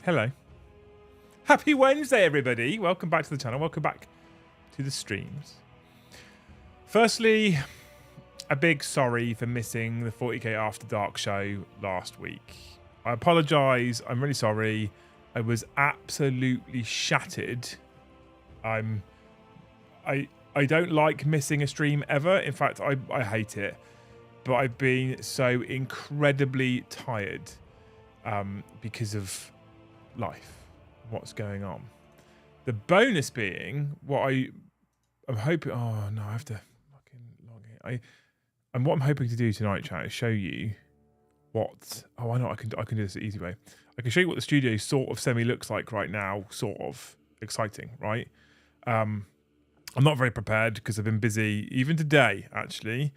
Hello. Happy Wednesday, everybody. Welcome back to the channel. Welcome back to the streams. Firstly, a big sorry for missing the 40k After Dark show last week. I apologise. I'm really sorry. I was absolutely shattered. I don't like missing a stream ever. In fact, I hate it. But I've been so incredibly tired because of life, what's going on. The bonus being what I'm hoping. Oh no, I have to fucking log in. And what I'm hoping to do tonight, chat, is show you what. Oh, I know I can do this the easy way. I can show you what the studio sort of semi looks like right now. Sort of exciting, right? I'm not very prepared because I've been busy. Even today, actually,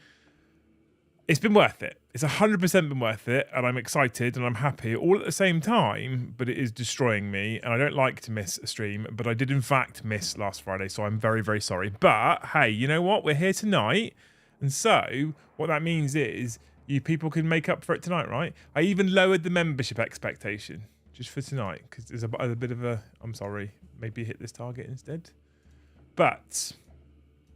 it's been worth it. It's 100% been worth it, and I'm excited and I'm happy all at the same time, but it is destroying me, and I don't like to miss a stream, but I did in fact miss last Friday, so I'm very, very sorry. But, hey, you know what? We're here tonight, and so what that means is you people can make up for it tonight, right? I even lowered the membership expectation just for tonight, because there's a bit of a, I'm sorry, maybe hit this target instead. But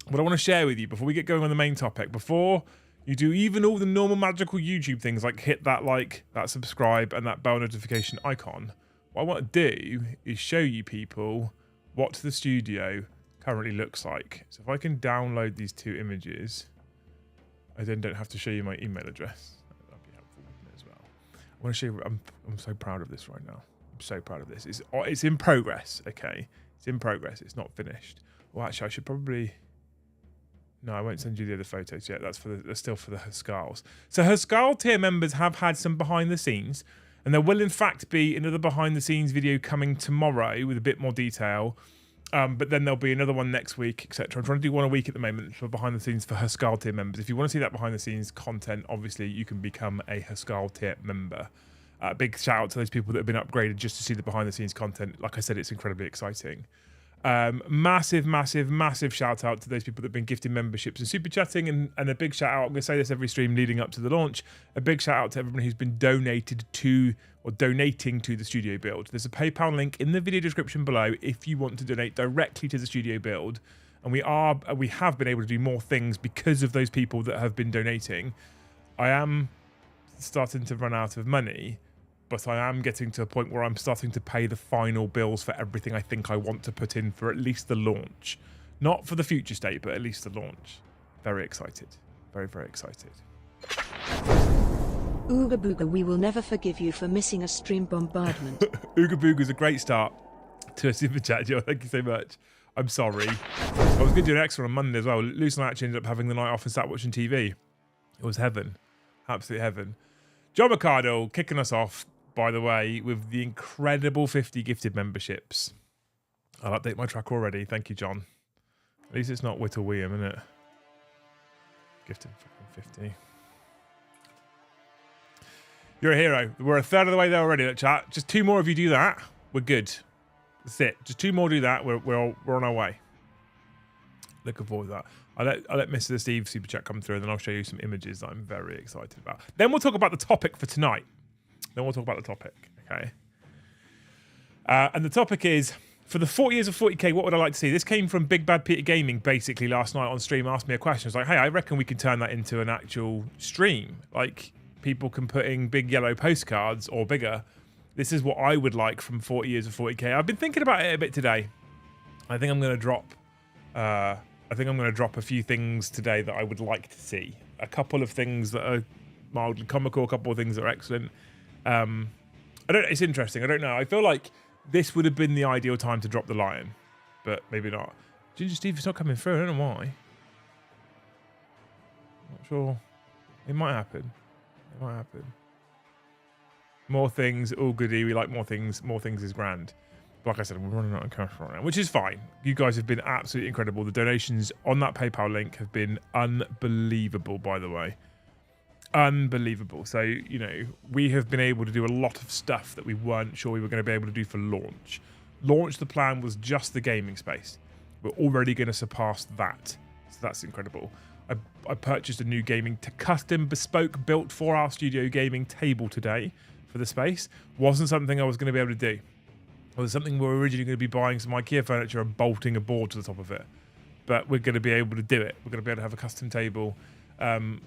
what I want to share with you before we get going on the main topic, before you do even all the normal magical YouTube things like hit that like, that subscribe, and that bell notification icon, what I want to do is show you people what the studio currently looks like. So if I can download these two images, I then don't have to show you my email address. That'd be helpful as well. I want to show you, I'm so proud of this right now. I'm so proud of this. It's in progress, okay? It's in progress. It's not finished. Well, actually, I should probably... No, I won't send you the other photos yet. That's still for the Huskarls. So Huskarl tier members have had some behind the scenes, and there will in fact be another behind the scenes video coming tomorrow with a bit more detail. But then there'll be another one next week, etc. I'm trying to do one a week at the moment for behind the scenes for Huskarl tier members. If you want to see that behind the scenes content, obviously you can become a Huskarl tier member. Big shout out to those people that have been upgraded just to see the behind the scenes content. Like I said, it's incredibly exciting. Massive shout out to those people that have been gifting memberships and super chatting, and a big shout out, I'm going to say this every stream leading up to the launch, a big shout out to everyone who's been donated to or donating to the studio build. There's a PayPal link in the video description below if you want to donate directly to the studio build, and we have been able to do more things because of those people that have been donating. I am starting to run out of money, but I am getting to a point where I'm starting to pay the final bills for everything I think I want to put in for at least the launch. Not for the future state, but at least the launch. Very excited. Very, very excited. Ooga Booga, we will never forgive you for missing a stream bombardment. Ooga Booga is a great start to a super chat, Joe. Thank you so much. I'm sorry. I was going to do an extra on Monday as well. Luce and I actually ended up having the night off and sat watching TV. It was heaven. Absolute heaven. John Mercado kicking us off, by the way, with the incredible 50 gifted memberships. I'll update my tracker already. Thank you, John. At least it's not Whittle William, isn't it? Gifted 50. You're a hero. We're a third of the way there already, chat. Just 2 more of you do that. We're good. That's it. Just 2 more do that. We're on our way. Looking forward to that. I'll let Mr. Steve super chat come through, and then I'll show you some images that I'm very excited about. Then we'll talk about the topic for tonight. Okay. And the topic is, for the 40 years of 40k, what would I like to see? This came from Big Bad Peter Gaming, basically, last night on stream, asked me a question. It's like, hey, I reckon we can turn that into an actual stream. Like, people can put in big yellow postcards or bigger. This is what I would like from 40 years of 40k. I've been thinking about it a bit today. I think I'm going to drop... a few things today that I would like to see. A couple of things that are mildly comical, a couple of things that are excellent. It's interesting. I don't know. I feel like this would have been the ideal time to drop the lion, but maybe not. Ginger Steve is not coming through. I don't know why. Not sure. It might happen. More things, all goody. We like more things. More things is grand. Like I said, we're running out of cash right now, which is fine. You guys have been absolutely incredible. The donations on that PayPal link have been unbelievable, by the way. Unbelievable. So, you know, we have been able to do a lot of stuff that we weren't sure we were going to be able to do for launch. Launch, the plan was just the gaming space. We're already going to surpass that. So that's incredible. I purchased a new gaming, custom, bespoke, built for our studio gaming table today for the space. Wasn't something I was going to be able to do. Or something we're originally going to be buying some IKEA furniture and bolting a board to the top of it. But we're going to be able to do it. We're going to be able to have a custom table. Some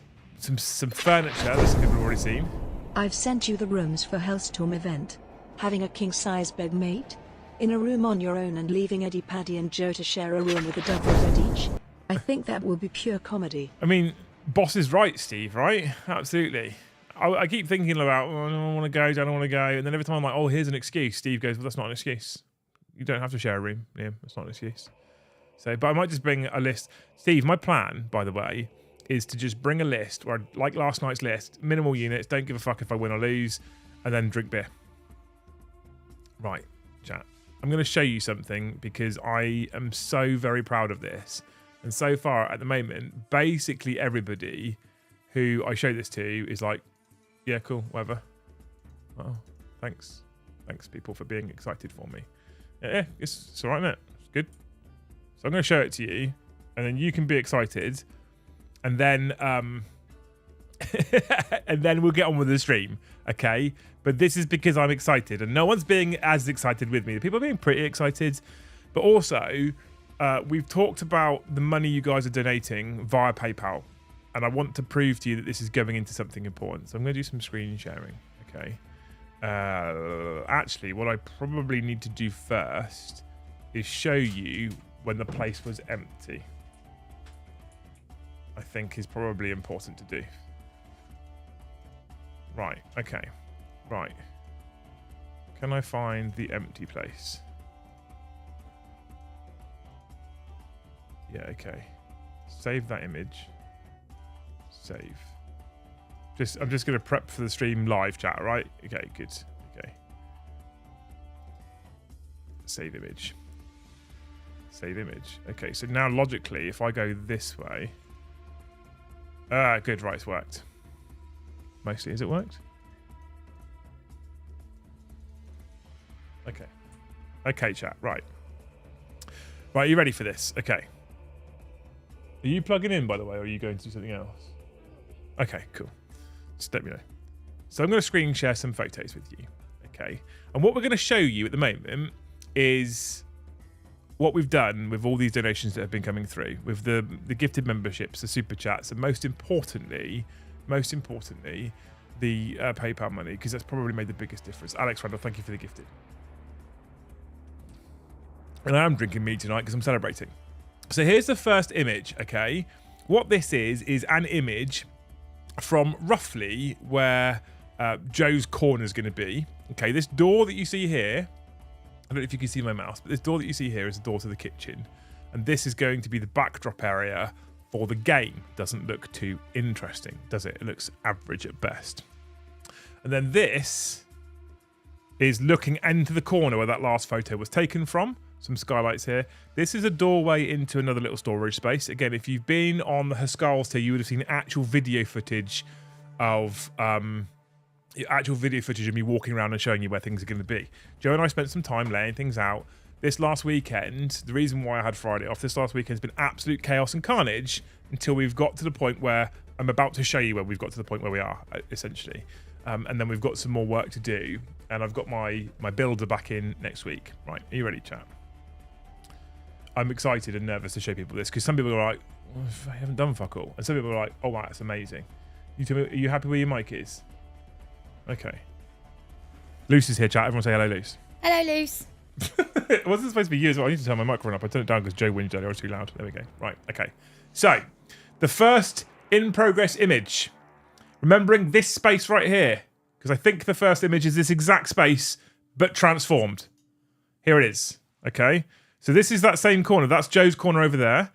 furniture that some people have already seen. I've sent you the rooms for Hellstorm event. Having a king-size bed, mate? In a room on your own and leaving Eddie, Paddy and Joe to share a room with a double bed each? I think that will be pure comedy. I mean, boss is right, Steve, right? Absolutely. I keep thinking about, I don't want to go, don't want to go. And then every time I'm like, oh, here's an excuse. Steve goes, well, that's not an excuse. You don't have to share a room, Liam. That's not an excuse. So, but I might just bring a list. Steve, my plan, by the way, is to just bring a list where, like last night's list, minimal units, don't give a fuck if I win or lose, and then drink beer. Right, chat. I'm going to show you something because I am so very proud of this. And so far, at the moment, basically everybody who I show this to is like, yeah, cool, whatever. Oh, thanks. Thanks, people, for being excited for me. Yeah, it's all right, isn't it? It's good. So I'm going to show it to you, and then you can be excited, and then and then we'll get on with the stream, okay? But this is because I'm excited, and no one's being as excited with me. The people are being pretty excited, but also we've talked about the money you guys are donating via PayPal, and I want to prove to you that this is going into something important. So I'm going to do some screen sharing, okay? Actually, what I probably need to do first is show you when the place was empty. I think is probably important to do. Right, okay. Right. Can I find the empty place? Yeah, okay. Save that image. Save. I'm just going to prep for the stream live chat, right? Okay, good. Okay. Save image. Save image. Okay, so now logically, if I go this way... good, right, it's worked. Mostly, has it worked? Okay. Okay, chat, right. Right, are you ready for this? Okay. Are you plugging in, by the way, or are you going to do something else? Okay, cool. Just let me know. So I'm going to screen share some photos with you. Okay. And what we're going to show you at the moment is what we've done with all these donations that have been coming through, with the gifted memberships, the super chats, and most importantly, the PayPal money, because that's probably made the biggest difference. Alex Randall, thank you for the gifted. And I am drinking mead tonight because I'm celebrating. So here's the first image, okay? What this is an image from roughly where Joe's corner is going to be. Okay, this door that you see here, I don't know if you can see my mouse, but this door that you see here is the door to the kitchen. And this is going to be the backdrop area for the game. Doesn't look too interesting, does it? It looks average at best. And then this is looking into the corner where that last photo was taken from. Some skylights here. This is a doorway into another little storage space. Again, if you've been on the Huskarls here, you would have seen actual video footage of me walking around and showing you where things are going to be. Joe and I spent some time laying things out. This last weekend, the reason why I had Friday off, this last weekend has been absolute chaos and carnage until we've got to the point where I'm about to show you where we've got to the point where we are, essentially. And then we've got some more work to do. And I've got my builder back in next week. Right, are you ready, chat? I'm excited and nervous to show people this because some people are like, oh, I haven't done fuck all. And some people are like, oh, wow, that's amazing. You tell me, are you happy where your mic is? Okay. Luce is here, chat. Everyone say hello, Luce. Hello, Luce. It wasn't supposed to be you as well. I need to turn my microphone up. I turned it down because Joe whinged earlier. I was too loud. There we go. Right. Okay. So, the first in-progress image. Remembering this space right here. Because I think the first image is this exact space, but transformed. Here it is. Okay. So this is that same corner. That's Joe's corner over there.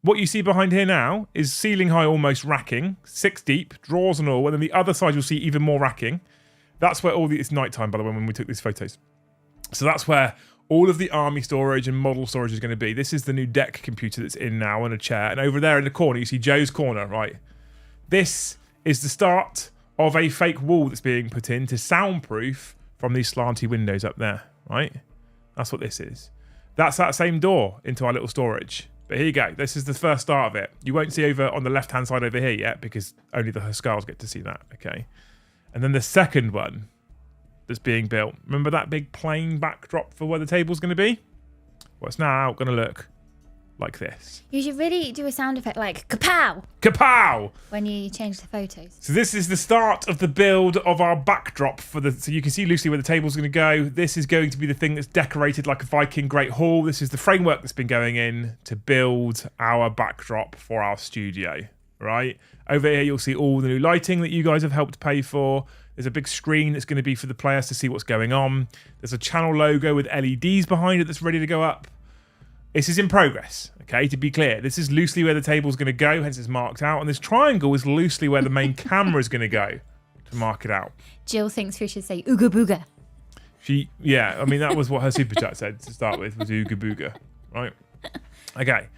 What you see behind here now is ceiling high almost racking. 6 deep, drawers and all. And then the other side you'll see even more racking. That's where it's nighttime, by the way, when we took these photos. So that's where all of the army storage and model storage is going to be. This is the new deck computer that's in now and a chair. And over there in the corner, you see Joe's corner, right? This is the start of a fake wall that's being put in to soundproof from these slanty windows up there, right? That's what this is. That's that same door into our little storage. But here you go. This is the first start of it. You won't see over on the left-hand side over here yet because only the Huskarls get to see that, okay? And then the second one that's being built. Remember that big plain backdrop for where the table's going to be? Well, it's now going to look like this. You should really do a sound effect like kapow! Kapow! When you change the photos. So this is the start of the build of our backdrop so you can see loosely where the table's going to go. This is going to be the thing that's decorated like a Viking Great Hall. This is the framework that's been going in to build our backdrop for our studio, right? Over here, you'll see all the new lighting that you guys have helped pay for. There's a big screen that's going to be for the players to see what's going on. There's a channel logo with LEDs behind it that's ready to go up. This is in progress, okay, to be clear. This is loosely where the table's going to go, hence it's marked out. And this triangle is loosely where the main camera is going to go to mark it out. Jill thinks we should say ooga booga. Yeah, I mean, that was what her super chat said to start with, was ooga booga, right? Okay,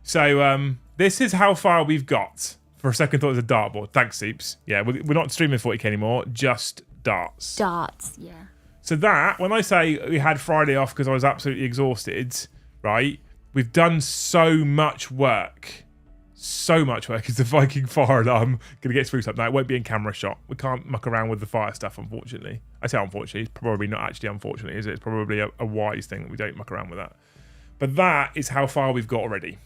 so this is how far we've got. For a second, thought it was a dartboard. Thanks, Seeps. Yeah, we're not streaming 40k anymore, just darts. Darts, yeah. So that, when I say we had Friday off because I was absolutely exhausted, right? We've done so much work. So much work. Is the Viking fire alarm going to get spooked up? No, it won't be in camera shot. We can't muck around with the fire stuff, unfortunately. I say unfortunately. It's probably not actually unfortunately, is it? It's probably a wise thing that we don't muck around with that. But that is how far we've got already.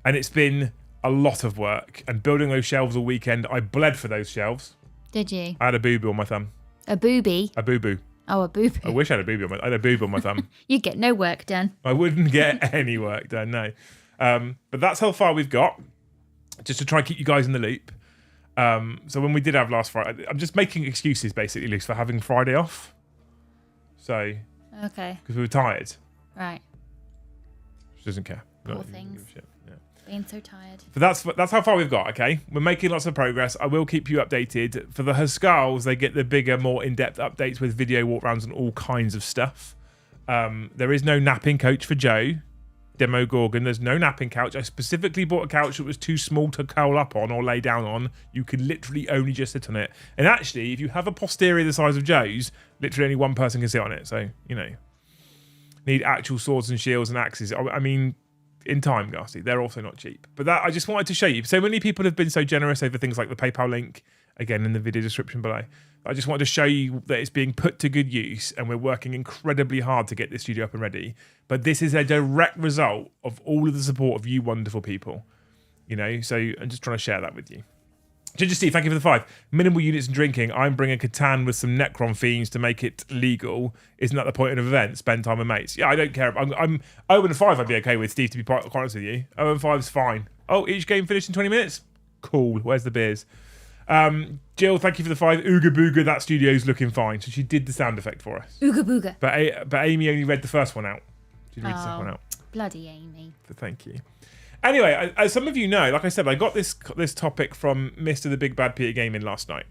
And it's been a lot of work. And building those shelves all weekend, I bled for those shelves. Did you? I had a boo-boo on my thumb. A booby? A boo-boo. Oh, a booby. I wish I had a booby on my. I had a boob on my thumb. You'd get no work done. I wouldn't get any work done, no. But that's how far we've got, just to try and keep you guys in the loop. So when we did have last Friday, I'm just making excuses basically, Luce, for having Friday off. So, okay, because we were tired. Right. She doesn't care. Poor things. Being so tired. But that's how far we've got, okay? We're making lots of progress. I will keep you updated. For the Huskals, they get the bigger, more in-depth updates with video walkarounds and all kinds of stuff. There is no napping coach for Joe, Demo Gorgon. There's no napping couch. I specifically bought a couch that was too small to curl up on or lay down on. You can literally only just sit on it. And actually, if you have a posterior the size of Joe's, literally only one person can sit on it. So, need actual swords and shields and axes. I mean, in time, Garsty, they're also not cheap. But that I just wanted to show you. So many people have been so generous over things like the PayPal link, again in the video description below. I just wanted to show you that it's being put to good use and we're working incredibly hard to get this studio up and ready. But this is a direct result of all of the support of you wonderful people. So I'm just trying to share that with you. Ginger Steve, thank you for the 5. Minimal units and drinking. I'm bringing Catan with some Necron fiends to make it legal. Isn't that the point of an event? Spend time with mates. Yeah, I don't care. I'm 0-5 I'd be okay with, Steve, to be quite honest with you. 0-5 is fine. Oh, each game finished in 20 minutes? Cool. Where's the beers? Jill, thank you for the 5. Ooga Booga, that studio's looking fine. So she did the sound effect for us. Ooga Booga. But Amy only read the first one out. She didn't read the second one out. Bloody Amy. But thank you. Anyway, as some of you know, like I said, I got this topic from Mr. the Big Bad Peter Gaming last night.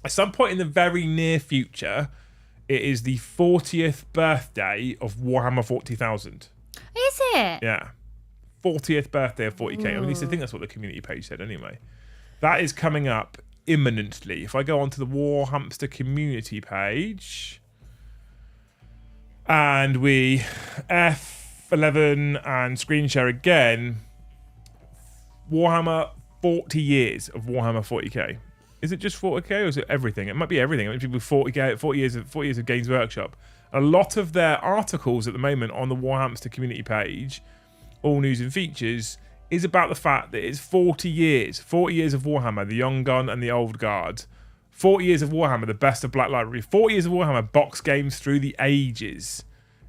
At some point in the very near future, it is the 40th birthday of Warhammer 40,000. Is it? Yeah. 40th birthday of 40k. I mean, at least I think that's what the community page said anyway. That is coming up imminently. If I go onto the War Hamster community page and we F11 and screen share again, Warhammer 40 years of Warhammer 40k. Is it just 40k or is it everything? It might be everything. I mean, people 40k, 40 years of Games Workshop. A lot of their articles at the moment on the Warhamster community page, all news and features, is about the fact that it's 40 years of Warhammer, the young gun and the old guard. 40 years of Warhammer, the best of Black Library. 40 years of Warhammer, box games through the ages.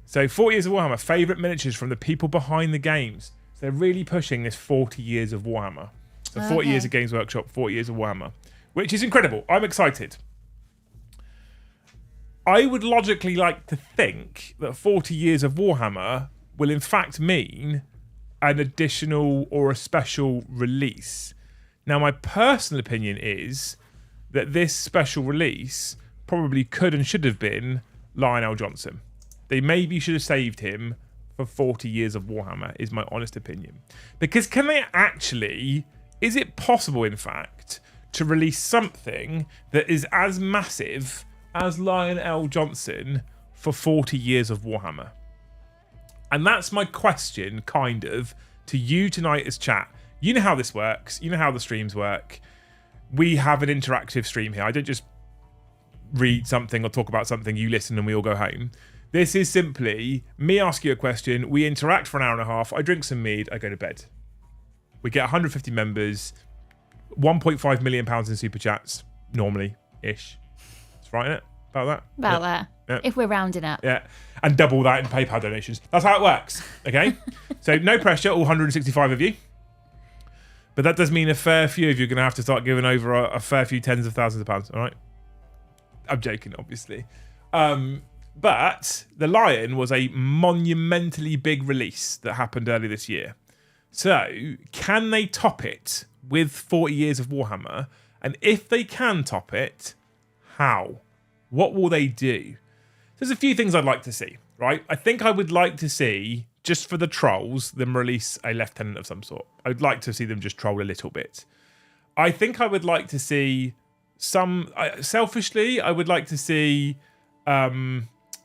So 40 years of Warhammer, favourite miniatures from the people behind the games. So they're really pushing this 40 years of Warhammer. So 40 years of Games Workshop, 40 years of Warhammer, which is incredible. I'm excited. I would logically like to think that 40 years of Warhammer will in fact mean an additional or a special release. Now, my personal opinion is that this special release probably could and should have been Lionel Johnson. They maybe should have saved him for 40 years of Warhammer, is my honest opinion. Because is it possible, in fact, to release something that is as massive as Lionel Johnson for 40 years of Warhammer? And that's my question, kind of, to you tonight as chat. You know how this works. You know how the streams work. We have an interactive stream here. I don't just read something or talk about something, you listen and we all go home. This is simply me ask you a question, we interact for an hour and a half, I drink some mead, I go to bed. We get 150 members, 1.5 million pounds in super chats, normally-ish. That's right, isn't it? About that? About that. Yeah. If we're rounding up. Yeah. And double that in PayPal donations. That's how it works. Okay? So no pressure, all 165 of you. But that does mean a fair few of you are going to have to start giving over a fair few tens of thousands of pounds. All right? I'm joking, obviously. But The Lion was a monumentally big release that happened early this year. So can they top it with 40 years of Warhammer? And if they can top it, how? What will they do? There's a few things I'd like to see, right? I think I would like to see, just for the trolls, them release a lieutenant of some sort. I'd like to see them just troll a little bit. I think I would like to see selfishly, I would like to see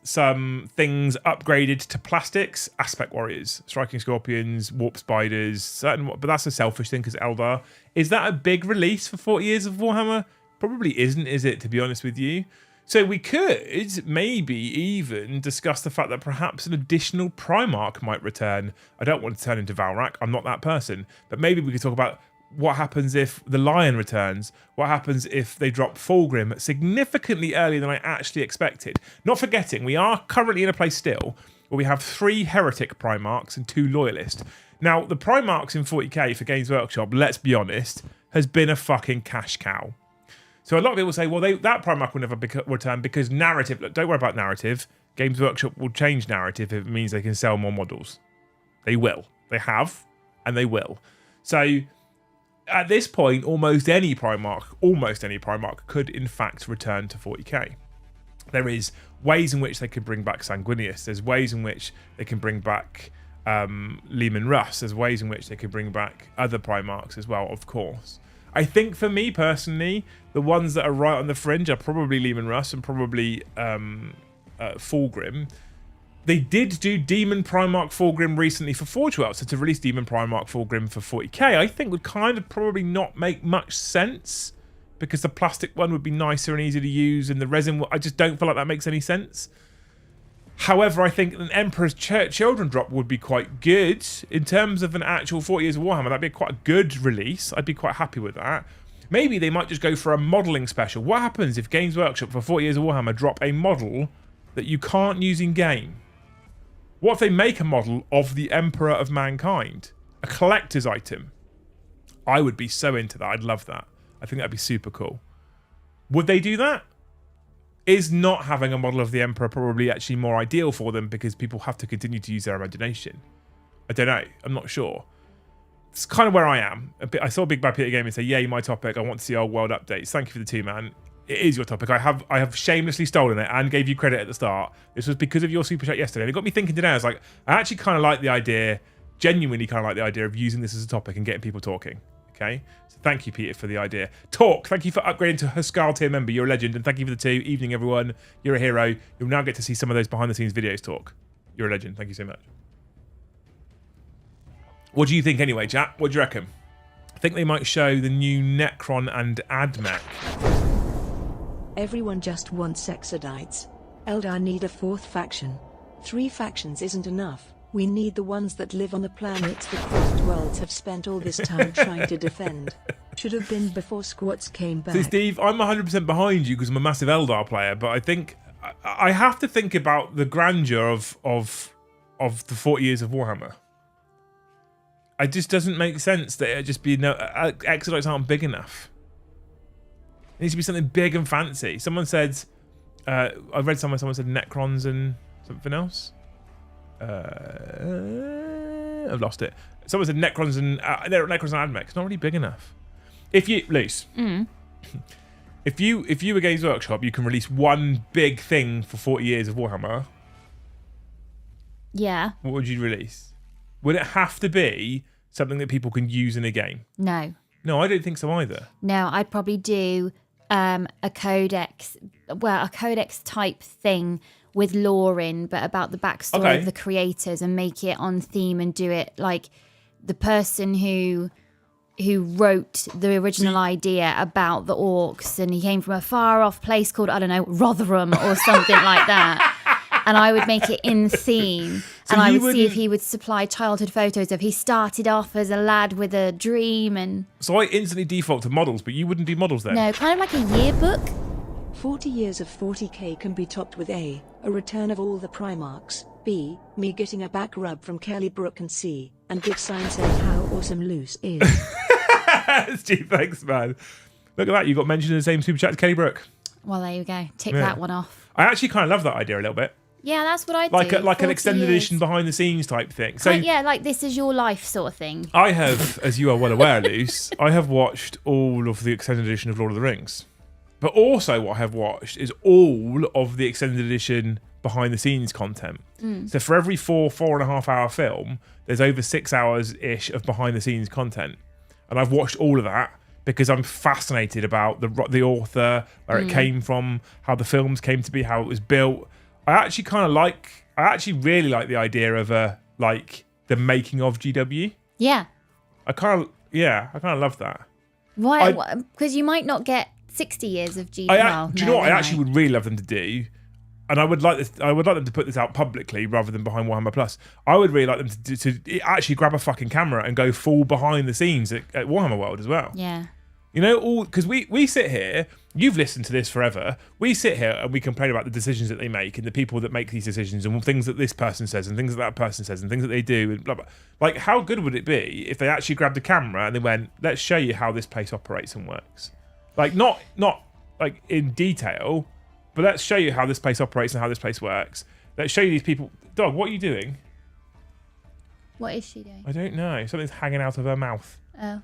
some things upgraded to plastics. Aspect warriors, striking scorpions, warp spiders, but that's a selfish thing because Eldar. Is that a big release for 40 years of Warhammer? Probably isn't, is it, to be honest with you? So we could maybe even discuss the fact that perhaps an additional Primarch might return. I don't want to turn into Valrak, I'm not that person. But maybe we could talk about what happens if the Lion returns. What happens if they drop Fulgrim significantly earlier than I actually expected. Not forgetting, we are currently in a place still where we have 3 Heretic Primarchs and 2 Loyalist. Now, the Primarchs in 40k for Games Workshop, let's be honest, has been a fucking cash cow. So a lot of people say, well, that Primarch will never return because narrative. Look, don't worry about narrative. Games Workshop will change narrative if it means they can sell more models. They will. They have, and they will. So at this point, almost any Primarch could in fact return to 40k. There is ways in which they could bring back Sanguinius. There's ways in which they can bring back Leman Russ. There's ways in which they could bring back other Primarchs as well, of course. I think for me personally, the ones that are right on the fringe are probably Leman Russ and probably Fulgrim. They did do Demon Primarch Fulgrim recently for Forge World, so to release Demon Primarch Fulgrim for 40k, I think would kind of probably not make much sense because the plastic one would be nicer and easier to use, and the resin, I just don't feel like that makes any sense. However, I think an Emperor's Children drop would be quite good. In terms of an actual 40 Years of Warhammer, that'd be quite a good release. I'd be quite happy with that. Maybe they might just go for a modelling special. What happens if Games Workshop for 40 Years of Warhammer drop a model that you can't use in-game? What if they make a model of the Emperor of Mankind? A collector's item. I would be so into that. I'd love that. I think that'd be super cool. Would they do that? Is not having a model of the Emperor probably actually more ideal for them because people have to continue to use their imagination? I don't know. I'm not sure. It's kind of where I am. I saw Big Bad Peter Gaming say, yay, my topic. I want to see old world updates. Thank you for the 2, man. It is your topic. I have shamelessly stolen it and gave you credit at the start. This was because of your super chat yesterday. And it got me thinking today. I was like, I actually kind of like the idea, genuinely kind of like the idea of using this as a topic and getting people talking. Okay? So thank you, Peter, for the idea. Talk. Thank you for upgrading to Huskal tier member. You're a legend. And thank you for the 2. Evening, everyone. You're a hero. You'll now get to see some of those behind the scenes videos talk. You're a legend. Thank you so much. What do you think anyway, chat? What do you reckon? I think they might show the new Necron and Admech. Everyone just wants Exodites. Eldar need a 4th faction. 3 factions isn't enough. We need the ones that live on the planets the Crossed Worlds have spent all this time trying to defend. Should have been before Squats came back. So Steve, I'm 100% behind you because I'm a massive Eldar player, but I think I have to think about the grandeur of the 40 Years of Warhammer. It just doesn't make sense that it just be Exodites aren't big enough. It needs to be something big and fancy. Someone said, I read someone said Necrons and something else. I've lost it. Someone said Necrons and Admech. It's not really big enough. If you if you were Games Workshop, you can release one big thing for 40 Years of Warhammer. Yeah. What would you release? Would it have to be something that people can use in a game? No. No, I don't think so either. No, I'd probably do a codex type thing with lore in, but about the backstory of the creators, and make it on theme and do it like the person who who wrote the original idea about the orcs, and he came from a far off place called, I don't know, Rotherham or something like that. And I would make it in theme, and I would see if he would supply childhood photos of he started off as a lad with a dream. And so I instantly default to models, but you wouldn't do models then? No, kind of like a yearbook. 40 years of 40k can be topped with A return of all the Primarchs, B, me getting a back rub from Kelly Brook, and C, and big sign saying how awesome Luce is. Steve, thanks, man. Look at that, you got mentioned in the same super chat as Kelly Brook. Well, there you go. Tick that one off. I actually kind of love that idea a little bit. Yeah, that's what I do. Like an extended edition behind the scenes type thing. So yeah, like this is your life sort of thing. I have, as you are well aware, Luce, I have watched all of the extended edition of Lord of the Rings. But also what I have watched is all of the extended edition behind the scenes content. So for every 4.5 hour film, there's over 6 hours-ish of behind the scenes content. And I've watched all of that because I'm fascinated about the author, where it came from, how the films came to be, how it was built. I actually really like the idea of the making of GW. Yeah. I kind of love that. Why? Because you might not get 60 years of GW. Do you know what I actually would really love them to do? And I would like them to put this out publicly rather than behind Warhammer Plus. I would really like them to actually grab a fucking camera and go full behind the scenes at Warhammer World as well. Yeah. You know, because we sit here, you've listened to this forever, we sit here and we complain about the decisions that they make and the people that make these decisions and things that this person says and things that person says and things that they do and blah, blah. Like, how good would it be if they actually grabbed a camera and they went, let's show you how this place operates and works? Like, not like in detail, but let's show you how this place operates and how this place works. Let's show you these people. Dog, what are you doing? What is she doing? I don't know. Something's hanging out of her mouth. Oh.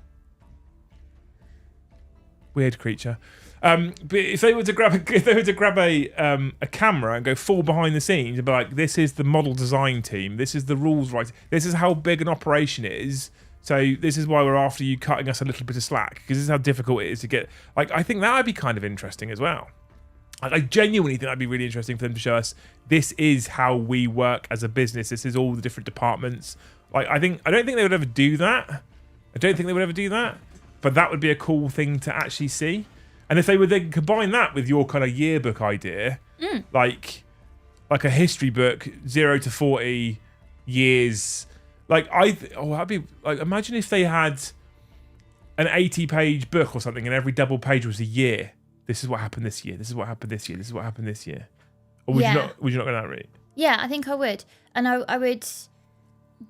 Weird creature. But if they were to grab a camera and go full behind the scenes and be like, this is the model design team, this is the rules writing, this is how big an operation is. So this is why we're after you cutting us a little bit of slack, because this is how difficult it is to get. Like, I think that would be kind of interesting as well. I genuinely think that'd be really interesting for them to show us. This is how we work as a business. This is all the different departments. Like, I don't think they would ever do that. But that would be a cool thing to actually see. And if they would then combine that with your kind of yearbook idea, like a history book, 0 to 40 years. Like, that'd be like, imagine if they had an 80-page book or something, and every double page was a year. This is what happened this year. This is what happened this year. This is what happened this year. Or would you not go that route? Yeah, I think I would, and I would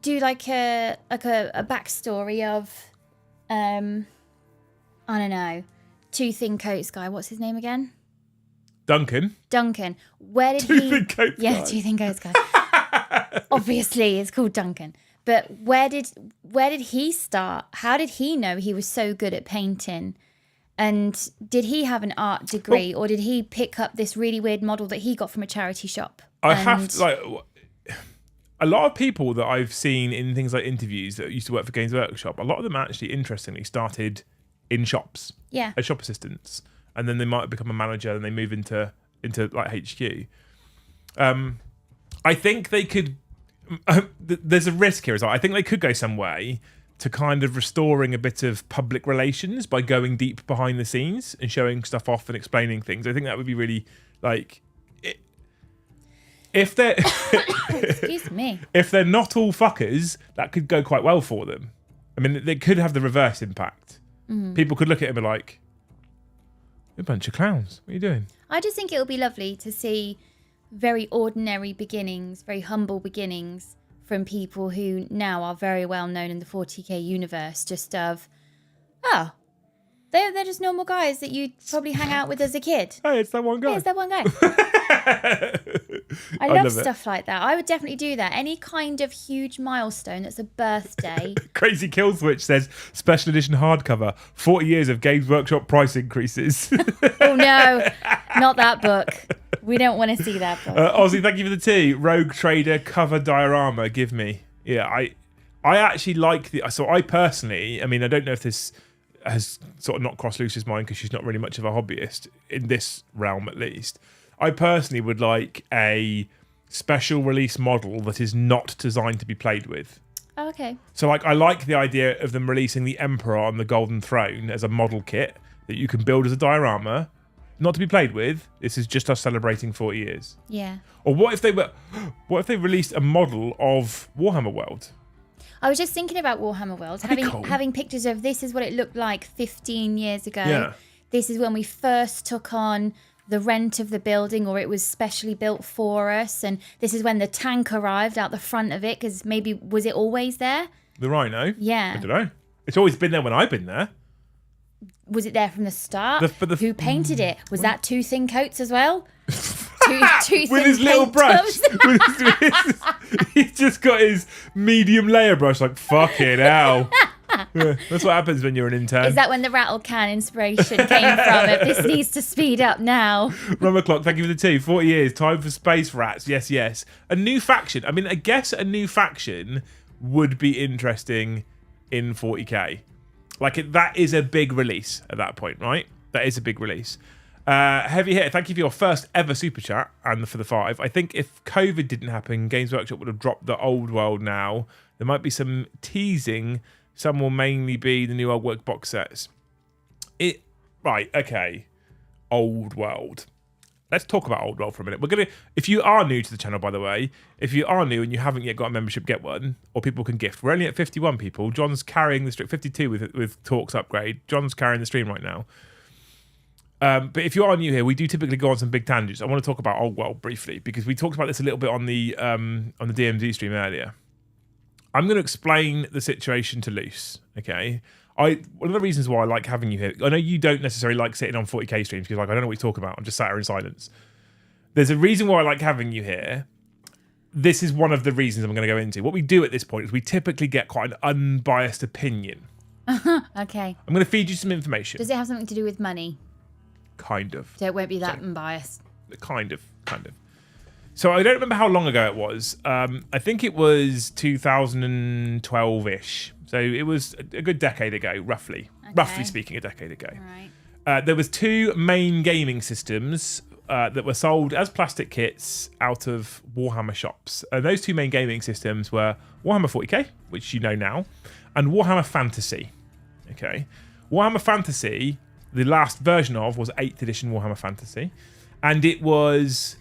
do like a backstory of, I don't know, Two Thin Coats guy. What's his name again? Duncan. Where did Two Thin Coats Yeah, guy. Two Thin Coats guy. Obviously, it's called Duncan. But where did he start? How did he know he was so good at painting? And did he have an art degree, or did he pick up this really weird model that he got from a charity shop? A lot of people that I've seen in things like interviews that used to work for Games Workshop, a lot of them actually, interestingly, started in shops. Yeah. As shop assistants. And then they might become a manager and they move into like HQ. I think they could... there's a risk here as well. I think they could go some way to kind of restoring a bit of public relations by going deep behind the scenes and showing stuff off and explaining things. I think that would be really, like... If they're... Excuse me. If they're not all fuckers, that could go quite well for them. I mean, they could have the reverse impact. People could look at it and be like, "You're a bunch of clowns. What are you doing?" I just think it would be lovely to see very ordinary beginnings, very humble beginnings from people who now are very well known in the 40k universe. Just of, they're just normal guys that you probably hang out with as a kid. Hey, it's that one guy. Yeah, it's that one guy. I love stuff like that. I would definitely do that. Any kind of huge milestone that's a birthday. Crazy Kill Switch says special edition hardcover, 40 years of Games Workshop price increases. Oh no, not that book. We don't want to see that book. Ozzy, thank you for the tea. Rogue Trader cover diorama, give me. Yeah, I actually like so I personally, I mean, I don't know if this has sort of not crossed Lucy's mind because she's not really much of a hobbyist in this realm, at least. I personally would like a special release model that is not designed to be played with. Oh, okay. So like I like the idea of them releasing the Emperor on the Golden Throne as a model kit that you can build as a diorama, not to be played with. This is just us celebrating 40 years. Yeah. Or what if they released a model of Warhammer World? I was just thinking about Warhammer World, having pictures of this is what it looked like 15 years ago. Yeah. This is when we first took on the rent of the building, or it was specially built for us. And this is when the tank arrived out the front of it, because maybe, was it always there? The Rhino? Yeah. I don't know. It's always been there when I've been there. Was it there from the start? Who painted it? Was that two thin coats as well? two With his little brush. He's just got his medium layer brush, like, fucking hell. Yeah, that's what happens when you're an intern. Is that when the rattle can inspiration came from? It? This needs to speed up now. Rummer Clock, thank you for the tea. 40 years, time for space rats. Yes, yes. A new faction. I mean, I guess a new faction would be interesting in 40k. Like, that is a big release at that point, right? That is a big release. Heavy Hitter, thank you for your first ever super chat and for the 5. I think if COVID didn't happen, Games Workshop would have dropped the old world now. There might be some teasing. Some will mainly be the new old work box sets. Right, okay. Old world. Let's talk about old world for a minute. We're gonna, if you are new to the channel, by the way, if you are new and you haven't yet got a membership, get one, or people can gift. We're only at 51 people. John's carrying the stream. 52 with Talks upgrade. John's carrying the stream right now. But if you are new here, we do typically go on some big tangents. I want to talk about old world briefly because we talked about this a little bit on the DMZ stream earlier. I'm going to explain the situation to Luce. Okay. One of the reasons why I like having you here, I know you don't necessarily like sitting on 40k streams because like I don't know what you talk about. I'm just sat here in silence. There's a reason why I like having you here. This is one of the reasons I'm going to go into. What we do at this point is we typically get quite an unbiased opinion. Okay. I'm going to feed you some information. Does it have something to do with money? Kind of. So it won't be that unbiased. Kind of. So I don't remember how long ago it was. I think it was 2012-ish. So it was a good decade ago, roughly. Okay. Roughly speaking, a decade ago. Right. There was 2 main gaming systems that were sold as plastic kits out of Warhammer shops. Those 2 main gaming systems were Warhammer 40k, which you know now, and Warhammer Fantasy. Okay. Warhammer Fantasy, the last version of, was 8th edition Warhammer Fantasy. And it was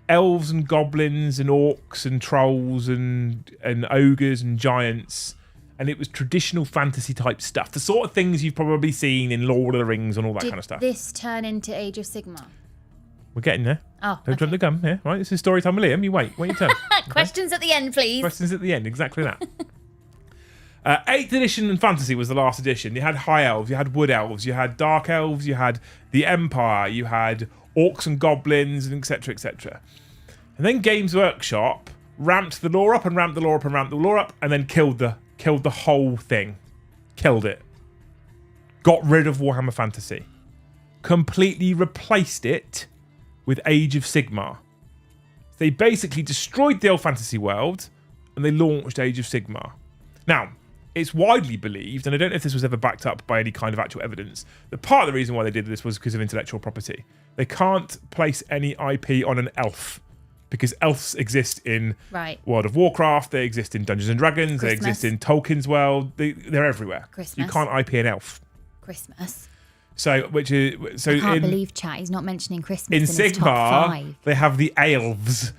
elves and goblins and orcs and trolls and ogres and giants, and it was traditional fantasy type stuff, the sort of things you've probably seen in Lord of the Rings and all that kind of stuff. Did this turn into Age of Sigmar? We're getting there. Oh, don't jump the gun here, right? This is story time with Liam. You wait your turn. Questions at the end, please. Questions at the end, exactly that. 8th edition and Fantasy was the last edition. You had high elves, you had wood elves, you had dark elves, you had the Empire, you had orcs and goblins, and etc, etc. And then Games Workshop ramped the lore up and ramped the lore up and ramped the lore up, and then killed the whole thing. Killed it. Got rid of Warhammer Fantasy. Completely replaced it with Age of Sigmar. They basically destroyed the old fantasy world, and they launched Age of Sigmar. Now, it's widely believed, and I don't know if this was ever backed up by any kind of actual evidence, that part of the reason why they did this was because of intellectual property. They can't place any IP on an elf, because elves exist in World of Warcraft, they exist in Dungeons and Dragons, they exist in Tolkien's world, they're everywhere. Christmas. You can't IP an elf. Christmas. I can't believe chat. He's not mentioning Christmas in Sigmar, his top 5. They have the elves.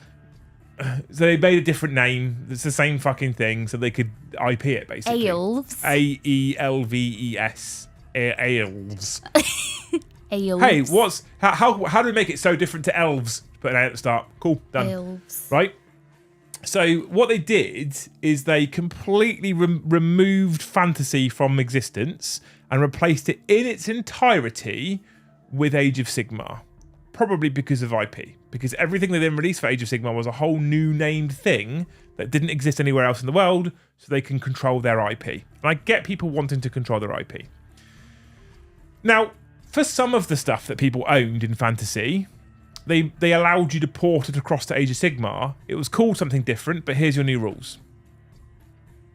So they made a different name. It's the same fucking thing, so they could IP it basically. Elves. Aelves. Elves. Elves. Hey, how do we make it so different to elves? Put an A at the start. Cool, done. Elves. Right. So what they did is they completely removed fantasy from existence and replaced it in its entirety with Age of Sigmar. Probably because of IP. Because everything they then released for Age of Sigmar was a whole new named thing that didn't exist anywhere else in the world, so they can control their IP. And I get people wanting to control their IP. Now, for some of the stuff that people owned in fantasy, they allowed you to port it across to Age of Sigmar. It was called something different, but here's your new rules.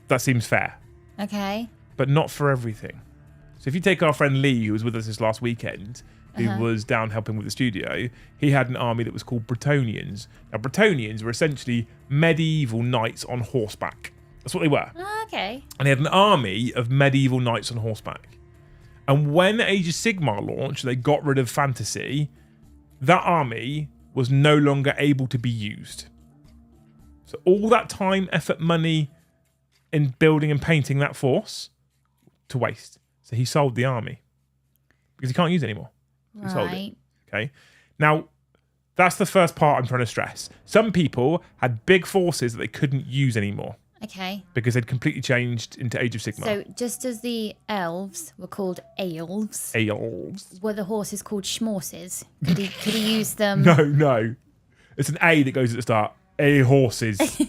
That seems fair. Okay. But not for everything. So if you take our friend Lee, who was with us this last weekend, who was down helping with the studio, he had an army that was called Bretonnians. Now, Bretonnians were essentially medieval knights on horseback. That's what they were. Oh, okay. And they had an army of medieval knights on horseback. And when Age of Sigmar launched, they got rid of fantasy. That army was no longer able to be used. So all that time, effort, money in building and painting that force to waste. So he sold the army because he can't use it anymore. He sold it. Okay. Now, that's the first part I'm trying to stress. Some people had big forces that they couldn't use anymore. Okay. Because they'd completely changed into Age of Sigmar. So just as the elves were called elves, were the horses called schmorses? Could he use them? No. It's an A that goes at the start. A horses. Okay.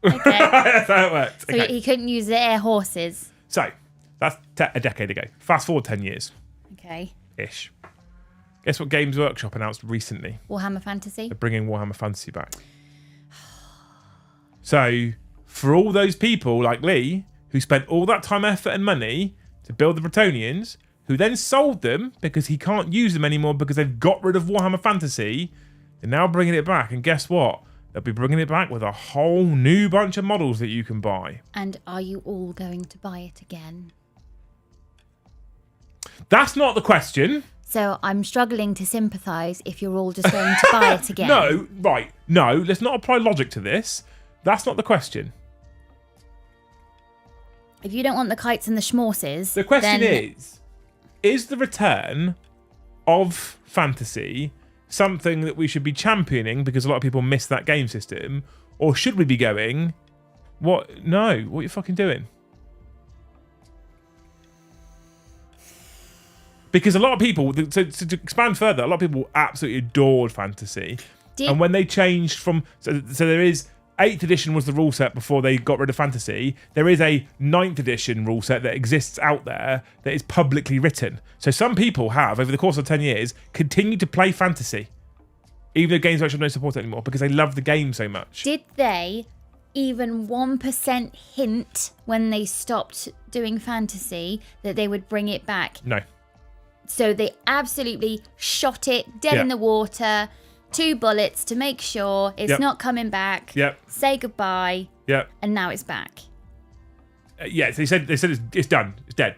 That's how it works. So he couldn't use the air horses. So that's a decade ago. Fast forward 10 years. Okay. Ish. Guess what Games Workshop announced recently? Warhammer Fantasy. They're bringing Warhammer Fantasy back. So for all those people like Lee who spent all that time, effort and money to build the Bretonnians, who then sold them because he can't use them anymore because they've got rid of Warhammer Fantasy, they're now bringing it back. And guess what? They'll be bringing it back with a whole new bunch of models that you can buy. And are you all going to buy it again? That's not the question. So I'm struggling to sympathise if you're all just going to buy it again. No, right. No, let's not apply logic to this. That's not the question. If you don't want the kites and the schmorses... The question is the return of fantasy something that we should be championing because a lot of people miss that game system? Or should we be going, what? No, what are you fucking doing? Because a lot of people, so to expand further, a lot of people absolutely adored fantasy. And when they changed from, so there is, 8th edition was the rule set before they got rid of fantasy. There is a 9th edition rule set that exists out there that is publicly written. So some people have, over the course of 10 years, continued to play fantasy, even though Games Workshop don't support it anymore, because they love the game so much. Did they even 1% hint when they stopped doing fantasy that they would bring it back? No. So they absolutely shot it dead in the water, 2 bullets to make sure it's not coming back. Yep. Say goodbye. Yep. And now it's back. Yeah, they said it's done. It's dead.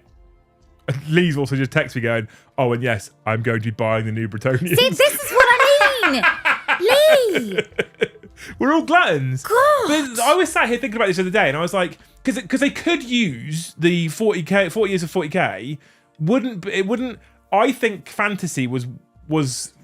And Lee's also just texted me going, oh, and yes, I'm going to be buying the new Bretonnians. See, this is what I mean. Lee. We're all gluttons. God. But I was sat here thinking about this the other day, and I was like, because they could use the 40 years of 40k. Wouldn't. I think fantasy was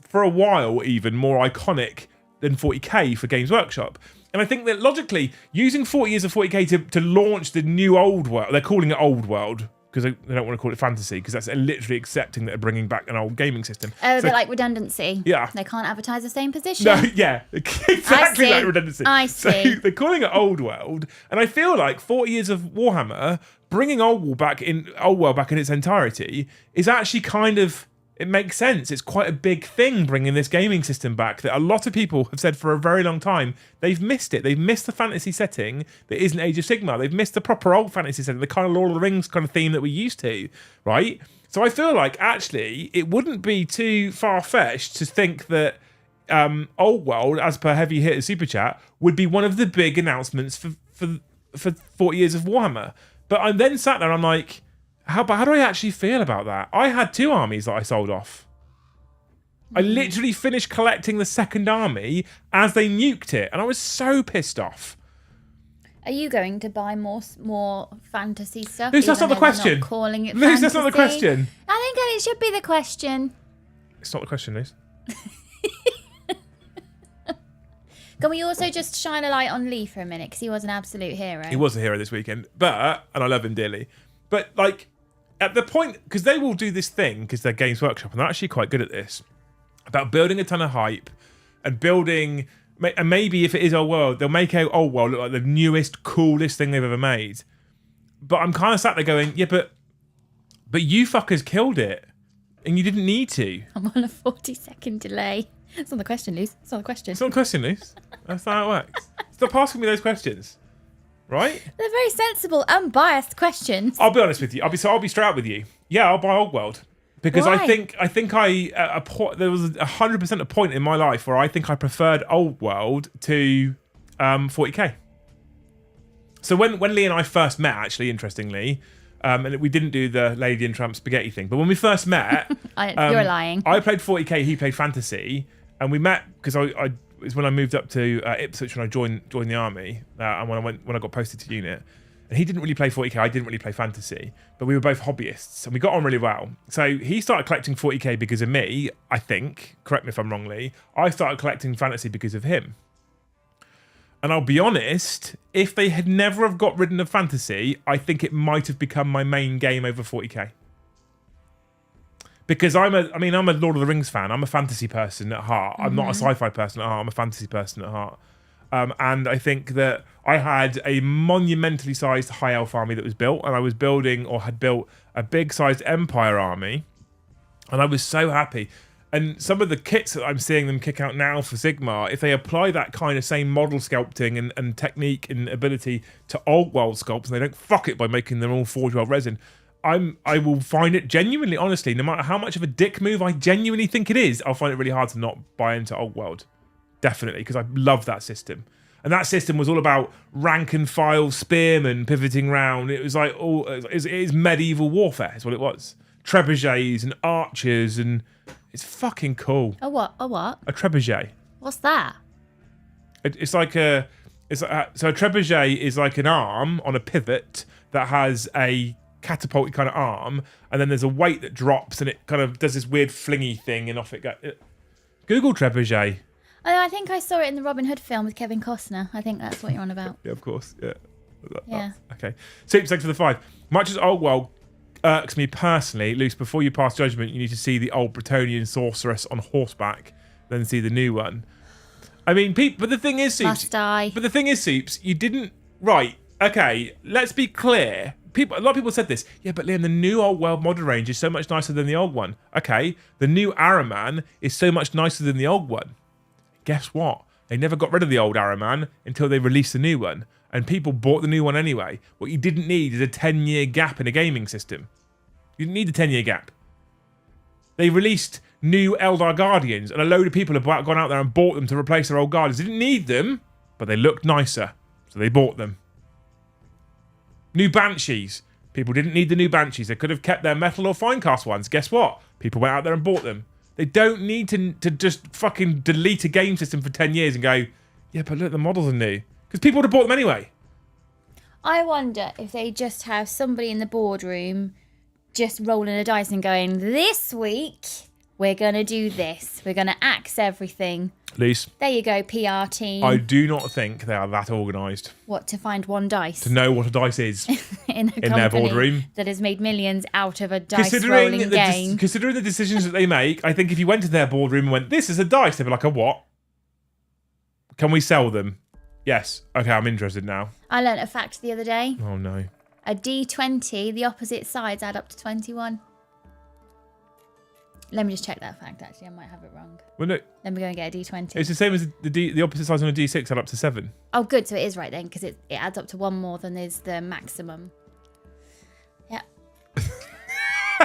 for a while even more iconic than 40k for Games Workshop. And I think that logically, using 40 years of 40k to launch the new old world, they're calling it old world because they don't want to call it fantasy because that's literally accepting that they're bringing back an old gaming system. Oh, they're like redundancy. Yeah. They can't advertise the same position. No, yeah, exactly like redundancy. I see. So they're calling it old world. And I feel like 40 years of Warhammer, bringing old world back in its entirety is actually kind of, it makes sense. It's quite a big thing bringing this gaming system back that a lot of people have said for a very long time they've missed it. They've missed the fantasy setting that isn't Age of Sigmar. They've missed the proper old fantasy setting, the kind of Lord of the Rings kind of theme that we used to, right? So I feel like actually it wouldn't be too far-fetched to think that Old World, as per Heavy Hitter Super Chat, would be one of the big announcements for 40 years of Warhammer. But I then sat there and I'm like, how do I actually feel about that? I had 2 armies that I sold off. I literally finished collecting the second army as they nuked it, and I was so pissed off. Are you going to buy more fantasy stuff? Luce, that's not the question. Not calling it Luce, fantasy? that's not the question. I think it should be the question. It's not the question, Luce. Can we also just shine a light on Lee for a minute? Because he was an absolute hero. He was a hero this weekend, and I love him dearly. But like, at the point, because they will do this thing, because they're Games Workshop, and they're actually quite good at this, about building a ton of hype and building, and maybe if it is Old World, they'll make out Old World look like the newest, coolest thing they've ever made. But I'm kind of sat there going, yeah, but you fuckers killed it, and you didn't need to. I'm on a 40-second delay. It's not the question, Luce. It's not the question. It's not the question, Luce. That's how it works. Stop asking me those questions. Right? They're very sensible, unbiased questions. I'll be honest with you. I'll be straight up with you. Yeah, I'll buy Old World because Why? I think there was 100% a point in my life where I think I preferred Old World to 40k. So when Lee and I first met, actually, interestingly, and we didn't do the Lady and Tramp spaghetti thing, but when we first met, You're lying. I played 40k, he played Fantasy, and we met because it was when I moved up to Ipswich when I joined the army, and when I got posted to unit. And he didn't really play 40k, I didn't really play Fantasy, but we were both hobbyists and we got on really well. So he started collecting 40k because of me, I think. Correct me if I'm wrong, Lee. I started collecting Fantasy because of him. And I'll be honest, if they had never have got rid of Fantasy, I think it might have become my main game over 40k. Because I'm a Lord of the Rings fan. I'm a fantasy person at heart. I'm not a sci-fi person at heart. I'm a fantasy person at heart. And I think that I had a monumentally sized high elf army that was built, and I was building or had built a big sized empire army, and I was so happy. And some of the kits that I'm seeing them kick out now for Sigmar, if they apply that kind of same model sculpting and technique and ability to old world sculpts, and they don't fuck it by making them all Forge World resin, I will find it genuinely, honestly, no matter how much of a dick move I genuinely think it is, I'll find it really hard to not buy into old world. Definitely, because I love that system. And that system was all about rank and file spearmen pivoting round. It was like it is medieval warfare, is what it was. Trebuchets and archers, and it's fucking cool. A what? A trebuchet. What's that? So a trebuchet is like an arm on a pivot that has a catapult kind of arm, and then there's a weight that drops, and it kind of does this weird flingy thing, and off it goes. Google trebuchet. Oh, I think I saw it in the Robin Hood film with Kevin Costner. I think that's what you're on about. Yeah, of course. Yeah. Yeah. Okay. Soup, thanks for the 5. Much as old world irks me personally, Luce, before you pass judgment, you need to see the old Bretonian sorceress on horseback, then see the new one. I mean, but the thing is, Soups. Must die. But the thing is, Soups, you didn't. Right. Okay. Let's be clear. A lot of people said this. Yeah, but Liam, the new old world model range is so much nicer than the old one. Okay. The new Araman is so much nicer than the old one. Guess what? They never got rid of the old Araman until they released the new one. And people bought the new one anyway. What you didn't need is a 10-year gap in a gaming system. You didn't need a 10-year gap. They released new Eldar Guardians, and a load of people have gone out there and bought them to replace their old Guardians. They didn't need them, but they looked nicer, so they bought them. New Banshees. People didn't need the new Banshees. They could have kept their metal or finecast ones. Guess what? People went out there and bought them. They don't need to just fucking delete a game system for 10 years and go, yeah, but look, the models are new. Because people would have bought them anyway. I wonder if they just have somebody in the boardroom just rolling a dice and going, this week, we're going to do this. We're going to axe everything. Lise. There you go, PR team. I do not think they are that organised. What, to find one dice? To know what a dice is in their boardroom. That has made millions out of a dice rolling game. Considering the decisions that they make, I think if you went to their boardroom and went, this is a dice, they'd be like, a what? Can we sell them? Yes. Okay, I'm interested now. I learnt a fact the other day. Oh, no. A D20, the opposite sides add up to 21. Let me just check that fact, actually. I might have it wrong. Well, no. Let me go and get a D20. It's the same as the opposite sides on a D6 add up to 7. Oh, good. So it is right then, because it adds up to 1 more than is the maximum. Yeah.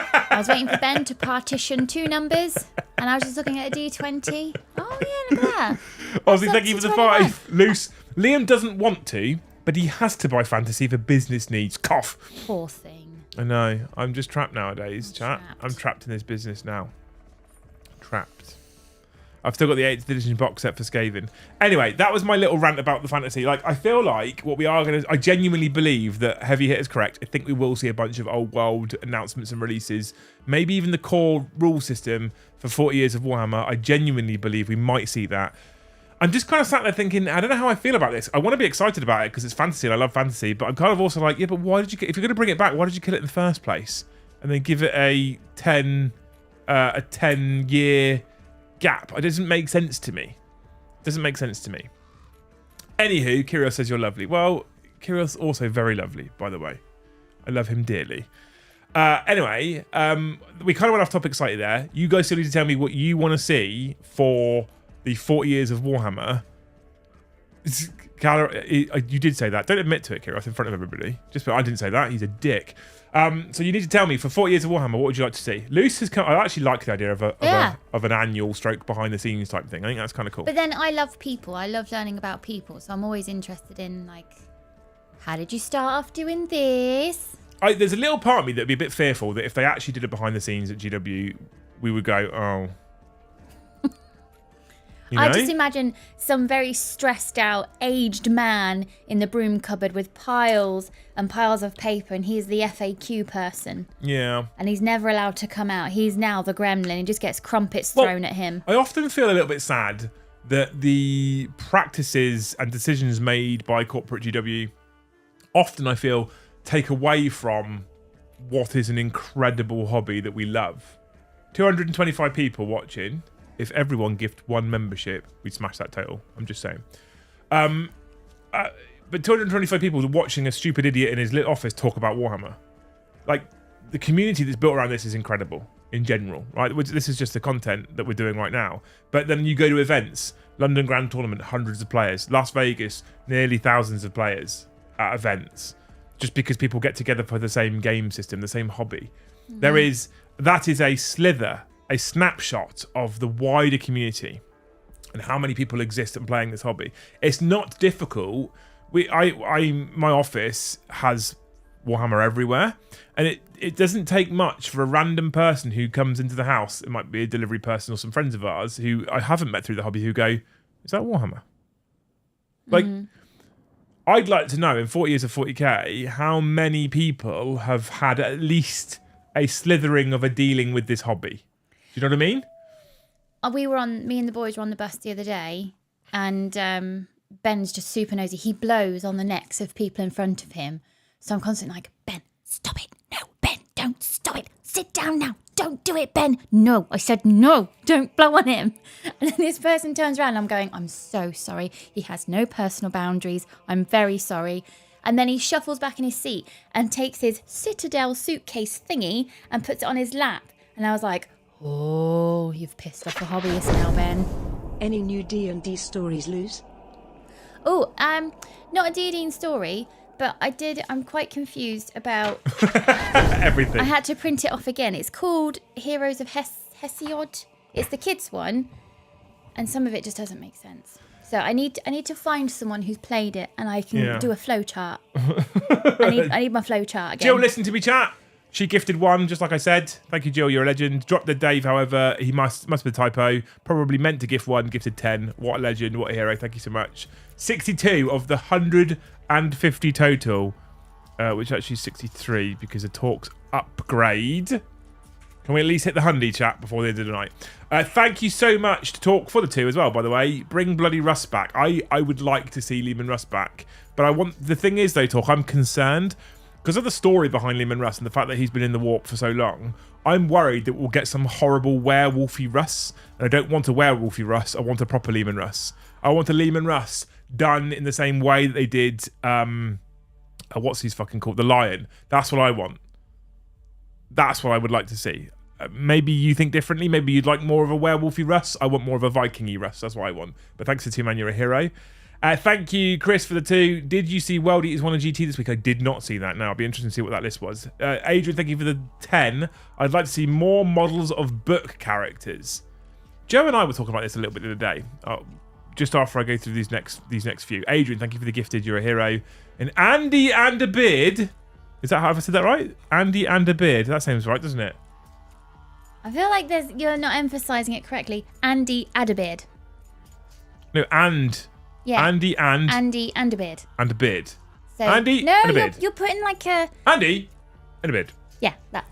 I was waiting for Ben to partition 2 numbers, and I was just looking at a D20. Oh, yeah, look at that. Ozzy, thank you for the 5. Loose. Liam doesn't want to, but he has to buy Fantasy for business needs. Cough. Poor thing. I know. I'm just trapped nowadays, chat. I'm trapped in this business now. Trapped. I've still got the 8th edition box set for Skaven. Anyway, that was my little rant about the Fantasy. Like, I feel like what we are going to... I genuinely believe that Heavy Hit is correct. I think we will see a bunch of old world announcements and releases. Maybe even the core rule system for 40 years of Warhammer. I genuinely believe we might see that. I'm just kind of sat there thinking, I don't know how I feel about this. I want to be excited about it because it's Fantasy and I love Fantasy, but I'm kind of also like, yeah, but why did you... If you're going to bring it back, why did you kill it in the first place? And then give it a 10-year... gap. It doesn't make sense to me. Anywho, Kirios says you're lovely. Well, Kirios also very lovely, by the way. I love him dearly. Anyway, we kind of went off topic slightly there. You guys still need to tell me what you want to see for the 40 years of Warhammer. You did say that. Don't admit to it, Kirios, in front of everybody. I didn't say that. He's a dick. So you need to tell me, for 40 years of Warhammer, what would you like to see? Luce has come... I actually like the idea of an annual stroke behind the scenes type thing. I think that's kind of cool. But then I love people. I love learning about people. So I'm always interested in, like, How did you start off doing this? There's a little part of me that'd be a bit fearful that if they actually did it behind the scenes at GW, we would go, oh. You know? I just imagine some very stressed out, aged man in the broom cupboard with piles and piles of paper, and he's the FAQ person. Yeah. And he's never allowed to come out. He's now the gremlin. He just gets crumpets thrown at him. I often feel a little bit sad that the practices and decisions made by corporate GW often, I feel, take away from what is an incredible hobby that we love. 225 people watching. If everyone gift one membership, we'd smash that total. I'm just saying. But 225 people watching a stupid idiot in his lit office talk about Warhammer. Like, the community that's built around this is incredible in general, right? This is just the content that we're doing right now. But then you go to events, London Grand Tournament, hundreds of players. Las Vegas, nearly thousands of players at events. Just because people get together for the same game system, the same hobby. Mm-hmm. That is a slither, a snapshot of the wider community and how many people exist and playing this hobby. It's not difficult. My office has Warhammer everywhere, and it doesn't take much for a random person who comes into the house. It might be a delivery person or some friends of ours who I haven't met through the hobby who go, "Is that Warhammer?" Like, I'd like to know in 40 years of 40k how many people have had at least a slithering of a dealing with this hobby. Do you know what I mean? Me and the boys were on the bus the other day, and Ben's just super nosy. He blows on the necks of people in front of him. So I'm constantly like, Ben, stop it. No, Ben, don't stop it. Sit down now. Don't do it, Ben. No, I said no. Don't blow on him. And then this person turns around and I'm going, I'm so sorry. He has no personal boundaries. I'm very sorry. And then he shuffles back in his seat and takes his Citadel suitcase thingy and puts it on his lap. And I was like, oh, you've pissed off a hobbyist now, Ben. Any new D&D stories, Luz? Oh, not a D&D story, but I'm quite confused about everything. I had to print it off again. It's called Heroes of Hesiod. It's the kids one, and some of it just doesn't make sense. So I need to find someone who's played it, and I can do a flow chart. I need my flow chart again. Jill, listen to me chat. She gifted one, just like I said. Thank you, Jill. You're a legend. Drop the Dave, however. He must be a typo. Probably meant to gift one, gifted 10. What a legend. What a hero. Thank you so much. 62 of the 150 total, which actually is 63 because of Talk's upgrade. Can we at least hit the hundy chat before the end of the night? Thank you so much to Talk for the 2 as well, by the way. Bring bloody Russ back. I would like to see Lehman Russ back. But the thing is, though, Talk, I'm concerned. Because of the story behind Lehman Russ and the fact that he's been in the warp for so long, I'm worried that we'll get some horrible werewolfy Russ. And I don't want a werewolfy Russ. I want a proper Lehman Russ. I want a Lehman Russ done in the same way that they did, what's his fucking called? The Lion. That's what I want. That's what I would like to see. Maybe you think differently. Maybe you'd like more of a werewolfy Russ. I want more of a Viking-y Russ. That's what I want. But thanks to 2 Man, you're a hero. Thank you, Chris, for the 2. Did you see World Eaters 1 on GT this week? I did not see that. Now, it'll be interesting to see what that list was. Adrian, thank you for the 10. I'd like to see more models of book characters. Joe and I were talking about this a little bit the other day. Just after I go through these next few. Adrian, thank you for the gifted. You're a hero. And Andy and a beard. Is that how I said that right? Andy and a beard. That sounds right, doesn't it? I feel like you're not emphasising it correctly. Andy and a beard. No, and... Yeah. Andy and a beard. And a beard. So, Andy no, and a beard. You're putting like a... Andy and a beard. Yeah, that.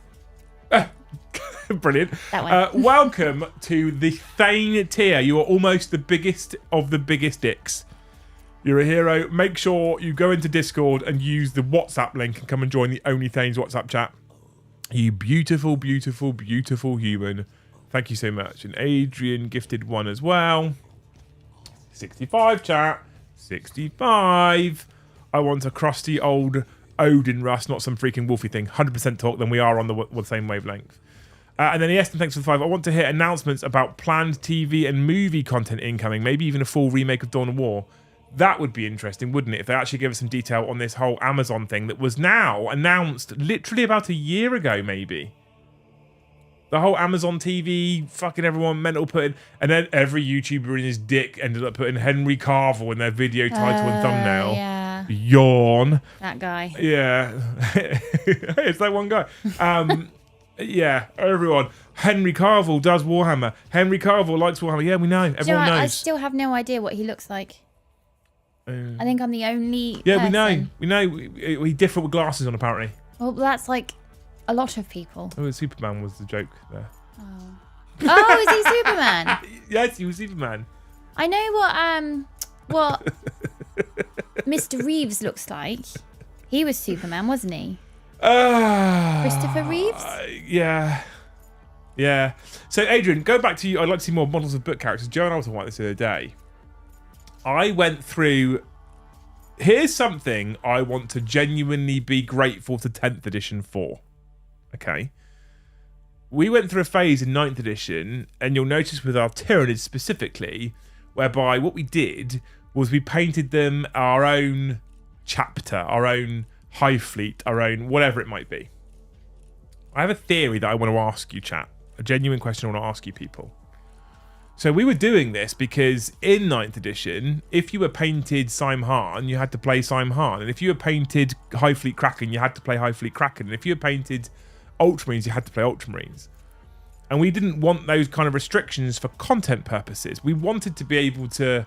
Brilliant. That one. Welcome to the Thane tier. You are almost the biggest of the biggest dicks. You're a hero. Make sure you go into Discord and use the WhatsApp link and come and join the Only Thanes WhatsApp chat. You beautiful, beautiful, beautiful human. Thank you so much. And Adrian gifted 1 as well. 65, chat. 65. I want a crusty old Odin Russ, not some freaking wolfy thing. 100% Talk, then we are on the same wavelength. And then Eston, thanks for the 5. I want to hear announcements about planned TV and movie content incoming, maybe even a full remake of Dawn of War. That would be interesting, wouldn't it, if they actually gave us some detail on this whole Amazon thing that was now announced literally about a year ago, maybe. The whole Amazon TV, fucking everyone mental putting, and then every YouTuber in his dick ended up putting Henry Cavill in their video title and thumbnail. Yeah. Yawn. That guy. Yeah. It's that one guy. Yeah, everyone. Henry Cavill does Warhammer. Henry Cavill likes Warhammer. Yeah, we know. Everyone knows. I still have no idea what he looks like. I think I'm the only person. We know. We differ with glasses on, apparently. Well, that's like a lot of people. Oh, Superman was the joke there. Oh, is he Superman? Yes, he was Superman. I know what Mr. Reeves looks like. He was Superman, wasn't he? Christopher Reeves? Yeah. Yeah. So, Adrian, go back to you. I'd like to see more models of book characters. Joe and I were talking about this the other day. I went through... Here's something I want to genuinely be grateful to 10th edition for. Okay. We went through a phase in 9th edition, and you'll notice with our Tyranids specifically, whereby what we did was we painted them our own chapter, our own High Fleet, our own whatever it might be. I have a theory that I want to ask you, chat. A genuine question I want to ask you people. So we were doing this because in 9th edition, if you were painted Simhan, you had to play Simhan. And if you were painted High Fleet Kraken, you had to play High Fleet Kraken. And if you were painted Ultramarines, you had to play Ultramarines. And we didn't want those kind of restrictions for content purposes. We wanted to be able to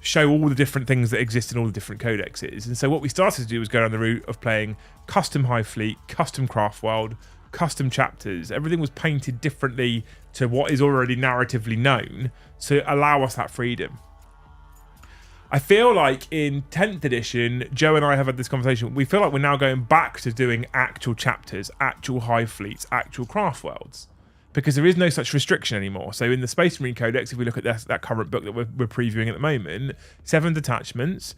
show all the different things that exist in all the different codexes. And so what we started to do was go down the route of playing custom High Fleet, custom Craft World, custom chapters. Everything was painted differently to what is already narratively known to allow us that freedom. I feel like in 10th edition, Joe and I have had this conversation. We feel like we're now going back to doing actual chapters, actual High Fleets, actual Craft Worlds, because there is no such restriction anymore. So in the Space Marine Codex, if we look at that current book that we're previewing at the moment, 7 detachments.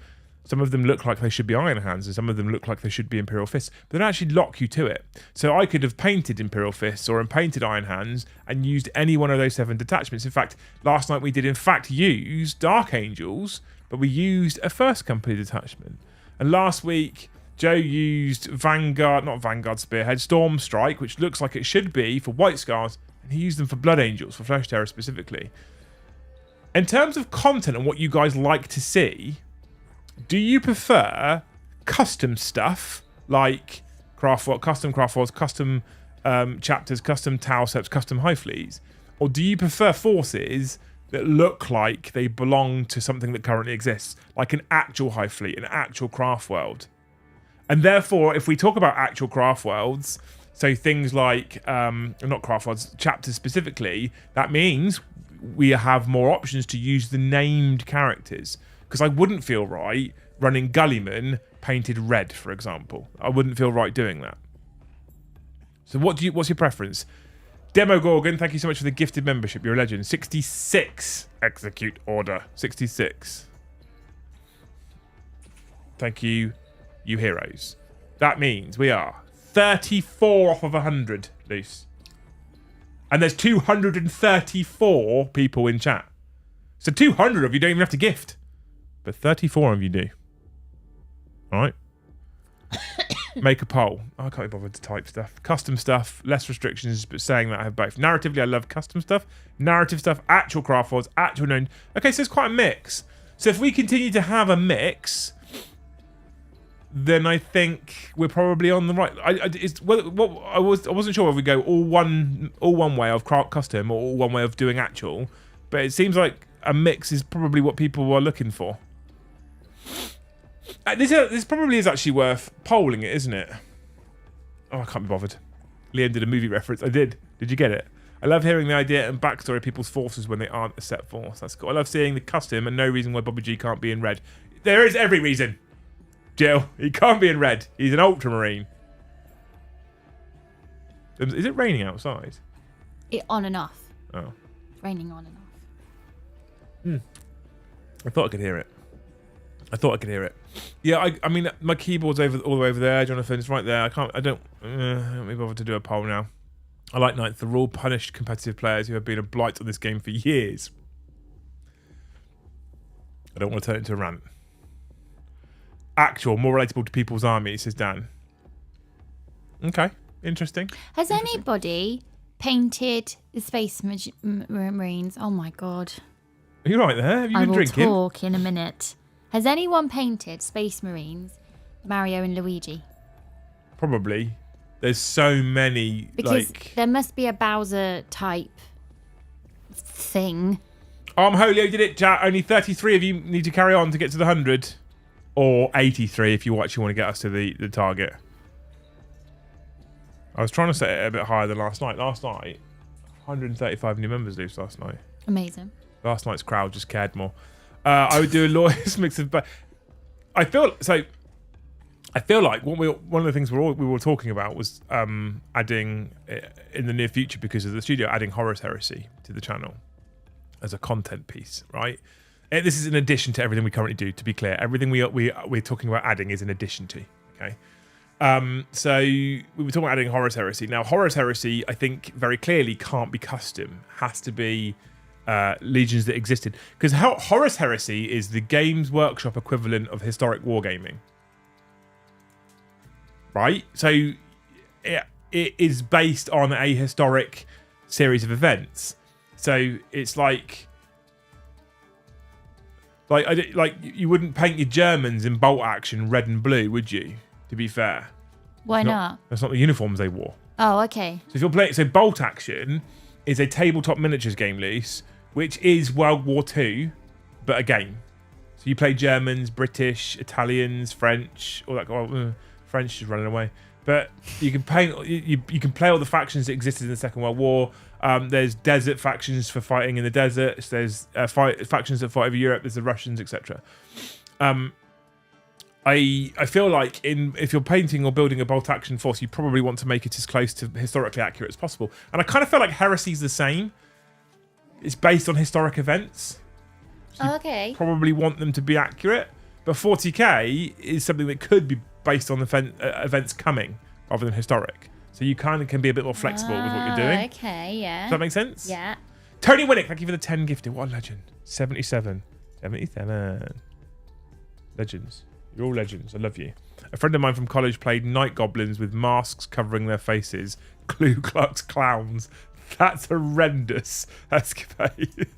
Some of them look like they should be Iron Hands, and some of them look like they should be Imperial Fists, but they don't actually lock you to it. So I could have painted Imperial Fists or painted Iron Hands and used any one of those 7 detachments. In fact, last night we did use Dark Angels, but we used a First Company detachment. And last week, Joe used Spearhead, Storm Strike, which looks like it should be for White Scars, and he used them for Blood Angels, for Flesh Terror specifically. In terms of content and what you guys like to see, do you prefer custom stuff like custom Craft Worlds, custom chapters, custom Tau Seps, custom High Fleets? Or do you prefer forces that look like they belong to something that currently exists, like an actual High Fleet, an actual Craft World? And therefore, if we talk about actual Craft Worlds, so things like, not Craft Worlds, chapters specifically, that means we have more options to use the named characters. Because I wouldn't feel right running Gullyman painted red, for example. I wouldn't feel right doing that. So what's your preference? Demogorgon, thank you so much for the gifted membership. You're a legend. 66. Execute order. 66. Thank you, you heroes. That means we are 34 off of 100, Luce. And there's 234 people in chat. So 200 of you don't even have to gift. But 34 of you do. Alright? Make a poll. I can't be bothered to type stuff. Custom stuff, less restrictions, but saying that I have both. Narratively, I love custom stuff. Narrative stuff, actual Craft Worlds, actual known. Okay, so it's quite a mix. So if we continue to have a mix, then I think we're probably on the right. I wasn't sure if we go all one way of custom or all one way of doing actual, but it seems like a mix is probably what people are looking for. This probably is actually worth polling it, isn't it? Oh, I can't be bothered. Liam did a movie reference. I did. Did you get it? I love hearing the idea and backstory of people's forces when they aren't a set force. That's cool. I love seeing the custom and no reason why Bobby G can't be in red. There is every reason. Jill, he can't be in red. He's an Ultramarine. Is it raining outside? On and off. Oh. It's raining on and off. I thought I could hear it. Yeah, I mean, my keyboard's all the way over there, Jonathan. It's right there. I don't be bothered to do a poll now. I like Ninth. They're all punished competitive players who have been a blight on this game for years. I don't want to turn it into a rant. Actual, more relatable to people's army, says Dan. Okay, interesting. Has anybody painted the Space Marines? Oh my god. Are you right there? Have you been drinking? I will talk in a minute. Has anyone painted Space Marines Mario and Luigi. Probably. There's so many. Because there must be a Bowser type thing. Holio did it, chat. Only 33 of you need to carry on to get to the 100. Or 83 if you actually want to get us to the target. I was trying to set it a bit higher than last night. Last night, 135 new members loose last night. Amazing. Last night's crowd just cared more. I would do a lawyer's mix of... I feel like one of the things we were talking about was adding, in the near future, because of the studio, adding Horus Heresy to the channel as a content piece, right? This is in addition to everything we currently do, to be clear. Everything we're talking about adding is in addition to, okay? So we were talking about adding Horus Heresy. Now, Horus Heresy, I think, very clearly can't be custom. Has to be legions that existed. Because Horus Heresy is the Games Workshop equivalent of historic wargaming. Right? So it is based on a historic series of events. So it's like you wouldn't paint your Germans in bolt action red and blue, would you? To be fair. Why not? That's not the uniforms they wore. Oh, okay. So if you're playing, so bolt action is a tabletop miniatures game, loose, which is World War II, but a game. So you play Germans, British, Italians, French, all that. French is running away. But you can paint. You can play all the factions that existed in the Second World War. There's desert factions for fighting in the deserts. There's factions that fight over Europe. There's the Russians, etc. I feel like if you're painting or building a bolt action force, you probably want to make it as close to historically accurate as possible. And I kind of feel like Heresy's the same. It's based on historic events. So okay. Probably want them to be accurate. But 40k is something that could be based on events coming rather than historic. So you kind of can be a bit more flexible with what you're doing. Okay, yeah. Does that make sense? Yeah. Tony Winnick, thank you for the 10 gifted. What a legend. 77. Legends. You're all legends. I love you. A friend of mine from college played night goblins with masks covering their faces. Ku Klux clowns. That's horrendous. Escapade.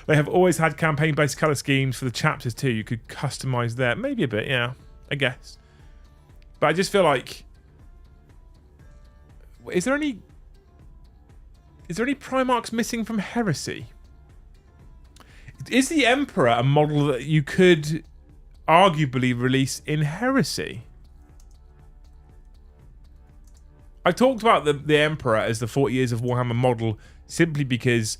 They have always had campaign-based colour schemes for the chapters too. You could customise there. Maybe a bit, yeah. I guess. But I just feel like... Is there any Primarchs missing from Heresy? Is the Emperor a model that you could arguably release in Heresy? I talked about the Emperor as the 40 Years of Warhammer model simply because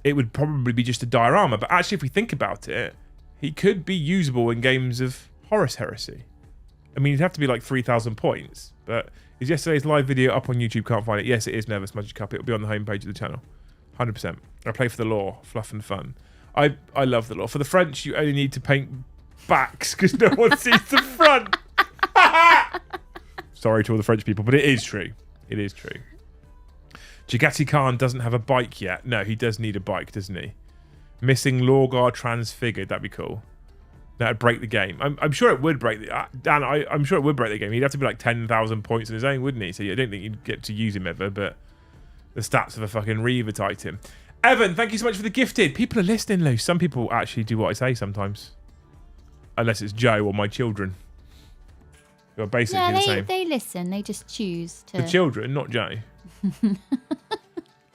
it would probably be just a diorama. But actually, if we think about it, he could be usable in games of Horus Heresy. I mean, he'd have to be like 3,000 points. But is yesterday's live video up on YouTube? Can't find it. Yes, it is, Never Smudgy Cup. It'll be on the homepage of the channel. 100%. I play for the lore. Fluff and fun. I love the lore. For the French, you only need to paint backs because no one sees the front. Sorry to all the French people, but it is true. It is true. Jagati Khan doesn't have a bike yet. No, he does need a bike, doesn't he? Missing Lorgar transfigured. That'd be cool. That'd break the game. I'm sure it would break the... Dan, I'm sure it would break the game. He'd have to be like 10,000 points in his own, wouldn't he? So I don't think you'd get to use him ever, but the stats of a fucking Reaver him. Evan, thank you so much for the gifted. People are listening, Lou. Some people actually do what I say sometimes. Unless it's Joe or my children. Who are basically the same. They listen. They just choose to... The children, not Joe.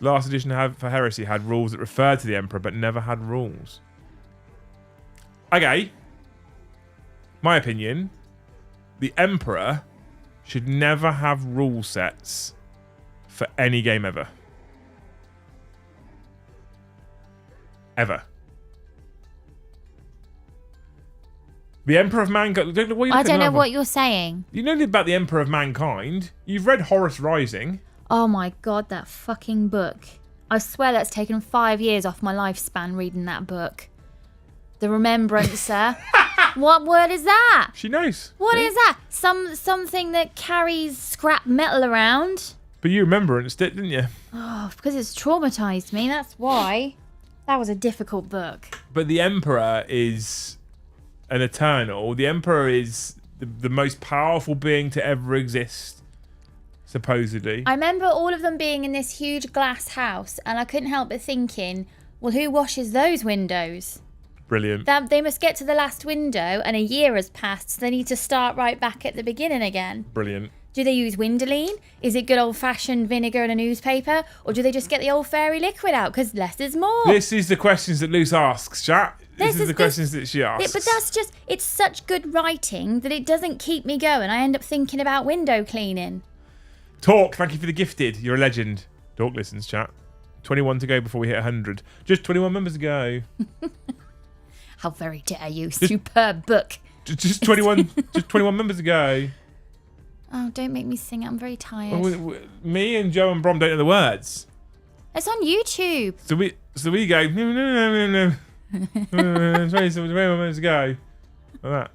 Last edition for Heresy had rules that referred to the Emperor, but never had rules. Okay. My opinion, the Emperor should never have rule sets for any game ever. Ever. The Emperor of Mankind... I don't know what you're saying. You know about the Emperor of Mankind? You've read Horus Rising. Oh my god, that fucking book. I swear that's taken 5 years off my lifespan reading that book. The Remembrancer. What word is that? She knows. What is that? Something that carries scrap metal around? But you remembranced it, didn't you? Oh, because it's traumatized me, that's why. That was a difficult book. But the Emperor is an eternal. The Emperor is the most powerful being to ever exist, supposedly. I remember all of them being in this huge glass house, and I couldn't help but thinking, well, who washes those windows? Brilliant. That they must get to the last window and a year has passed, so they need to start right back at the beginning again. Brilliant. Do they use Windoline? Is it good old-fashioned vinegar and a newspaper? Or do they just get the old fairy liquid out? Because less is more. This is the questions that Luce asks, chat. This is the questions that she asks. But that's just, it's such good writing that it doesn't keep me going. I end up thinking about window cleaning. Talk, thank you for the gifted. You're a legend. Talk listens, chat. 21 to go before we hit 100. Just 21 members to go. How very dare you. Superb book. Just 21 just 21 members to go. Oh, don't make me sing it. I'm very tired. Me and Joe and Brom don't know the words. It's on YouTube. So we go, no. 21 minutes to go. Like that.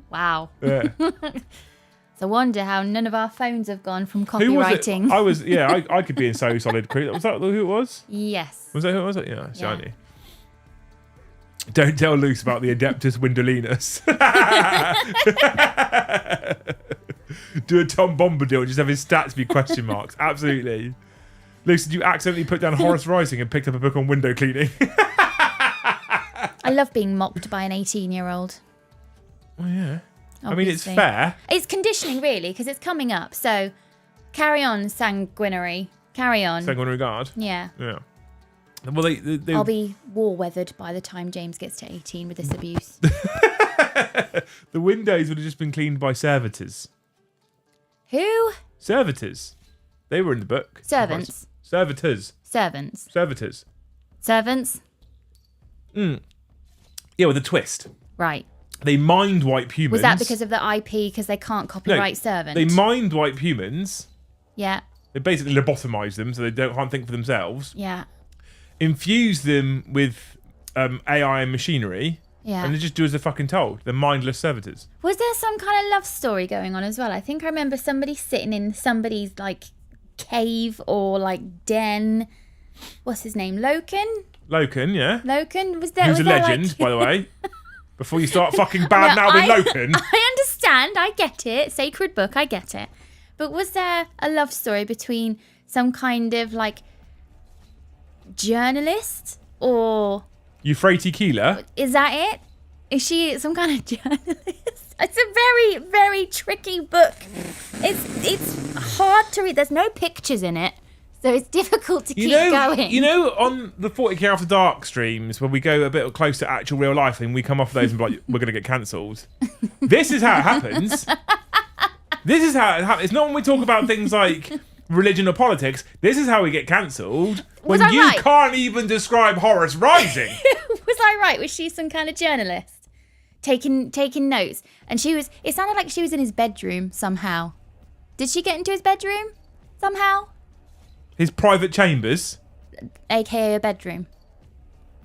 Wow. Yeah. It's a wonder how none of our phones have gone from copywriting. Who was it? I could be in So Solid Crew. Was that who it was? Yes. Was that who it was? Yeah, shiny. Don't tell Luce about the Adeptus Windolinus. Do a Tom Bombadil and just have his stats be question marks. Absolutely. Luce, did you accidentally put down Horus Rising and picked up a book on window cleaning? I love being mocked by an 18-year-old. Well, yeah. Obviously. I mean, it's fair. It's conditioning, really, because it's coming up. So, carry on, sanguinary. Carry on. Sanguinary regard. Yeah. Yeah. Well, they I'll be war-weathered by the time James gets to 18 with this abuse. The windows would have just been cleaned by servitors. Who? Servitors. They were in the book. Servants. Servitors. Servants. Servitors. Servants? Yeah, with a twist. Right. They mind wipe humans. Was that because of the IP, because they can't copyright servant? They mind wipe humans. Yeah. They basically lobotomize them so they can't think for themselves. Yeah. Infuse them with AI and machinery. Yeah. And they just do as they're fucking told. They're mindless servitors. Was there some kind of love story going on as well? I think I remember somebody sitting in somebody's, like, cave or, like, den. What's his name? Loken? Yeah. Loken? Was there? Who's was a there, legend, like... by the way. Before you start fucking bad-mouthing Loken. I understand. I get it. Sacred book. I get it. But was there a love story between some kind of, like, journalist or... Euphrates Keeler? Is that it? Is she some kind of journalist? It's a very, very tricky book. It's hard to read. There's no pictures in it, so it's difficult to keep going. You know, on the 40k After Dark streams, when we go a bit close to actual real life and we come off those and be like, we're going to get cancelled. This is how it happens. This is how it happens. It's not when we talk about things like religion or politics. This is how we get cancelled. When you right? Can't even describe Horus Rising. Was I right? Was she some kind of journalist? Taking notes. And it sounded like she was in his bedroom somehow. Did she get into his bedroom somehow? His private chambers. AKA a bedroom.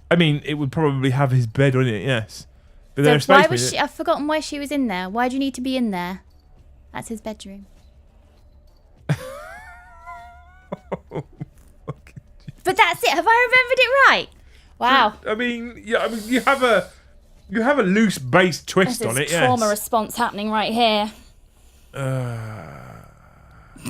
I mean, it would probably have his bed on it, yes. But So why was she... I've forgotten why she was in there. Why do you need to be in there? That's his bedroom. But that's it. Have I remembered it right? Wow. I mean, you have a loose base twist on it. There's trauma response happening right here.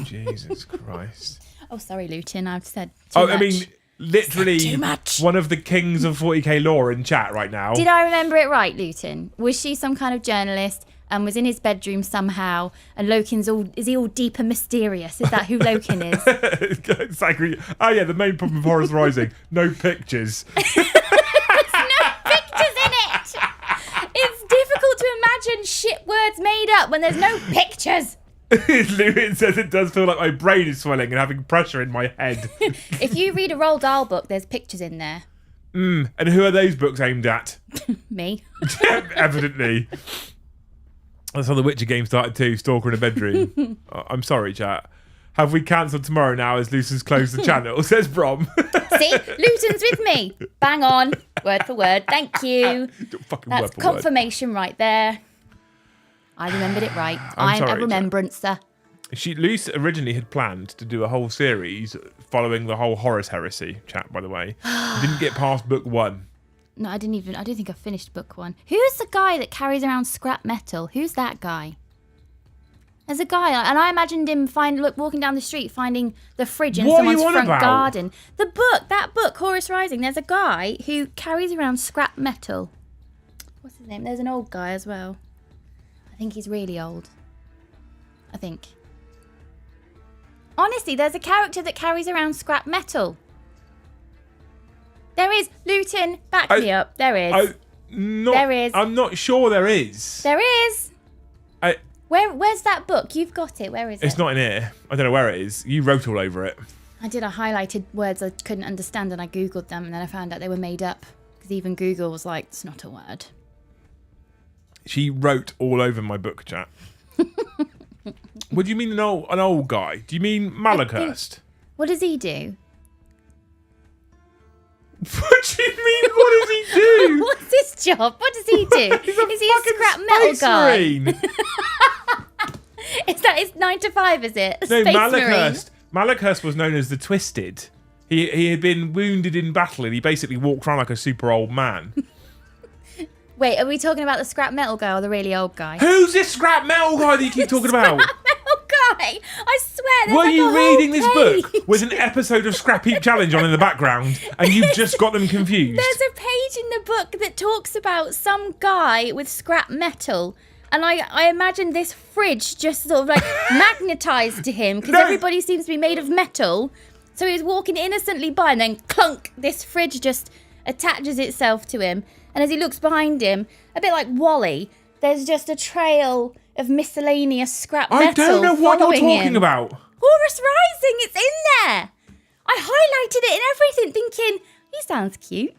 Jesus Christ. Oh, sorry, Luton. I've said too much. I mean, literally too much. One of the kings of 40k lore in chat right now. Did I remember it right, Luton? Was she some kind of journalist and was in his bedroom somehow? And is he all deep and mysterious? Is that who Loken is? Exactly. Oh yeah, the main problem of Horus Rising: no pictures. There's no pictures in it. It's difficult to imagine shit words made up when there's no pictures. Lewin says it does feel like my brain is swelling and having pressure in my head. If you read a Roald Dahl book, there's pictures in there. And who are those books aimed at? Me. Evidently. That's how the Witcher game started too, Stalker in a bedroom. I'm sorry, chat. Have we cancelled tomorrow now as Lucy's closed the channel? Says Brom. See? Luton's with me. Bang on. Word for word. Thank you. That's confirmation right there. I remembered it right. I'm a remembrancer. Luce originally had planned to do a whole series following the whole Horus Heresy chat, by the way. Didn't get past book 1. No, I don't think I finished book 1. Who's the guy that carries around scrap metal? Who's that guy? There's a guy, and I imagined him walking down the street finding the fridge in someone's front garden. That book, Horus Rising, there's a guy who carries around scrap metal. his name? There's an old guy as well. I think he's really old. I think. Honestly, there's a character that carries around scrap metal. There is. Luton, back me up. There is. There is. I'm not sure there is. There is. Where's that book? You've got it. Where is it? It's not in here. I don't know where it is. You wrote all over it. I did. I highlighted words I couldn't understand and I Googled them and then I found out they were made up. Because even Google was like, it's not a word. She wrote all over my book, chat. What do you mean an old guy? Do you mean Malakhurst? What does he do? What do you mean? What does he do? What's his job? What does he do? Is he a scrap metal guy? Marine. Is that his 9 to 5? Is it? No, Space Malakhurst. Malakhurst was known as the Twisted. He had been wounded in battle and he basically walked around like a super old man. Wait, are we talking about the scrap metal guy or the really old guy? Who's this scrap metal guy that you keep talking about? Scrap metal guy! I swear, there's Were like you a whole reading this page. book with an episode of Scrap Heap Challenge on in the background and you've just got them confused? There's a page in the book that talks about some guy with scrap metal. And I imagine this fridge just sort of like magnetised to him because everybody seems to be made of metal. So he was walking innocently by and then clunk, this fridge just attaches itself to him. And as he looks behind him, a bit like Wally, there's just a trail of miscellaneous scrap metal. I don't know what you're talking him. about. Horus Rising, it's in there. I highlighted it and everything, thinking, he sounds cute.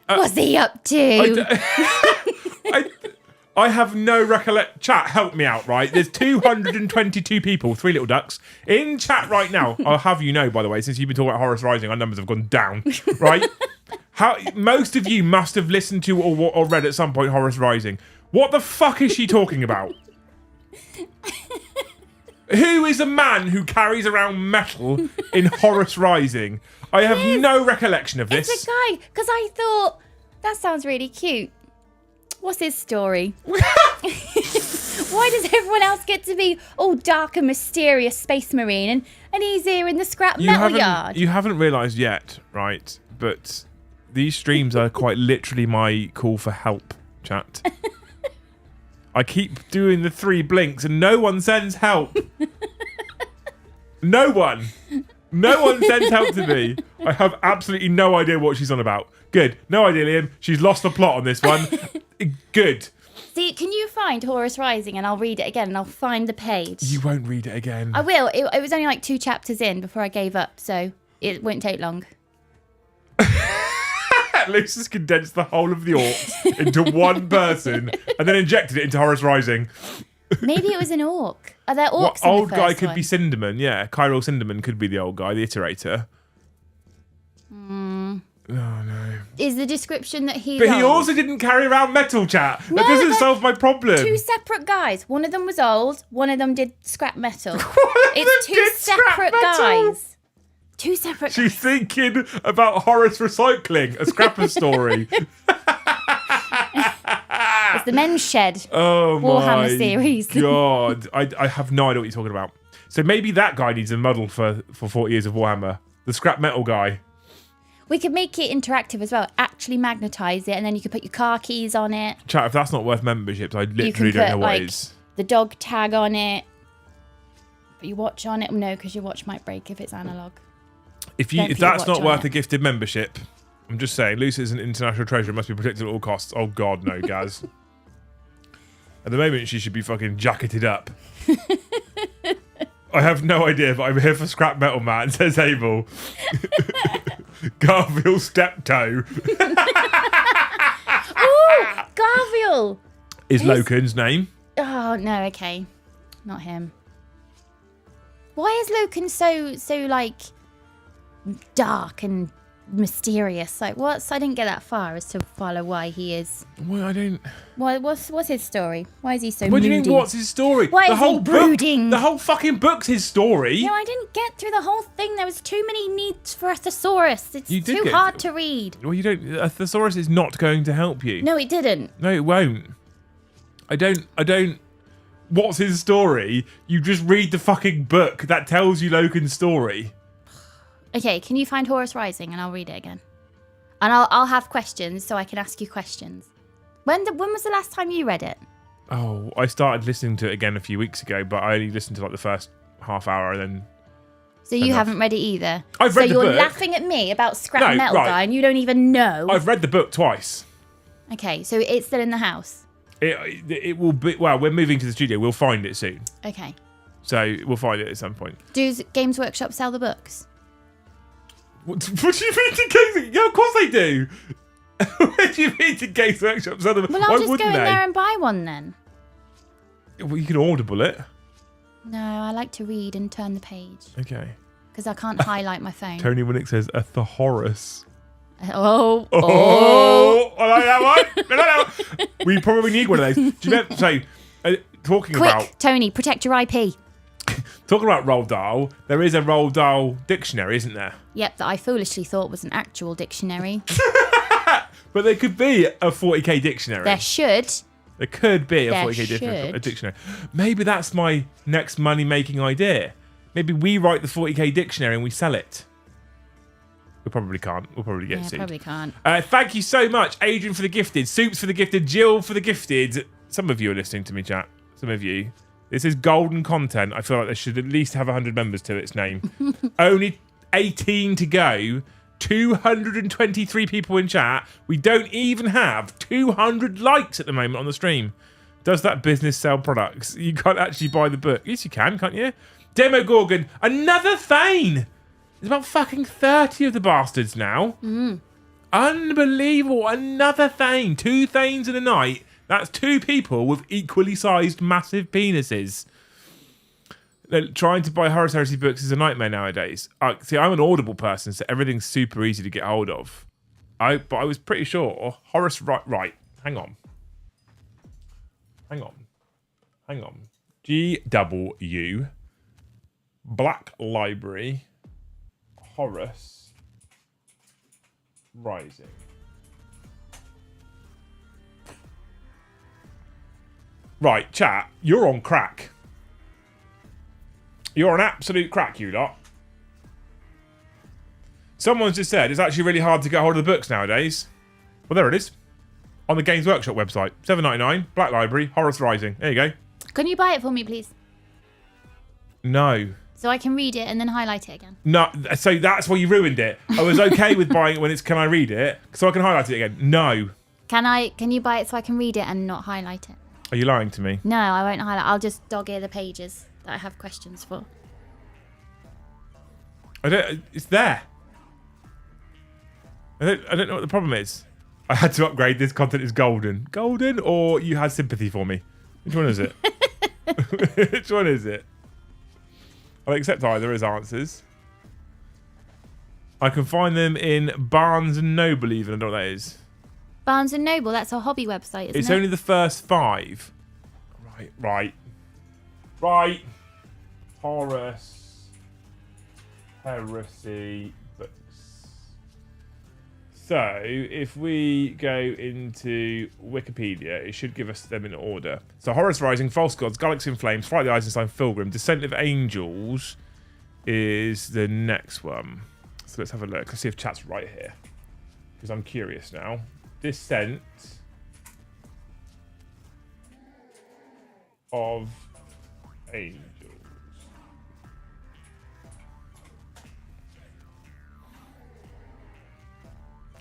What's he up to? I have no recollection. Chat, help me out, right? There's 222 people, 3 little ducks, in chat right now. I'll have you know, by the way, since you've been talking about Horus Rising, our numbers have gone down, right? Most of you must have listened to or read at some point Horus Rising. What the fuck is she talking about? Who is a man who carries around metal in Horus Rising? I have no recollection of this. It's a guy, because I thought, that sounds really cute. What's his story? Why does everyone else get to be all dark and mysterious space marine and he's here in the scrap metal yard? You haven't realised yet, right? But these streams are quite literally my call for help, chat. I keep doing the 3 blinks and no one sends help. No one. No one sends help to me. I have absolutely no idea what she's on about. Good. No idea, Liam. She's lost the plot on this one. Good. See, can you find Horus Rising and I'll read it again and I'll find the page. You won't read it again. I will. It was only like 2 chapters in before I gave up, so it won't take long. Lucy's condensed the whole of the orcs into one person and then injected it into Horus Rising. Maybe it was an orc. Are there orcs in old the guy first could one? be Cinderman, yeah. Kyril Cinderman could be the old guy, the iterator. Oh no. Is the description that he's But he old? also didn't carry around metal, chat. No, That doesn't they're solve my problem. 2 separate guys. One of them was old, one of them did scrap metal. One of It's them 2 did scrap separate metal. guys. 2 separate She's guys. thinking about Horus Recycling, a scrapper story. It's the Men's Shed. Oh Warhammer my series. God. I have no idea what you're talking about. So maybe that guy needs a model for 40 years of Warhammer. The scrap metal guy. We could make it interactive as well. Actually magnetise it, and then you could put your car keys on it. Chat, if that's not worth memberships, I You can literally don't put, know what like, is. the dog tag on it. Put your watch on it. No, because your watch might break if it's analog. If Don't put your that's watch not on worth it. a gifted membership, I'm just saying, Lucy is an international treasure. It must be protected at all costs. Oh, God, no, Gaz. At the moment, she should be fucking jacketed up. I have no idea, but I'm here for scrap metal, man, says Abel. Garfield Steptoe. Ooh, Garfield! Is Loken's name. Oh, no, okay. Not him. Why is Loken so like, dark and mysterious? Like, I didn't get that far as to follow why he is. Well, I don't... What's his story? Why is he so What do you moody? mean, what's his story? Why the is he whole brooding? Book, the whole fucking book's his story. No, I didn't get through the whole thing. There was too many needs for a thesaurus. It's You did too get hard through. to read. Well, you don't... A thesaurus is not going to help you. No, it didn't. No, it won't. I don't... What's his story? You just read the fucking book that tells you Loken's story. Okay, can you find Horus Rising and I'll read it again? And I'll have questions so I can ask you questions. When was the last time you read it? Oh, I started listening to it again a few weeks ago, but I only listened to like the first half hour and then. So you haven't read it either? I've read the book. So you're laughing at me about Scrap Metal Guy and you don't even know? I've read the book twice. Okay, so it's still in the house? It will be... Well, we're moving to the studio. We'll find it soon. Okay. So we'll find it at some point. Does Games Workshop sell the books? What do you mean to Games... Yeah, of course they do. What do you mean to Games Workshop sell them? Well, I'll just go in there and buy one then. Well, you can Audible it. No, I like to read and turn the page. Okay. Because I can't highlight my phone. Tony Winnick says a Horus. Oh. I like that one. We probably need one of those. Do you know? So, talking about Tony, protect your IP. Talking about Roald Dahl, there is a Roald Dahl dictionary, isn't there? Yep, that I foolishly thought was an actual dictionary. But there could be a 40k dictionary. There should. There could be a 40k dictionary. Maybe that's my next money-making idea. Maybe we write the 40k dictionary and we sell it. We probably can't. We'll probably get sued. Probably can't. Thank you so much, Adrian for the gifted, Soups for the gifted, Jill for the gifted. Some of you are listening to me, chat. Some of you. This is golden content. I feel like there should at least have 100 members to its name. Only 18 to go. 223 people in chat. We don't even have 200 likes at the moment on the stream. Does that business sell products? You can't actually buy the book. Yes, you can, can't you? Demo Gorgon. Another Thane. There's about fucking 30 of the bastards now. Unbelievable. Another Thane. 2 Thanes in a night. That's 2 people with equally sized massive penises. Trying to buy Horus Heresy books is a nightmare nowadays. See, I'm an Audible person, so everything's super easy to get hold of. But I was pretty sure Horus... Right. Hang on. GW Black Library Horus Rising. Right, chat, you're on crack. You're on absolute crack, you lot. Someone's just said it's actually really hard to get hold of the books nowadays. Well, there it is. On the Games Workshop website. $7.99, Black Library, Horus Rising. There you go. Can you buy it for me, please? No. So I can read it and then highlight it again. No, so that's why you ruined it. I was okay with buying it when it's can I read it, so I can highlight it again. No. Can you buy it so I can read it and not highlight it? Are you lying to me? No, I won't highlight. I'll just dog-ear the pages that I have questions for. It's there. I don't know what the problem is. I had to upgrade. This content is golden. Golden, or you had sympathy for me? Which one is it? Which one is it? I'll accept either as answers. I can find them in Barnes & Noble even. I don't know what that is. Barnes & Noble, that's a hobby website, isn't it? It's only the first 5. Right. Horus Heresy books. So, if we go into Wikipedia, it should give us them in order. So, Horus Rising, False Gods, Galaxy in Flames, Flight of the Eisenstein, Pilgrim, Descent of Angels is the next one. So, let's have a look. Let's see if chat's right here. Because I'm curious now. Descent of Angels.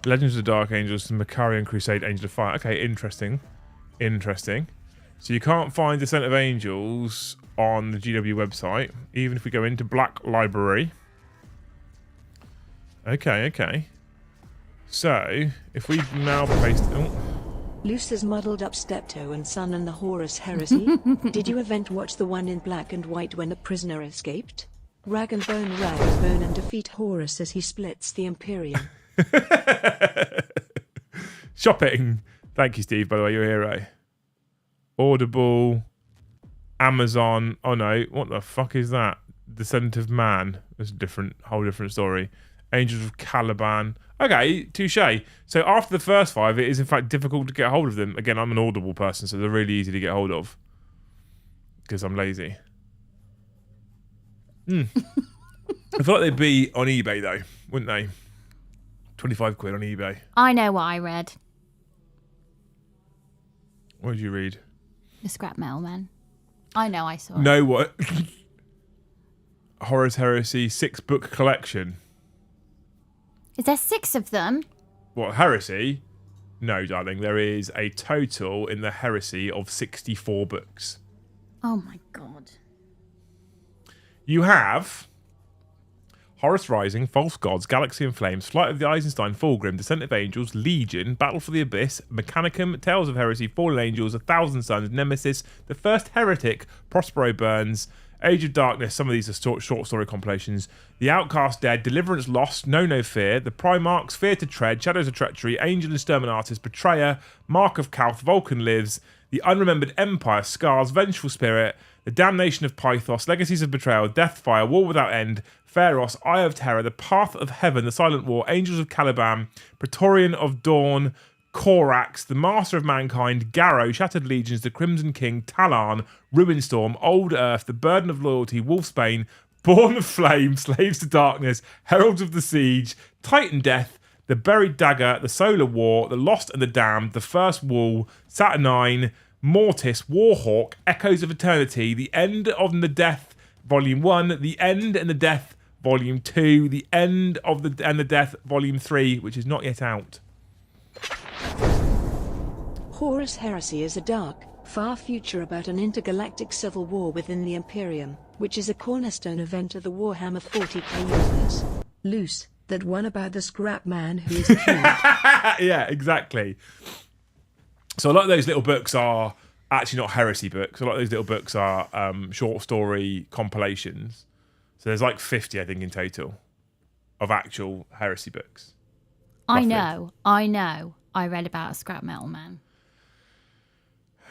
Legends of the Dark Angels, the Macarian Crusade, Angel of Fire. Okay, interesting. So you can't find Descent of Angels on the GW website, even if we go into Black Library. Okay. So, if we now paste... Luce's muddled up Steptoe and Son and the Horus Heresy. Did you event watch the one in black and white when the prisoner escaped? Rag and bone and defeat Horus as he splits the Imperium. Shopping. Thank you, Steve, by the way, you're a hero. Audible. Amazon. Oh no, what the fuck is that? Descent of Man. That's a whole different story. Angels of Caliban. Okay, touche. So after the first 5, it is in fact difficult to get hold of them. Again, I'm an Audible person, so they're really easy to get hold of. Because I'm lazy. I feel like they'd be on eBay though, wouldn't they? 25 quid on eBay. I know what I read. What did you read? The Scrap Metal Man. I know, I saw it. No, what? Horus Heresy 6-book collection. Is there 6 of them? What, Heresy? No, darling. There is a total in the Heresy of 64 books. Oh my god. You have Horus Rising, False Gods, Galaxy in Flames, Flight of the Eisenstein, Fulgrim, Descent of Angels, Legion, Battle for the Abyss, Mechanicum, Tales of Heresy, Fallen Angels, A Thousand Suns, Nemesis, The First Heretic, Prospero Burns, Age of Darkness. Some of these are short story compilations. The Outcast Dead, Deliverance Lost, No Fear, The Primarchs, Fear to Tread, Shadows of Treachery, Angel and Exterminatus, Betrayer, Mark of Calth, Vulcan Lives, The Unremembered Empire, Scars, Vengeful Spirit, The Damnation of Pythos, Legacies of Betrayal, Deathfire, War Without End, Pharos, Eye of Terror, The Path of Heaven, The Silent War, Angels of Caliban, Praetorian of Dawn, Korax, The Master of Mankind, Garrow, Shattered Legions, The Crimson King, Talarn, Ruinstorm, Old Earth, The Burden of Loyalty, Wolfsbane, Born of Flame, Slaves to Darkness, Heralds of the Siege, Titan Death, The Buried Dagger, The Solar War, The Lost and the Damned, The First Wall, Saturnine, Mortis, Warhawk, Echoes of Eternity, The End of the Death, Volume 1, The End and the Death, Volume 2, The End of the and the Death, Volume 3, which is not yet out. Horus Heresy is a dark, far future about an intergalactic civil war within the Imperium, which is a cornerstone event of the Warhammer 40k universe. Loose, that one about the scrap man who is killed. Yeah, exactly. So a lot of those little books are actually not heresy books. A lot of those little books are short story compilations. So there's like 50, I think, in total of actual heresy books. I know. I read about a Scrap Metal Man.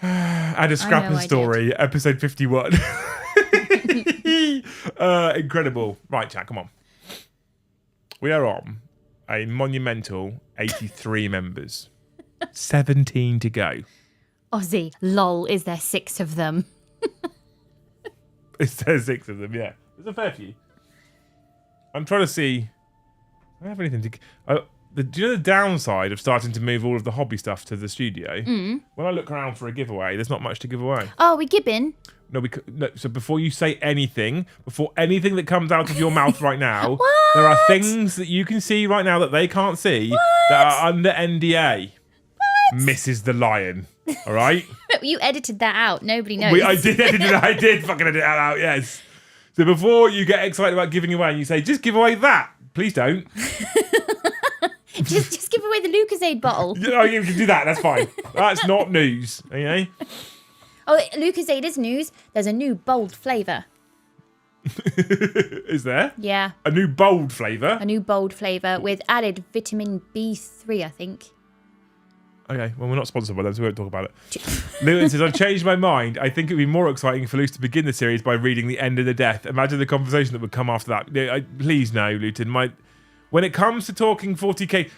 And a Scrapping Story, episode 51. Incredible. Right, chat, come on. We are on a monumental 83 members. 17 to go. Ozzy, lol, is there 6 of them? Is there 6 of them? Yeah. There's a fair few. I'm trying to see. I don't have anything to. Do you know the downside of starting to move all of the hobby stuff to the studio? When I look around for a giveaway, there's not much to give away. Oh, we gibbing? No, so before you say anything, before anything that comes out of your mouth right now, there are things that you can see right now that they can't see that are under NDA. Mrs. the Lion. All right? You edited that out. Nobody knows. I did edit it. I did fucking edit that out, yes. So before you get excited about giving away and you say, just give away that. Please don't. just give away the Lucozade bottle. Oh, you can do that. That's fine. That's not news. Okay? Oh, Lucozade is news. There's a new bold flavour. Is there? Yeah. A new bold flavour? A new bold flavour with added vitamin B3, I think. Okay, well, we're not sponsored by them, so we won't talk about it. Luton says, I've changed my mind. I think it would be more exciting for Luce to begin the series by reading The End of the Death. Imagine the conversation that would come after that. Please no, Luton. When it comes to talking 40k,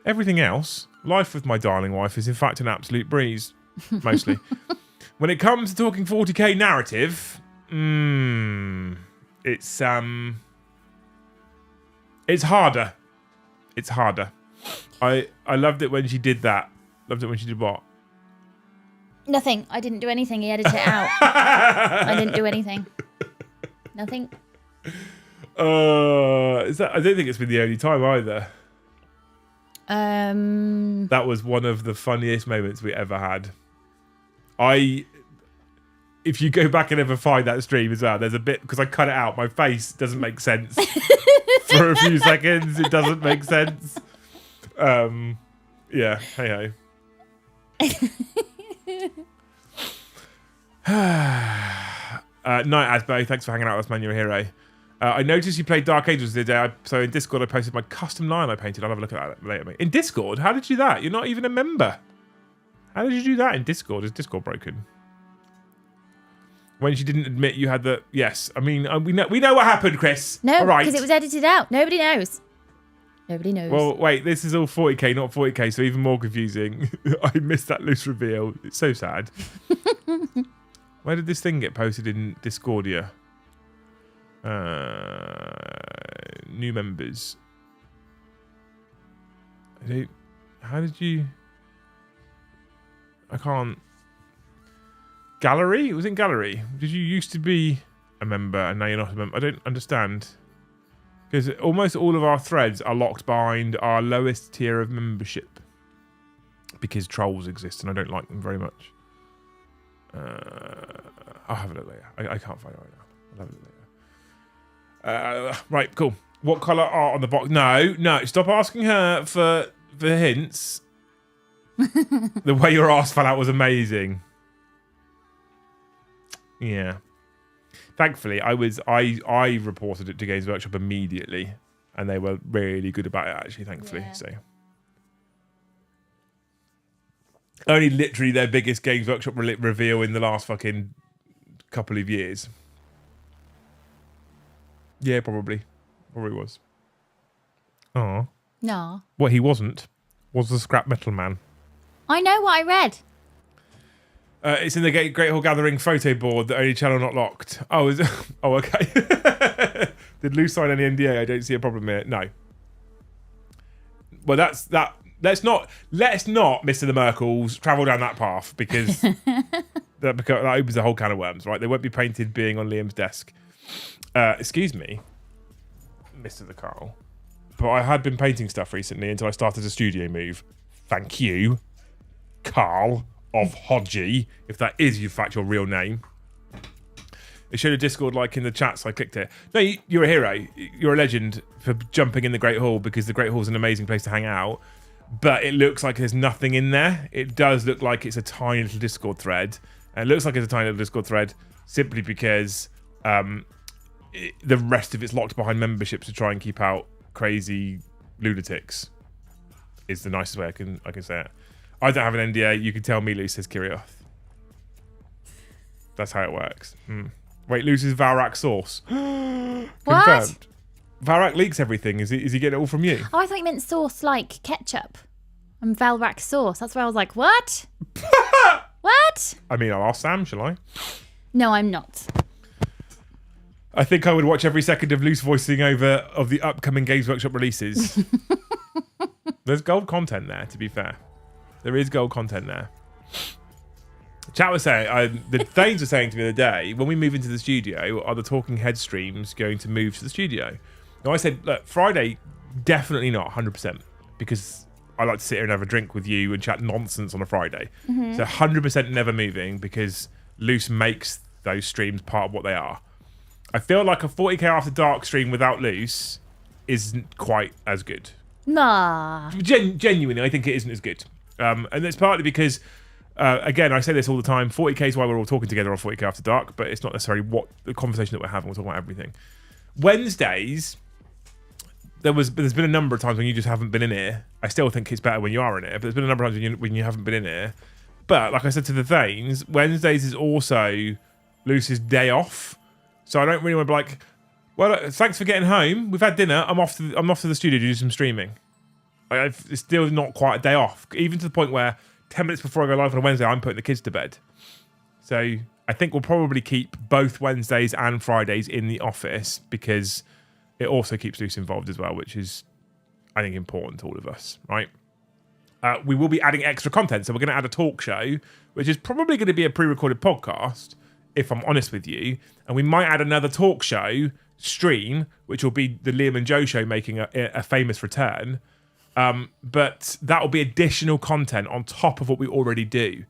everything else, life with my darling wife is in fact an absolute breeze. Mostly. When it comes to talking 40k narrative, it's harder. It's harder. I loved it when she did that. Loved it when she did what? Nothing. I didn't do anything. He edited it out. I didn't do anything. Nothing. I don't think it's been the only time either. That was one of the funniest moments we ever had. If you go back and ever find that stream as well, there's a bit, because I cut it out, my face doesn't make sense. For a few seconds, it doesn't make sense. Yeah, hey ho. Night Asbo, thanks for hanging out with us, man. You're a hero. I noticed you played Dark Angels the other day, so in Discord I posted my custom lion I painted. I'll have a look at that later, mate. In Discord? How did you do that? You're not even a member. How did you do that in Discord? Is Discord broken? When she didn't admit you had the... Yes, I mean, we know what happened, Chris. No, all right. because it was edited out. Nobody knows. Nobody knows. Well, wait, this is all 40k, not 40k, so even more confusing. I missed that loose reveal. It's so sad. Where did this thing get posted in Discordia? New members. How did you... I can't... Gallery? It was in Gallery. Did you used to be a member and now you're not a member? I don't understand. Because almost all of our threads are locked behind our lowest tier of membership. Because trolls exist and I don't like them very much. I'll have a look later. I can't find it right now. I'll have a look later. Right, cool. What colour art on the box? No. Stop asking her for hints. The way your ass fell out was amazing. Yeah. Thankfully, I reported it to Games Workshop immediately, and they were really good about it. Actually, thankfully, Yeah. so only literally their biggest Games Workshop reveal in the last fucking couple of years. Yeah, probably was. Oh, No. what he wasn't was the scrap metal man. I know what I read. It's in the Great Hall Gathering photo board, the only channel not locked. Oh, okay. Did Lou sign any NDA? I don't see a problem here. No. Well, that's that. Let's not, Mr. the Merkles, travel down that path because that opens a whole can of worms, right? They won't be painted being on Liam's desk. Excuse me, Mr. the Carl, but I had been painting stuff recently until I started a studio move. Thank you, Carl of Hodgie, if that is in fact your real name. It showed a Discord like in the chat, so I clicked it. No, you're a hero. You're a legend for jumping in the Great Hall because the Great Hall is an amazing place to hang out. But it looks like there's nothing in there. It does look like it's a tiny little Discord thread. And it looks like it's a tiny little Discord thread simply because the rest of it's locked behind memberships to try and keep out crazy lunatics. Is the nicest way I can say it. I don't have an NDA. You can tell me, Lou, says Kirioth. That's how it works. Wait, Lucy's Valrak source. Confirmed. What? Valrak leaks everything. Is he getting it all from you? Oh, I thought you meant sauce like ketchup. And Valrak sauce. That's where I was like, what? What? I mean, I'll ask Sam, shall I? No, I'm not. I think I would watch every second of Luce voicing over of the upcoming Games Workshop releases. There's gold content there, to be fair. There is gold content there. Chat was saying, the Thanes were saying to me the other day, when we move into the studio, are the Talking Head streams going to move to the studio? Now I said, look, Friday, definitely not, 100%, because I like to sit here and have a drink with you and chat nonsense on a Friday. Mm-hmm. So 100% never moving, because Luce makes those streams part of what they are. I feel like a 40k After Dark stream without Luce isn't quite as good. Nah. Genuinely, I think it isn't as good. And it's partly because, again, I say this all the time, 40k is why we're all talking together on 40k After Dark, but it's not necessarily what the conversation that we're having. We're talking about everything. Wednesdays, there's been a number of times when you just haven't been in here. I still think it's better when you are in here, but there's been a number of times when you haven't been in here. But like I said to the Thanes, Wednesdays is also Luce's day off. So I don't really want to be like, well, thanks for getting home. We've had dinner. I'm off to the studio to do some streaming. It's still not quite a day off, even to the point where 10 minutes before I go live on a Wednesday, I'm putting the kids to bed. So I think we'll probably keep both Wednesdays and Fridays in the office because it also keeps Luce involved as well, which is, I think, important to all of us, right? We will be adding extra content. So we're going to add a talk show, which is probably going to be a pre-recorded podcast, if I'm honest with you. And we might add another talk show stream, which will be the Liam and Joe show making a famous return. But that will be additional content on top of what we already do.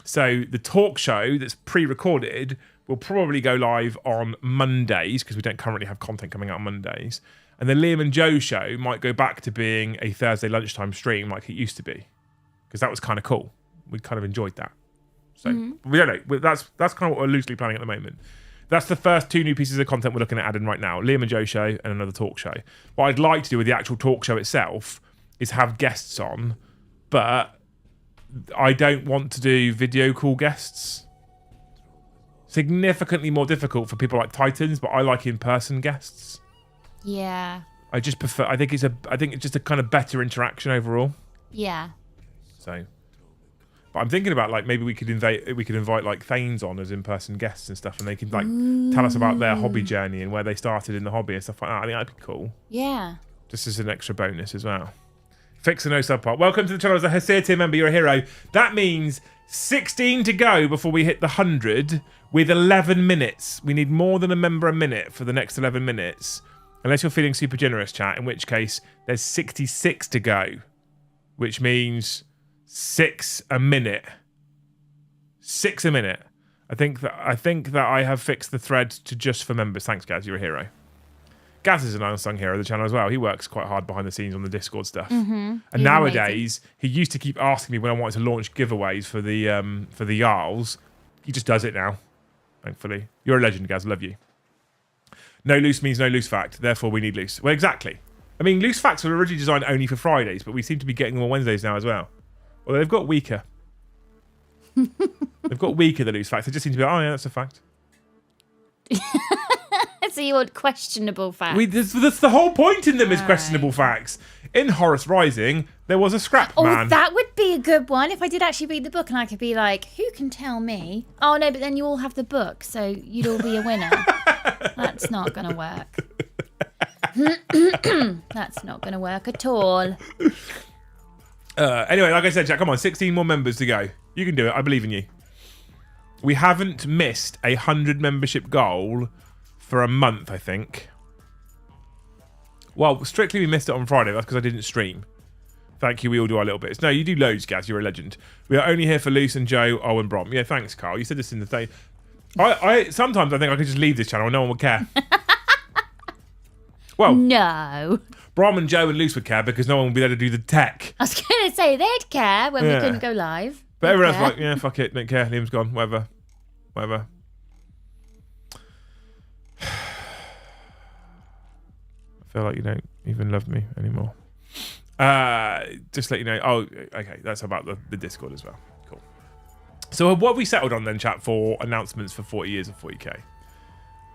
So the talk show that's pre-recorded will probably go live on Mondays because we don't currently have content coming out on Mondays. And the Liam and Joe show might go back to being a Thursday lunchtime stream like it used to be because that was kind of cool. We kind of enjoyed that. So we don't know. That's kind of what we're loosely planning at the moment. That's the first two new pieces of content we're looking at adding right now. Liam and Joe show and another talk show. What I'd like to do with the actual talk show itself is have guests on, but I don't want to do video call guests. Significantly more difficult for people like Titans, but I like in-person guests. Yeah. I just prefer. I think it's just a kind of better interaction overall. Yeah. So, but I'm thinking about like maybe we could invite like Thanes on as in-person guests and stuff, and they can like tell us about their hobby journey and where they started in the hobby and stuff like that. I think that'd be cool. Yeah. Just as an extra bonus as well. Fix the no sub part. Welcome to the channel as a Hesea tier member. You're a hero. That means 16 to go before we hit the 100 with 11 minutes. We need more than a member a minute for the next 11 minutes. Unless you're feeling super generous, chat, in which case there's 66 to go, which means 6 a minute. 6 a minute. I think that I have fixed the thread to just for members. Thanks, Gaz. You're a hero. Gaz is an unsung hero of the channel as well. He works quite hard behind the scenes on the Discord stuff. And nowadays, he used to keep asking me when I wanted to launch giveaways for the Jarls. He just does it now, thankfully. You're a legend, Gaz. Love you. No loose means no loose fact. Therefore, we need loose. Well, exactly. I mean, loose facts were originally designed only for Fridays, but we seem to be getting them on Wednesdays now as well. Although they've got weaker. They've got weaker, the loose facts. They just seem to be like, oh, yeah, that's a fact. So you want questionable facts? That's the whole point in them is questionable facts. In Horus Rising, there was a scrap man. Oh, that would be a good one if I did actually read the book and I could be like, who can tell me? Oh, no, but then you all have the book, so you'd all be a winner. That's not going to work. That's not going to work at all. Anyway, like I said, Jack, come on, 16 more members to go. You can do it. I believe in you. We haven't missed a 100 membership goal for a month, I think. Well, strictly we missed it on Friday. That's because I didn't stream. Thank you. We all do our little bits. No, you do loads, Gaz. You're a legend. We are only here for Luce and Joe, Owen, Brom. Yeah, thanks, Carl. You said this in the day. Sometimes I think I could just leave this channel and no one would care. Well, no. Brom and Joe and Luce would care because no one would be there to do the tech. I was going to say they'd care when we couldn't go live. But everyone else like, yeah, fuck it, don't care. Liam's gone, whatever. I feel like you don't even love me anymore. Just let you know. Oh, okay, that's about the Discord as well. Cool. So what have we settled on then, chat, for announcements for 40 years of 40k?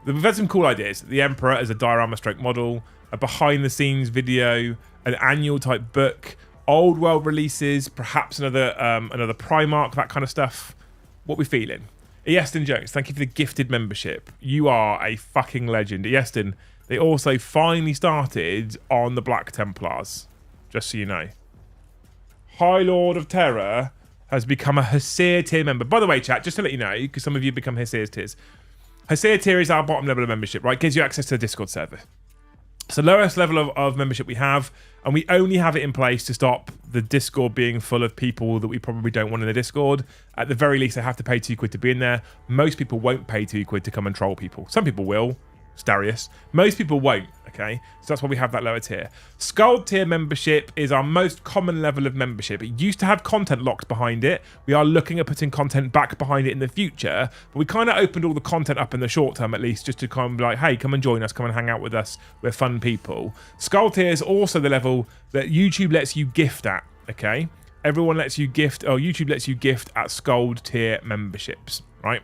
We've had some cool ideas. The Emperor as a diorama stroke model, a behind-the-scenes video, an annual type book, old world releases, perhaps another Primarch, that kind of stuff. What we feeling? Easton Jones, thank you for the gifted membership. You are a fucking legend. Easton, they also finally started on the Black Templars, just so you know. High Lord of Terror has become a Hesea tier member. By the way, chat, just to let you know, because some of you become Hesea tiers. Hesea tier is our bottom level of membership, right? Gives you access to the Discord server. It's the lowest level of membership we have, and we only have it in place to stop the Discord being full of people that we probably don't want in the Discord. At the very least, they have to pay £2 to be in there. Most people won't pay £2 to come and troll people. Some people will. Darius. Most people won't, okay? So that's why we have that lower tier. Skald tier membership is our most common level of membership. It used to have content locked behind it. We are looking at putting content back behind it in the future, but we kind of opened all the content up in the short term at least, just to kind of be like, hey, come and join us, come and hang out with us. We're fun people. Skald tier is also the level that YouTube lets you gift at, okay? Everyone lets you gift, YouTube lets you gift at Skald tier memberships, right?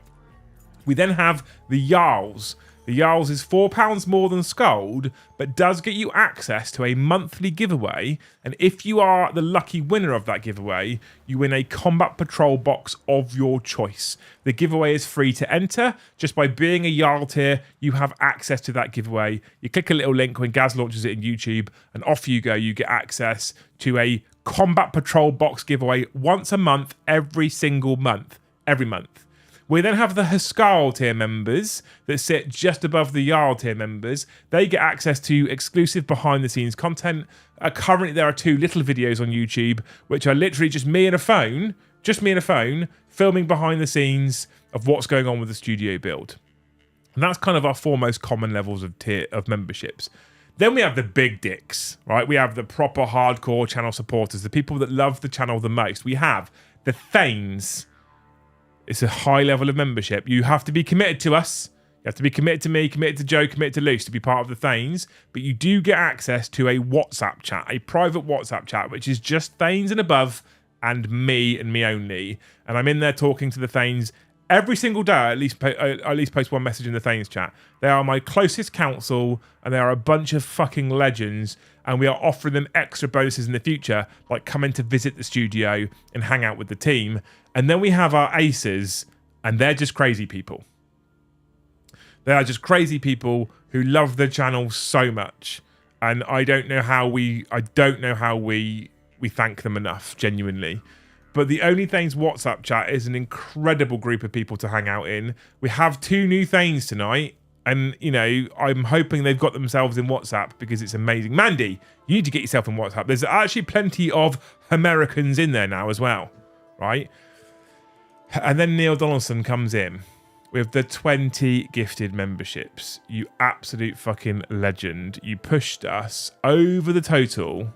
We then have the Jarls. The Jarls is £4 more than Skald, but does get you access to a monthly giveaway. And if you are the lucky winner of that giveaway, you win a combat patrol box of your choice. The giveaway is free to enter. Just by being a Jarl tier, you have access to that giveaway. You click a little link when Gaz launches it in YouTube, and off you go. You get access to a combat patrol box giveaway once a month, every single month. Every month. We then have the Haskell tier members that sit just above the Jarl tier members. They get access to exclusive behind-the-scenes content. Currently, there are 2 little videos on YouTube, which are literally just me and a phone, filming behind the scenes of what's going on with the studio build. And that's kind of our 4 most common levels of tier of memberships. Then we have the big dicks, right? We have the proper hardcore channel supporters, the people that love the channel the most. We have the Thanes. It's a high level of membership. You have to be committed to us. You have to be committed to me, committed to Joe, committed to Luce to be part of the Thanes. But you do get access to a WhatsApp chat, a private WhatsApp chat, which is just Thanes and above and me only. And I'm in there talking to the Thanes every single day. I at least post one message in the Thanes chat. They are my closest counsel, and they are a bunch of fucking legends. And we are offering them extra bonuses in the future, like coming to visit the studio and hang out with the team. And then we have our aces, and they're just crazy people. They are just crazy people who love the channel so much. And I don't know how we we thank them enough, genuinely. But the Only Thanes WhatsApp chat is an incredible group of people to hang out in. We have 2 new Thanes tonight. And, you know, I'm hoping they've got themselves in WhatsApp because it's amazing. Mandy, you need to get yourself in WhatsApp. There's actually plenty of Americans in there now as well, right? And then Neil Donaldson comes in with the 20 gifted memberships. You absolute fucking legend. You pushed us over the total.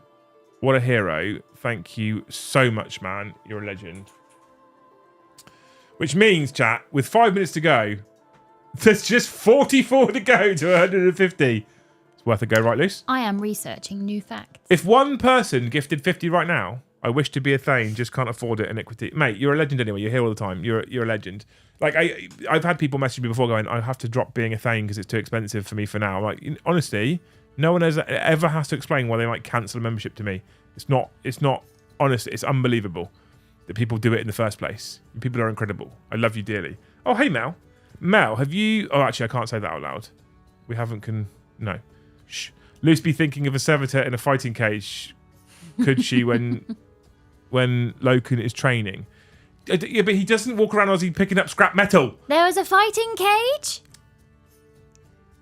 What a hero. Thank you so much, man. You're a legend. Which means, chat, with 5 minutes to go, there's just 44 to go to 150. It's worth a go, right, Luce? I am researching new facts. If one person gifted 50 right now, I wish to be a Thane, just can't afford it in equity. Mate, you're a legend anyway. You're here all the time. You're a legend. Like, I've had people message me before going, I have to drop being a Thane because it's too expensive for me for now. I'm like, honestly, no one ever has to explain why they might cancel a membership to me. It's not, honestly, it's unbelievable that people do it in the first place. People are incredible. I love you dearly. Oh, hey, Mel. Mel, have you... Oh, actually, I can't say that out loud. We haven't... No. Shh. Luce be thinking of a servitor in a fighting cage. Could she when Loken is training? Yeah, but he doesn't walk around as he's picking up scrap metal. There was a fighting cage?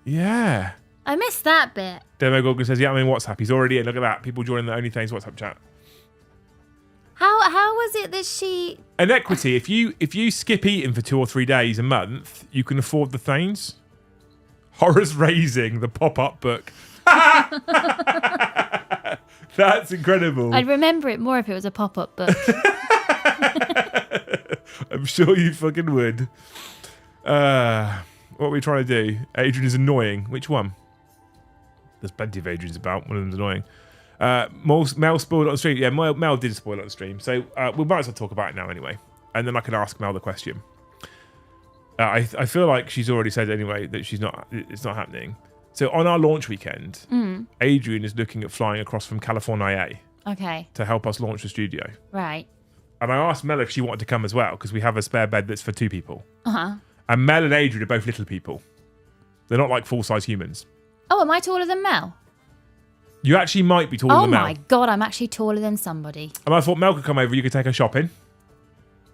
Yeah. I missed that bit. Demogorgon says, yeah, I'm in WhatsApp. He's already in. Look at that. People joining the Only Things WhatsApp chat. How was it that she... An equity, if you skip eating for 2 or 3 days a month, you can afford the Thanes. Horus Raising, the pop-up book. That's incredible. I'd remember it more if it was a pop-up book. I'm sure you fucking would. What are we trying to do? Adrian is annoying. Which one? There's plenty of Adrians about. One of them's annoying. Mel spoiled it on the stream. Yeah, Mel did spoil it on the stream. So we might as well talk about it now anyway. And then I can ask Mel the question. I feel like she's already said anyway that it's not happening. So on our launch weekend, Adrian is looking at flying across from California to help us launch the studio. Right. And I asked Mel if she wanted to come as well because we have a spare bed that's for 2 people. Uh-huh. And Mel and Adrian are both little people. They're not like full-size humans. Oh, am I taller than Mel? You actually might be taller than Mel. Oh my God, I'm actually taller than somebody. And I thought Mel could come over, you could take her shopping.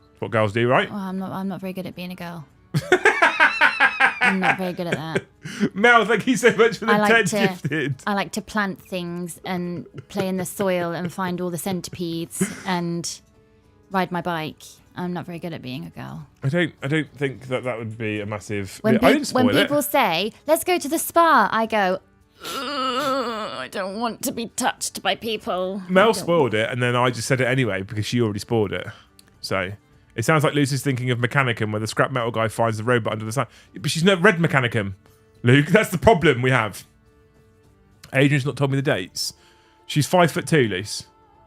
That's what girls do, right? Oh, I'm not very good at being a girl. I'm not very good at that. Mel, thank you so much for the 10 gifted. I like to plant things and play in the soil and find all the centipedes and ride my bike. I'm not very good at being a girl. I don't think that would be a massive... When when people say, let's go to the spa, I go, I don't want to be touched by people. Mel spoiled it, and then I just said it anyway because she already spoiled it. So it sounds like Lucy's thinking of Mechanicum, where the scrap metal guy finds the robot under the sun. But she's not read Mechanicum, Luke. That's the problem we have. Adrian's not told me the dates. She's 5'2", Luce.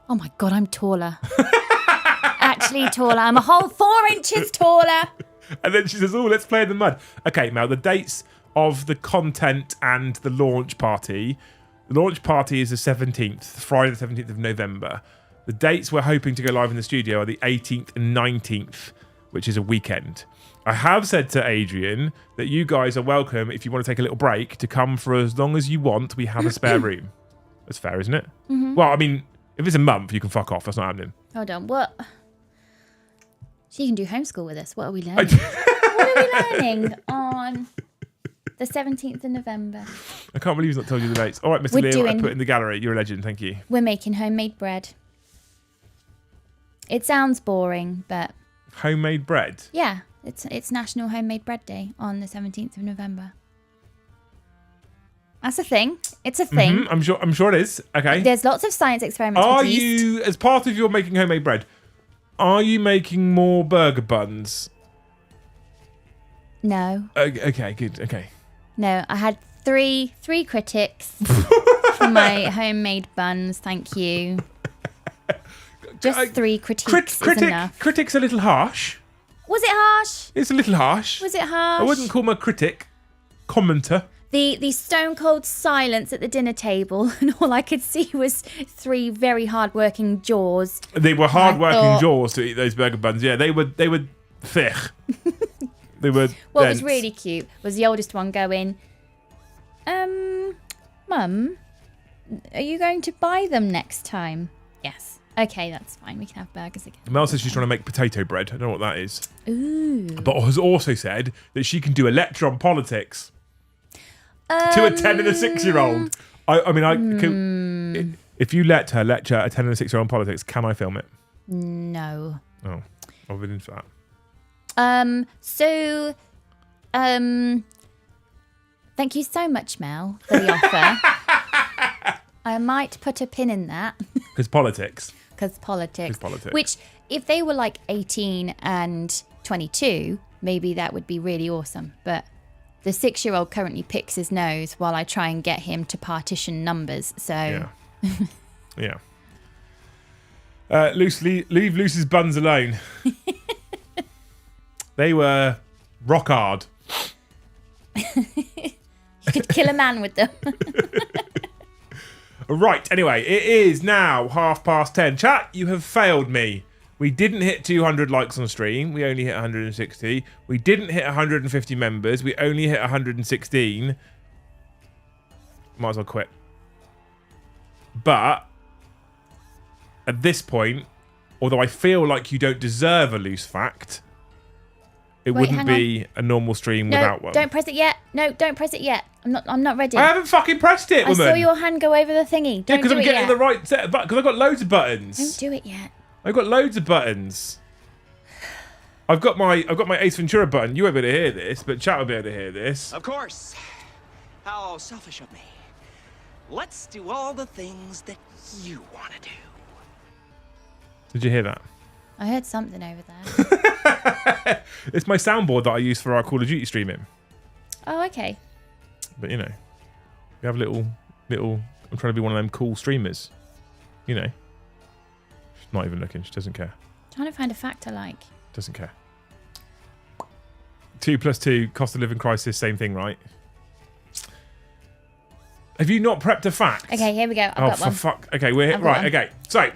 Oh my God, I'm taller. Actually taller. I'm a whole 4 inches taller. And then she says, oh, let's play in the mud. Okay, Mel, the dates of the content and the launch party. The launch party is the 17th, Friday the 17th of November. The dates we're hoping to go live in the studio are the 18th and 19th, which is a weekend. I have said to Adrian that you guys are welcome, if you want to take a little break, to come for as long as you want. We have a spare room. That's fair, isn't it? Mm-hmm. Well, I mean, if it's a month, you can fuck off. That's not happening. Hold on, what? She can do homeschool with us. What are we learning? What are we learning on the 17th of November? I can't believe he's not told you the dates. All right, Mr. Leo, I put it in the gallery. You're a legend. Thank you. We're making homemade bread. It sounds boring, but... Homemade bread? Yeah. It's National Homemade Bread Day on the 17th of November. That's a thing. It's a thing. Mm-hmm. I'm sure it is. Okay. There's lots of science experiments with yeast. You, as part of your making homemade bread, are you making more burger buns? No. Okay, good. Okay. No, I had three critics for my homemade buns. Thank you. Just 3 critiques is enough. Critic's a little harsh. Was it harsh? It's a little harsh. Was it harsh? I wouldn't call him a critic. Commenter. The stone cold silence at the dinner table, and all I could see was 3 very hard-working jaws. They were hard-working jaws to eat those burger buns. Yeah, they were thick. They were. What was really cute was the oldest one going, Mum, are you going to buy them next time? Yes. Okay, that's fine. We can have burgers again. Mel says she's trying to make potato bread. I don't know what that is. Ooh. But has also said that she can do a lecture on politics to a 10 and a 6-year-old. If you let her lecture a 10 and a 6-year-old on politics, can I film it? No. Oh, I've been into that. Thank you so much, Mel, for the offer. I might put a pin in that. Because politics. Because politics. Politics. Which, if they were like 18 and 22, maybe that would be really awesome. But the 6-year-old currently picks his nose while I try and get him to partition numbers. So, yeah. Leave Luce's buns alone. They were rock hard. You could kill a man with them. Right, anyway, it is now 10:30. Chat, you have failed me. We didn't hit 200 likes on stream. We only hit 160. We didn't hit 150 members. We only hit 116. Might as well quit. But at this point, although I feel like you don't deserve a loose fact, it wouldn't be a normal stream without one. Don't press it yet. No, don't press it yet. I'm not ready. I haven't fucking pressed it, woman. I saw your hand go over the thingy. Don't do it yet. Because I'm getting the right set of buttons. Because I've got loads of buttons. Don't do it yet. I've got loads of buttons. I've got my Ace Ventura button. You won't be able to hear this, but chat will be able to hear this. Of course. How selfish of me. Let's do all the things that you want to do. Did you hear that? I heard something over there. It's my soundboard that I use for our Call of Duty streaming. Oh, okay. But you know, we have little. I'm trying to be one of them cool streamers. You know, she's not even looking. She doesn't care. Trying to find a fact I like. Doesn't care. 2 + 2 cost of living crisis. Same thing, right? Have you not prepped a fact? Okay, here we go. I've got one. Fuck. Okay, we're right. Okay, so.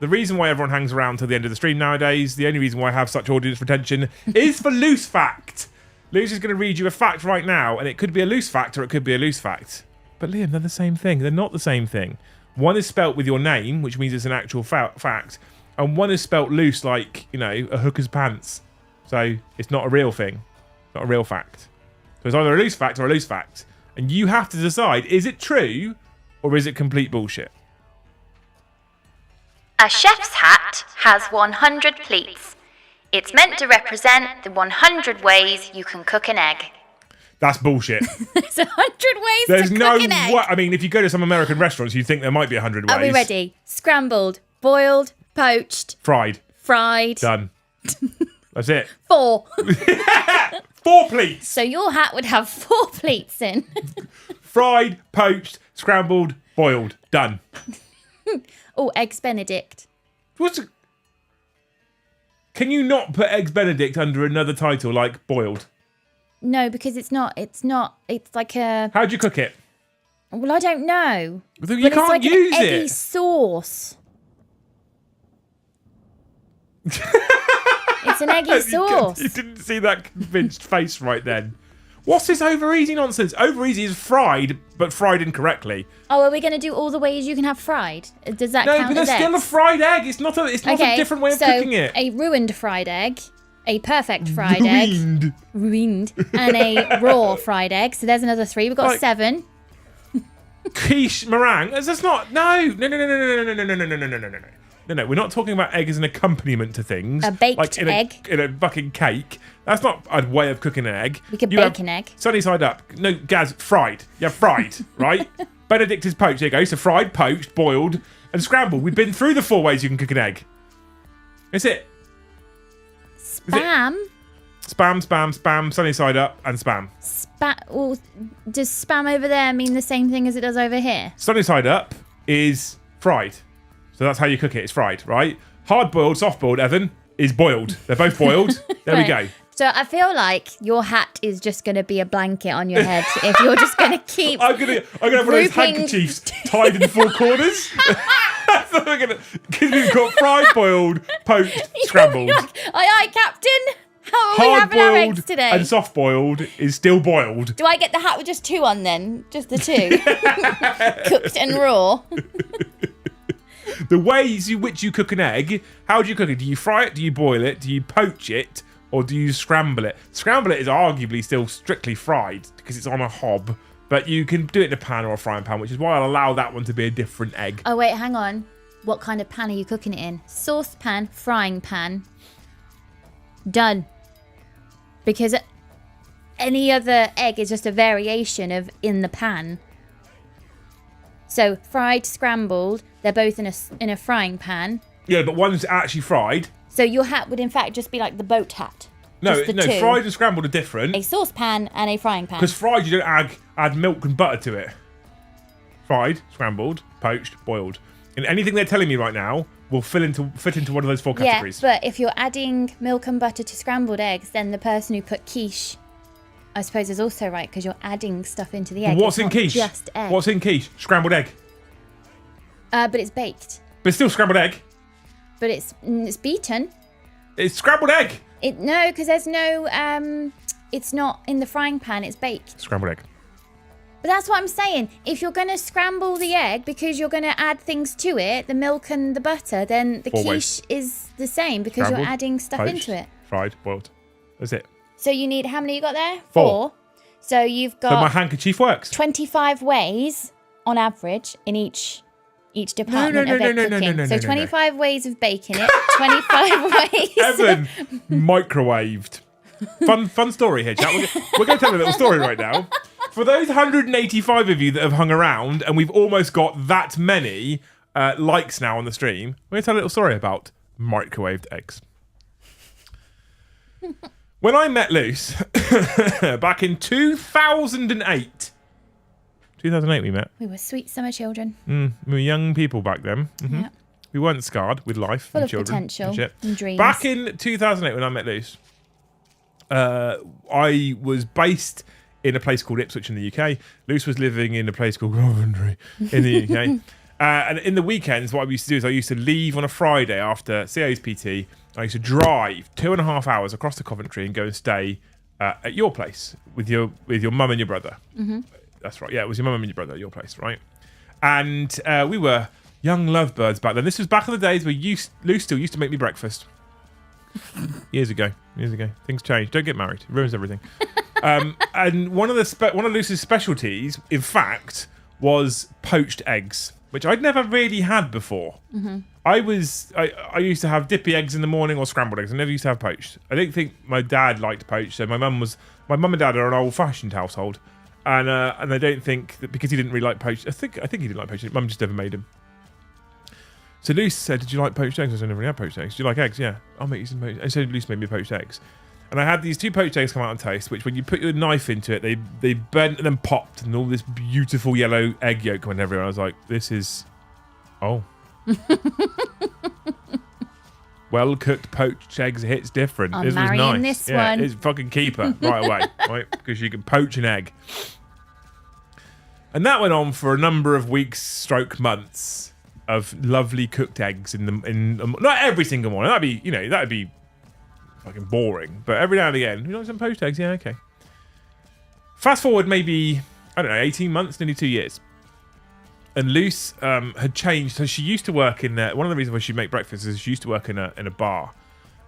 The reason why everyone hangs around till the end of the stream nowadays, the only reason why I have such audience retention, is for loose fact. Luce is going to read you a fact right now, and it could be a loose fact or it could be a loose fact. But Liam, they're the same thing. They're not the same thing. One is spelt with your name, which means it's an actual fact, and one is spelt loose like, you know, a hooker's pants. So it's not a real thing, not a real fact. So it's either a loose fact or a loose fact. And you have to decide, is it true or is it complete bullshit? A chef's hat has 100 pleats. It's meant to represent the 100 ways you can cook an egg. That's bullshit. There's 100 ways There's to no cook an egg. I mean, if you go to some American restaurants, you'd think there might be 100 ways. Are we ready? Scrambled, boiled, poached, fried. Done. That's it. 4. 4 pleats. So your hat would have 4 pleats in. Fried, poached, scrambled, boiled. Done. Oh, Eggs Benedict. Can you not put Eggs Benedict under another title like boiled? No, because it's not. It's like a... How'd you cook it? Well, I don't know. You can't like use an eggy it. Sauce. It's an eggy sauce. You didn't see that convinced face right then. What's this over easy nonsense? Over easy is fried, but fried incorrectly. Oh, are we going to do all the ways you can have fried? Does that count as No, but there's still a fried egg. It's not a different way of cooking it. A ruined fried egg, a perfect fried egg, ruined, and a raw fried egg. So there's another 3. We've got 7. Quiche meringue. That's not. No. No, we're not talking about egg as an accompaniment to things. A baked egg. In a fucking cake. That's not a way of cooking an egg. We could bake an egg. Sunny side up. No, Gaz, fried. Yeah, fried, right? Benedict is poached. There you go. So fried, poached, boiled, and scrambled. We've been through the 4 ways you can cook an egg. That's it. Spam? Spam, sunny side up, and spam. Well, does spam over there mean the same thing as it does over here? Sunny side up is fried. So that's how you cook it. It's fried, right? Hard boiled, soft boiled, Evan, is boiled. They're both boiled. There we go. So I feel like your hat is just going to be a blanket on your head if you're just going to keep. I'm gonna have one of those handkerchiefs tied in 4 corners. That's what we're gonna. Because we've got fried, boiled, poached, scrambled. Aye, Captain. How are we having our eggs today? And soft boiled is still boiled. Do I get the hat with just 2 on then? Just the 2, cooked and raw. The ways in which you cook an egg. How do you cook it? Do you fry it? Do you boil it? Do you poach it? Or do you scramble it? Scramble it is arguably still strictly fried because it's on a hob. But you can do it in a pan or a frying pan, which is why I'll allow that one to be a different egg. Oh, wait, hang on. What kind of pan are you cooking it in? Saucepan, frying pan. Done. Because any other egg is just a variation of in the pan. So fried, scrambled, they're both in a frying pan. Yeah, but one's actually fried. So your hat would in fact just be like the boat hat. No, two. fried and scrambled are different. A saucepan and a frying pan. Because fried, you don't add milk and butter to it. Fried, scrambled, poached, boiled. And anything they're telling me right now will fit into one of those four categories. Yeah, but if you're adding milk and butter to scrambled eggs, then the person who put quiche, I suppose, is also right because you're adding stuff into the egg. What's in quiche? Just egg. What's in quiche? Scrambled egg. But it's baked. But it's still scrambled egg. But it's beaten. It's scrambled egg. No, because there's no. It's not in the frying pan. It's baked. Scrambled egg. But that's what I'm saying. If you're going to scramble the egg because you're going to add things to it, the milk and the butter, then the quiche is the same because Scrambled, you're adding stuff poached, into it. Fried, boiled. That's it. So you need, how many you got there? 4. So you've got So my handkerchief works. 25 ways on average in each department of egg cooking. So 25 ways of baking it, 25 ways. Evan microwaved. Fun story here, chat. We're going to tell a little story right now. For those 185 of you that have hung around, and we've almost got that many likes now on the stream, we're going to tell a little story about microwaved eggs. When I met Luce back in 2008. 2008 we met. We were sweet summer children. We were young people back then. Yeah. We weren't scarred with life Full and of children potential and shit. and dreams. Back in 2008 when I met Luce, I was based in a place called Ipswich in the UK. Luce was living in a place called Coventry in the UK. And in the weekends, what I used to do is I used to leave on a Friday after CA's PT. I used to drive 2.5 hours across to Coventry and go and stay at your place with your mum and your brother. Mm-hmm. That's right. Yeah, it was your mum and your brother at your place, right? And we were young lovebirds back then. This was back in the days where Luce still used to make me breakfast. Years ago. Things changed. Don't get married. It ruins everything. And one of Luce's specialties, in fact, was poached eggs, which I'd never really had before. Mm-hmm. I used to have dippy eggs in the morning or scrambled eggs. I never used to have poached. I didn't think my dad liked poached, so my mum and dad are an old-fashioned household, and I don't think that because he didn't really like poached. I think he didn't like poached. Mum just never made him. So Luce said, "Did you like poached eggs?" I said, "I never really had poached eggs." "Do you like eggs?" "Yeah, I'll make you some poached." And so Luce made me poached eggs. And I had these 2 poached eggs come out on toast, which when you put your knife into it, they burnt and then popped, and all this beautiful yellow egg yolk went everywhere. I was like, this is... Oh. Well-cooked poached eggs hits different. I'm this was marrying nice. this yeah, one. It's fucking keeper right away, right? Because you can poach an egg. And that went on for a number of weeks, months of lovely cooked eggs not every single morning. That'd be fucking boring. But every now and again, you like some poached eggs? Yeah, okay. Fast forward maybe, I don't know, 18 months, nearly 2 years. And Luce had changed. So she used to work in one of the reasons why she'd make breakfast is she used to work in a bar.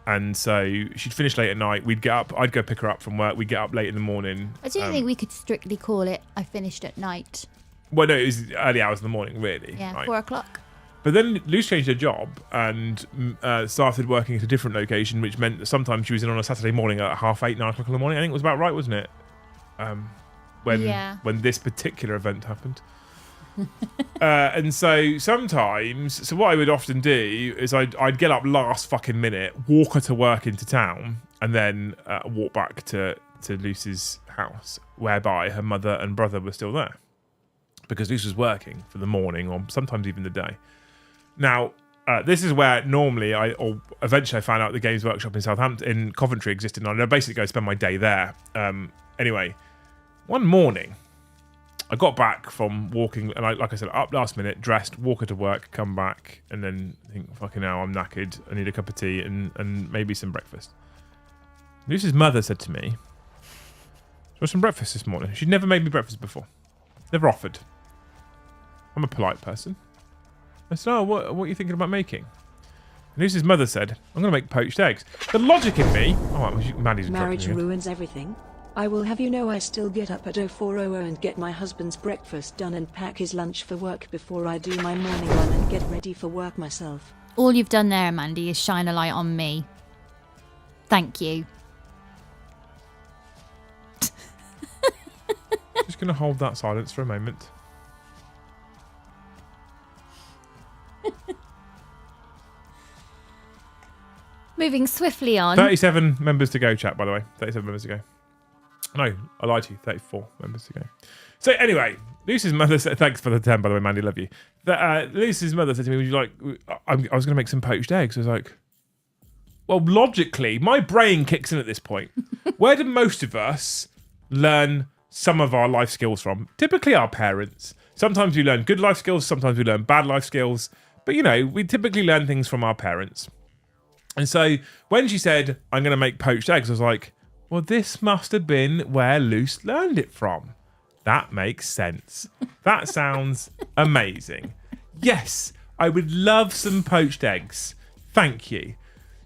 And so she'd finish late at night. We'd get up. I'd go pick her up from work. We'd get up late in the morning. I don't think we could strictly call it I finished at night. Well, no, it was early hours in the morning, really. Yeah, right? 4 o'clock. But then Luce changed her job and started working at a different location, which meant that sometimes she was in on a Saturday morning at 8:30, 9 o'clock in the morning. I think it was about right, wasn't it? When this particular event happened. And so sometimes, what I would often do is I'd get up last fucking minute, walk her to work into town, and then walk back to Luce's house, whereby her mother and brother were still there. Because Luce was working for the morning or sometimes even the day. Now, this is where normally eventually I found out the Games Workshop in Southampton, in Coventry existed, and I'd basically go spend my day there. Anyway, one morning, I got back from walking, and like I said, up last minute, dressed, walk her to work, come back, and then think, fucking hell, I'm knackered, I need a cup of tea and maybe some breakfast. Luce's mother said to me, "Do you want some breakfast this morning?" She'd never made me breakfast before. Never offered. I'm a polite person. I said, oh, what are you thinking about making? And Lucy's mother said, I'm going to make poached eggs. The logic in me... Oh, Mandy's Marriage interrupting me. ruins everything. I will have you know I still get up at 04:00 and get my husband's breakfast done and pack his lunch for work before I do my morning run and get ready for work myself. All you've done there, Mandy, is shine a light on me. Thank you. Just going to hold that silence for a moment. Moving swiftly on. 37 members to go, chat, by the way. 37 members to go. No, I lied to you. 34 members to go. So anyway, Lucy's mother said, thanks for the 10, by the way, Mandy, love you. Lucy's mother said to me, would you like, I was going to make some poached eggs. I was like, well, logically, my brain kicks in at this point. Where do most of us learn some of our life skills from? Typically our parents. Sometimes we learn good life skills, sometimes we learn bad life skills. But, you know, we typically learn things from our parents. And so when she said, I'm going to make poached eggs, I was like, well, this must have been where Luce learned it from. That makes sense. That sounds amazing. Yes, I would love some poached eggs. Thank you.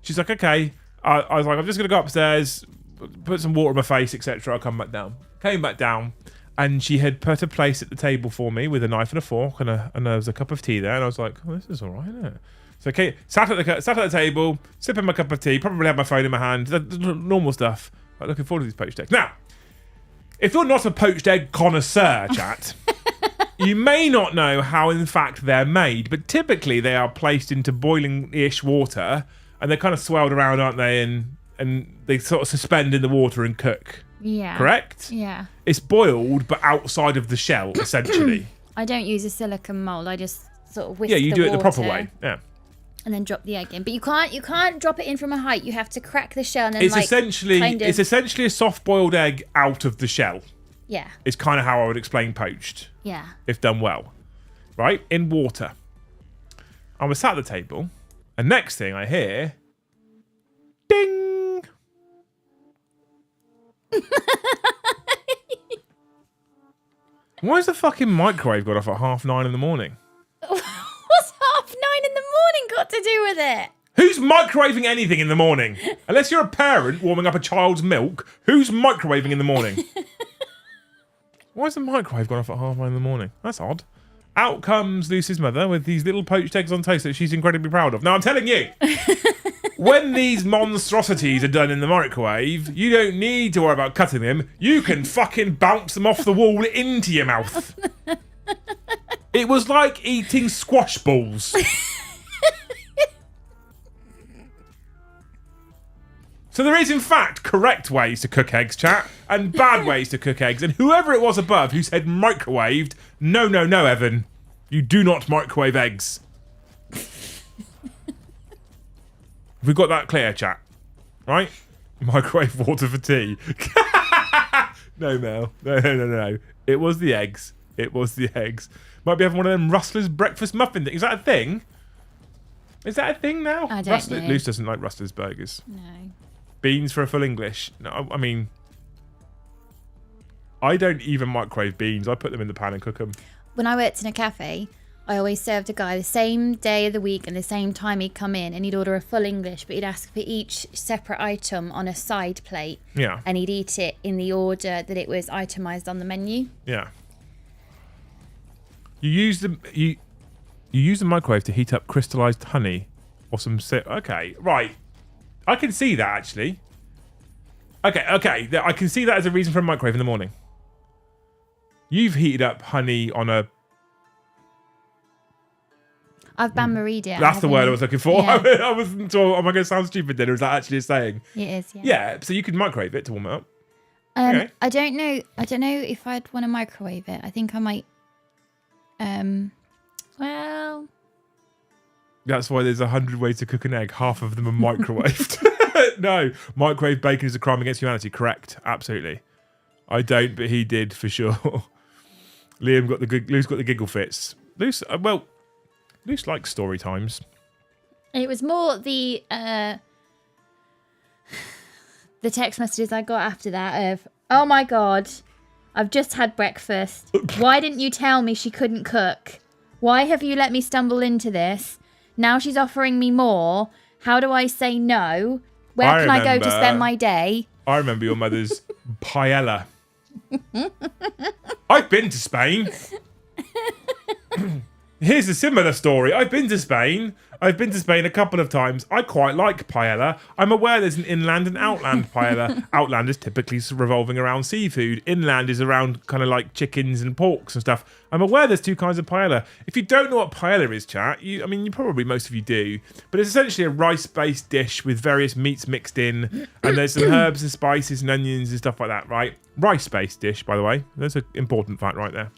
She's like, okay. I was like, I'm just going to go upstairs, put some water on my face, etc. I'll come back down. Came back down, and she had put a place at the table for me with a knife and a fork, and there was a cup of tea there, and I was like, oh, this is all right, isn't it? So okay, sat at the table, sipping my cup of tea, probably had my phone in my hand, the normal stuff. Like, looking forward to these poached eggs. Now, if you're not a poached egg connoisseur, chat, you may not know how, in fact, they're made, but typically they are placed into boiling-ish water, and they're kind of swirled around, aren't they? And they sort of suspend in the water and cook. Yeah. Correct? Yeah. It's boiled, but outside of the shell, essentially. I don't use a silicone mold. I just sort of whisk Yeah, you the do it the proper water way. Yeah. And then drop the egg in. But you can't drop it in from a height. You have to crack the shell and then It's essentially a soft-boiled egg out of the shell. Yeah. It's kind of how I would explain poached. Yeah. If done well. Right? In water. I was sat at the table, and next thing I hear, ding! Why has the fucking microwave gone off at 9:30 in the morning? What's 9:30 in the morning got to do with it? Who's microwaving anything in the morning? Unless you're a parent warming up a child's milk, who's microwaving in the morning? Why has the microwave gone off at 9:30 in the morning? That's odd. Out comes Lucy's mother with these little poached eggs on toast that she's incredibly proud of. Now, I'm telling you, when these monstrosities are done in the microwave, you don't need to worry about cutting them. You can fucking bounce them off the wall into your mouth. It was like eating squash balls. So there is, in fact, correct ways to cook eggs, chat, and bad ways to cook eggs. And whoever it was above who said microwaved, no, Evan. You do not microwave eggs. We've got that clear, chat. Right? Microwave water for tea. No, Mel. No. It was the eggs. Might be having one of them Rustler's breakfast muffin things. Is that a thing? Is that a thing now? I don't know. Luce doesn't like Rustler's burgers. No. Beans for a full English. No, I mean, I don't even microwave beans. I put them in the pan and cook them. When I worked in a cafe, I always served a guy the same day of the week and the same time he'd come in, and he'd order a full English, but he'd ask for each separate item on a side plate. Yeah. And he'd eat it in the order that it was itemised on the menu. Yeah. You use the microwave to heat up crystallized honey or some okay, right. I can see that, actually. Okay. I can see that as a reason for a microwave in the morning. You've heated up honey on a... I've bain-maried it. That's the word I was looking for. Yeah. I wasn't sure, am I going to sound stupid then, or is that actually a saying? It is, yeah. Yeah, so you can microwave it to warm it up. Okay. I don't know if I'd want to microwave it. I think I might... Well... That's why there's 100 ways to cook an egg. Half of them are microwaved. No, microwave bacon is a crime against humanity. Correct, absolutely. I don't, but he did for sure. Luce got the giggle fits. Luce likes story times. It was more the text messages I got after that of, oh my God, I've just had breakfast. Why didn't you tell me she couldn't cook? Why have you let me stumble into this? Now she's offering me more. How do I say no? Where can I go to spend my day? I remember your mother's paella. I've been to Spain. Here's a similar story. I've been to Spain a couple of times. I quite like paella. I'm aware there's an inland and outland paella. Outland is typically revolving around seafood. Inland is around kind of like chickens and porks and stuff. I'm aware there's two kinds of paella. If you don't know what paella is, chat, you probably, most of you do, but it's essentially a rice-based dish with various meats mixed in, and there's some herbs and spices and onions and stuff like that, right? Rice-based dish, by the way. That's an important fact right there.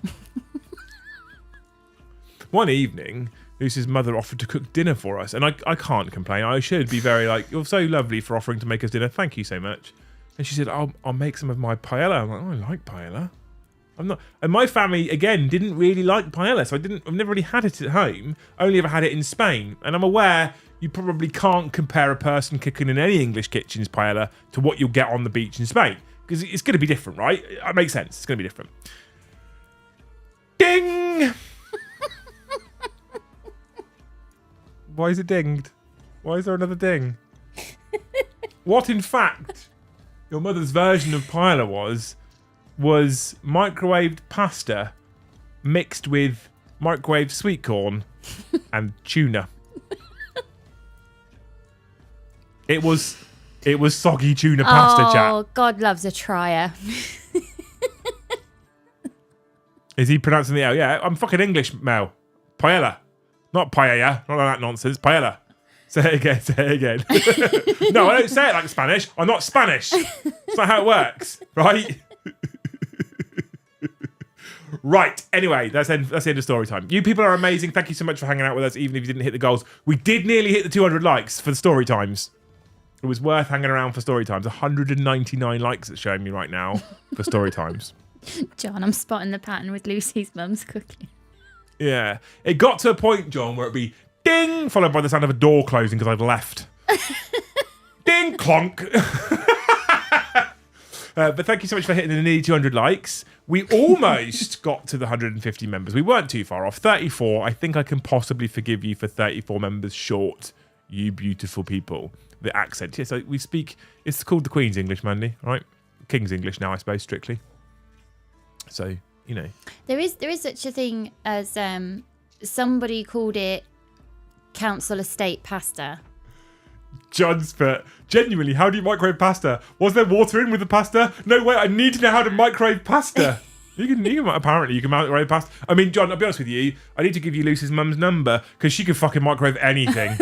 One evening, Lucy's mother offered to cook dinner for us, and I can't complain. I should be very like, you're so lovely for offering to make us dinner. Thank you so much. And she said, I'll make some of my paella. I'm like, oh, I like paella. I'm not. And my family again didn't really like paella, so I've never really had it at home. Only ever had it in Spain, and I'm aware you probably can't compare a person cooking in any English kitchen's paella to what you'll get on the beach in Spain, because it's going to be different, right? It makes sense. It's going to be different. Ding. Why is it dinged? Why is there another ding? What, in fact, your mother's version of paella was microwaved pasta mixed with microwaved sweet corn and tuna. It was soggy tuna pasta, chat. Oh, God loves a trier. Is he pronouncing the L? Yeah, I'm fucking English, Mel. Paella. Not paella, not like that nonsense. Paella. Say it again. No, I don't say it like Spanish. I'm not Spanish. That's not how it works, right? Right. Anyway, that's the end of story time. You people are amazing. Thank you so much for hanging out with us, even if you didn't hit the goals. We did nearly hit the 200 likes for the story times. It was worth hanging around for story times. 199 likes it's showing me right now for story times. John, I'm spotting the pattern with Lucy's mum's cooking. Yeah. It got to a point, John, where it'd be ding, followed by the sound of a door closing because I've left. Ding, clonk. But thank you so much for hitting the nearly 200 likes. We almost got to the 150 members. We weren't too far off. 34. I think I can possibly forgive you for 34 members short, you beautiful people. The accent. Yeah, so we speak, it's called the Queen's English, Mandy, right? King's English now, I suppose, strictly. So, you know. There is such a thing as somebody called it council estate pasta. John's put, genuinely, how do you microwave pasta? Was there water in with the pasta? No way, I need to know how to microwave pasta. You can microwave pasta. I mean, John, I'll be honest with you, I need to give you Lucy's mum's number because she can fucking microwave anything.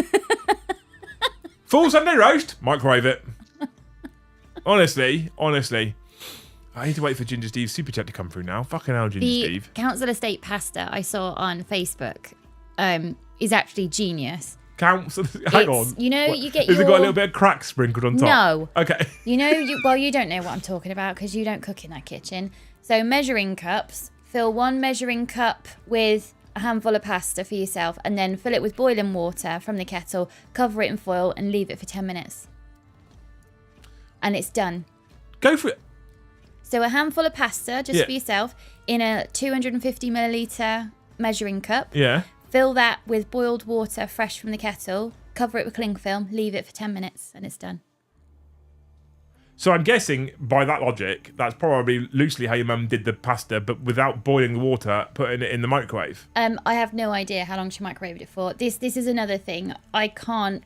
Full Sunday roast, microwave it. Honestly. I need to wait for Ginger Steve's super chat to come through now. Fucking hell, Ginger Steve. The council estate pasta I saw on Facebook is actually genius. Hang on. You know, you get Has it got a little bit of crack sprinkled on top? No. Okay. You don't know what I'm talking about because you don't cook in that kitchen. So measuring cups, fill one measuring cup with a handful of pasta for yourself and then fill it with boiling water from the kettle, cover it in foil and leave it for 10 minutes. And it's done. Go for it. So a handful of pasta just for yourself in a 250 milliliter measuring cup. Yeah. Fill that with boiled water fresh from the kettle, cover it with cling film, leave it for 10 minutes and it's done. So I'm guessing, by that logic, that's probably loosely how your mum did the pasta, but without boiling the water, putting it in the microwave. I have no idea how long she microwaved it for. This is another thing. I can't...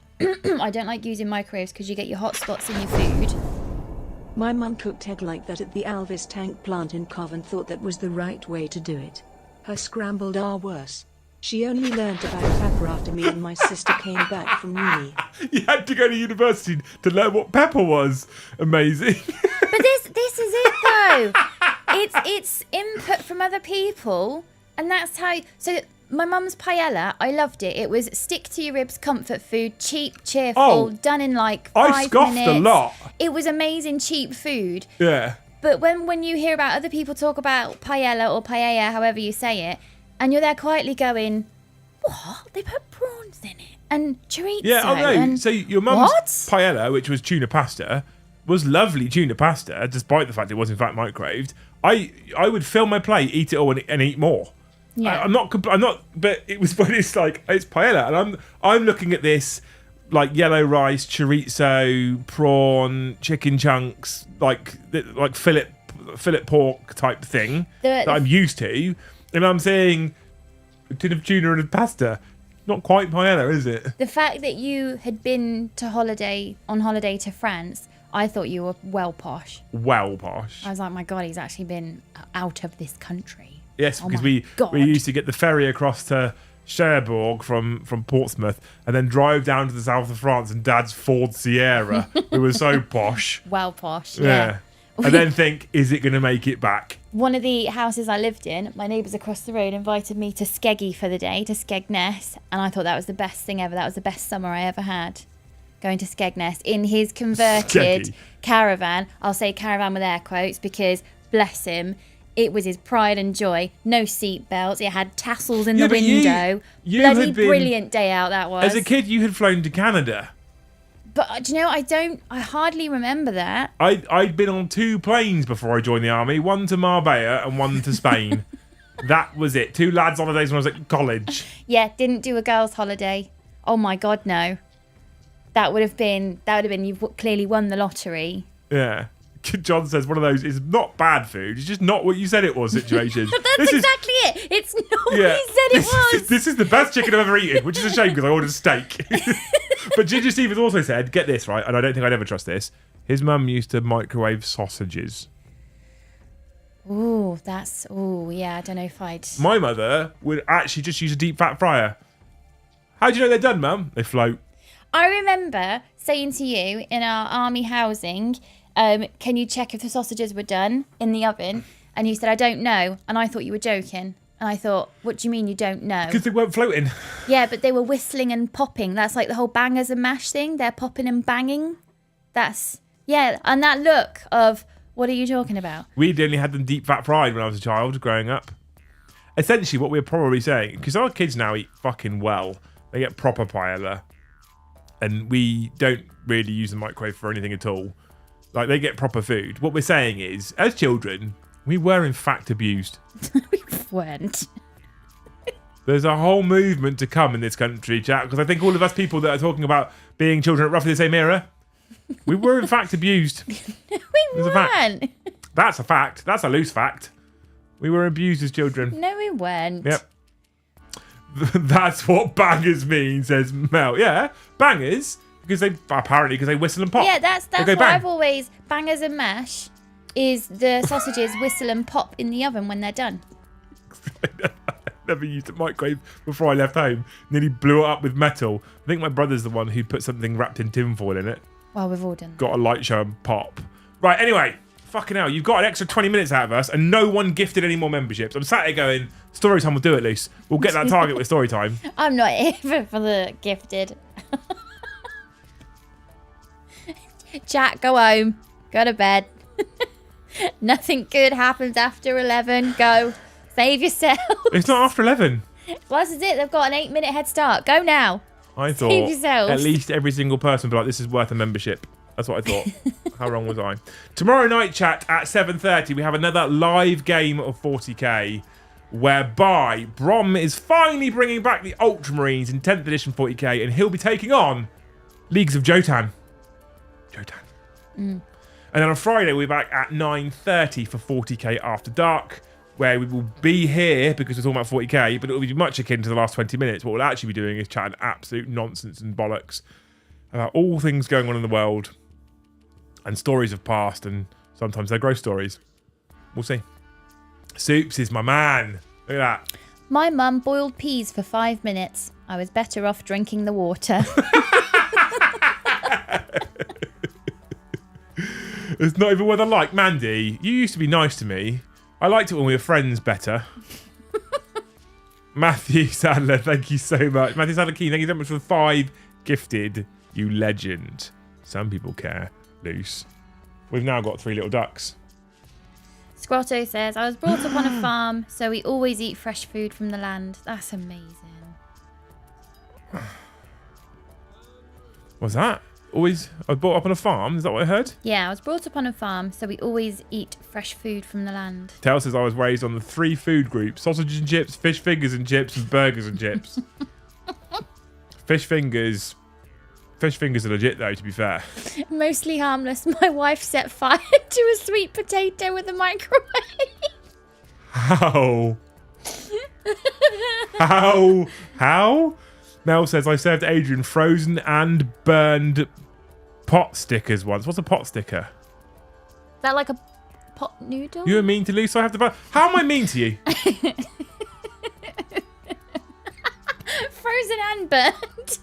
I don't like using microwaves because you get your hot spots in your food. My mum cooked egg like that at the Alvis tank plant in Cov and thought that was the right way to do it. Her scrambled are worse. She only learnt about pepper after me and my sister came back from uni. You had to go to university to learn what pepper was. Amazing. But this is it though. It's input from other people, and that's how. So my mum's paella, I loved it. It was stick to your ribs, comfort food, cheap, cheerful, done in like 5 minutes. I scoffed a lot. It was amazing, cheap food. Yeah. But when you hear about other people talk about paella or paella, however you say it. And you're there quietly going, what? They put prawns in it and chorizo. Yeah, I know. So your mum's what? paella, which was tuna pasta, was lovely tuna pasta, despite the fact it was in fact microwaved. I would fill my plate, eat it all, and eat more. Yeah. I'm not, but it was when it's like, it's paella. And I'm looking at this like yellow rice, chorizo, prawn, chicken chunks, like fillet pork type thing that I'm used to. And I'm saying a tin of tuna and a pasta. Not quite paella, is it? The fact that you had been on holiday to France, I thought you were well posh. Well posh. I was like, my God, he's actually been out of this country. Yes, Oh because my God. we used to get the ferry across to Cherbourg from Portsmouth and then drive down to the south of France in Dad's Ford Sierra. We were so posh. Well posh, Yeah. And then think, is it going to make it back? One of the houses I lived in, my neighbours across the road invited me to Skeggy for the day, to Skegness, and I thought that was the best thing ever. That was the best summer I ever had, going to Skegness in his converted Skeggy. caravan. I'll say caravan with air quotes because, bless him, it was his pride and joy. No seat belts. It had tassels in the but window. you Bloody had been- brilliant day out that was. As a kid, you had flown to Canada. But do you know, I hardly remember that. I'd been on 2 planes before I joined the army, one to Marbella and one to Spain. That was it. 2 lads' holidays when I was at college. Yeah, didn't do a girls' holiday. Oh my God, no. That would have been you've clearly won the lottery. Yeah. John says one of those is not bad food. It's just not what you said it was situation. That's exactly it. It's not what you said it was. This is the best chicken I've ever eaten, which is a shame because I ordered steak. But Ginger Stevens also said, get this, right, and I don't think I'd ever trust this, his mum used to microwave sausages. Yeah, I don't know if I'd... My mother would actually just use a deep fat fryer. How do you know they're done, Mum? They float. I remember saying to you in our army housing, can you check if the sausages were done in the oven? And you said, I don't know. And I thought you were joking. And I thought, what do you mean you don't know? Because they weren't floating. Yeah, but they were whistling and popping. That's like the whole bangers and mash thing. They're popping and banging. Yeah, and that look of, what are you talking about? We'd only had them deep fat fried when I was a child growing up. Essentially, what we're probably saying, because our kids now eat fucking well. They get proper paella. And we don't really use the microwave for anything at all. Like, they get proper food. What we're saying is, as children, we were in fact abused. We weren't. There's a whole movement to come in this country, chat, because I think all of us people that are talking about being children at roughly the same era, we were in fact abused. We It's a fact. weren't. That's a fact. That's a loose fact. We were abused as children. No, we weren't. Yep. That's what bangers mean, says Mel. Yeah, bangers, because they whistle and pop. Yeah, that's They what go bang. I've always... Bangers and mash is the sausages whistle and pop in the oven when they're done. Never used a microwave before I left home. Nearly blew it up with metal. I think my brother's the one who put something wrapped in tinfoil in it. Well, we've all done that. Got a light show and pop. Right, anyway. Fucking hell, you've got an extra 20 minutes out of us and no one gifted any more memberships. I'm sat here going, Storytime will do it, Luce. We'll get that target with Storytime. I'm not here for the gifted. Jack, go home. Go to bed. Nothing good happens after 11. Go. Save yourself. It's not after 11. Well, this is it. They've got an 8-minute head start. Go now. I thought Save yourselves. at least every single person would be like, this is worth a membership. That's what I thought. How wrong was I? Tomorrow night, chat, at 7:30, we have another live game of 40k, whereby Brom is finally bringing back the Ultramarines in 10th edition 40k, and he'll be taking on Leagues of Jotan. And then on Friday, we're back at 9:30 for 40k After Dark, where we will be here because we're talking about 40k, but it will be much akin to the last 20 minutes. What we'll actually be doing is chatting absolute nonsense and bollocks about all things going on in the world and stories of past, and sometimes they're gross stories. We'll see. Soups is my man. Look at that. My mum boiled peas for 5 minutes. I was better off drinking the water. It's not even what I like. Mandy, you used to be nice to me. I liked it when we were friends better. Matthew Sadler, thank you so much. Matthew Sadler Key, thank you so much for the 5 gifted. You legend. Some people care. Loose. We've now got 3 little ducks. Scrotto says, I was brought up on a farm, so we always eat fresh food from the land. That's amazing. What's that? always brought up on a farm. Is that what I heard? Yeah, I was brought up on a farm, so we always eat fresh food from the land. Tell says I was raised on the 3 food groups: sausage and chips, fish fingers and chips, and burgers and chips. Fish fingers are legit though, to be fair. Mostly harmless. My wife set fire to a sweet potato with a microwave. How? How? Mel says I served Adrian frozen and burned pot stickers once. What's a pot sticker? Is that like a pot noodle? You were mean to Lisa. I have to burn. How am I mean to you? Frozen and burnt.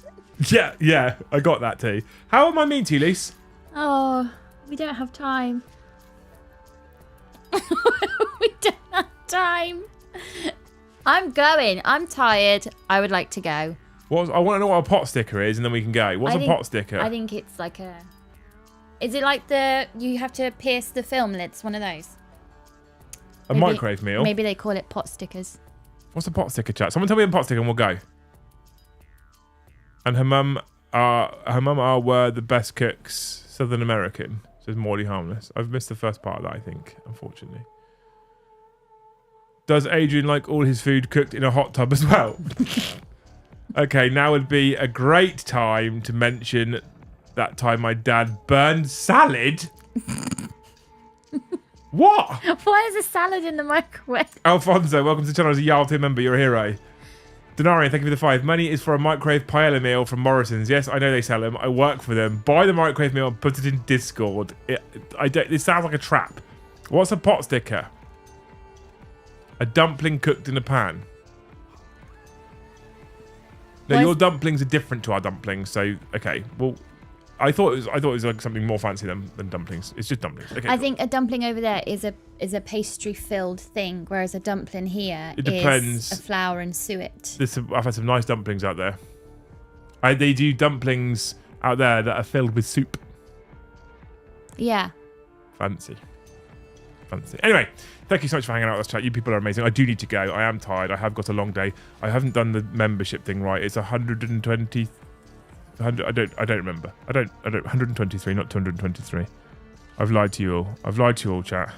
Yeah, I got that too. How am I mean to you, Lisa? Oh, we don't have time. We don't have time. I'm going. I'm tired. I would like to go. I want to know what a pot sticker is, and then we can go. What's a pot sticker? I think it's like a... Is it like you have to pierce the film lids? One of those? A microwave meal? Maybe they call it pot stickers. What's a pot sticker, chat? Someone tell me a pot sticker and we'll go. And her mum were the best cooks, Southern American, says Morley Harmless. I've missed the first part of that, I think, unfortunately. Does Adrian like all his food cooked in a hot tub as well? Okay, now would be a great time to mention that time my dad burned salad. What? Why is a salad in the microwave? Alfonso, welcome to the channel as a Yalto member. You're a hero. Denarian, thank you for the 5. Money is for a microwave paella meal from Morrison's. Yes, I know they sell them. I work for them. Buy the microwave meal and put it in Discord. This sounds like a trap. What's a pot sticker? A dumpling cooked in a pan. No, your dumplings are different to our dumplings. So, okay. Well, I thought it was like something more fancy than dumplings. It's just dumplings. Okay, I think a dumpling over there is a pastry filled thing, whereas a dumpling here is a flour and suet. I've had some nice dumplings out there. They do dumplings out there that are filled with soup. Yeah. Fancy. Anyway, thank you so much for hanging out with us, chat. You people are amazing. I do need to go. I am tired. I have got a long day. I haven't done the membership thing right. It's 120. I don't remember. 123, not 223. I've lied to you all, chat.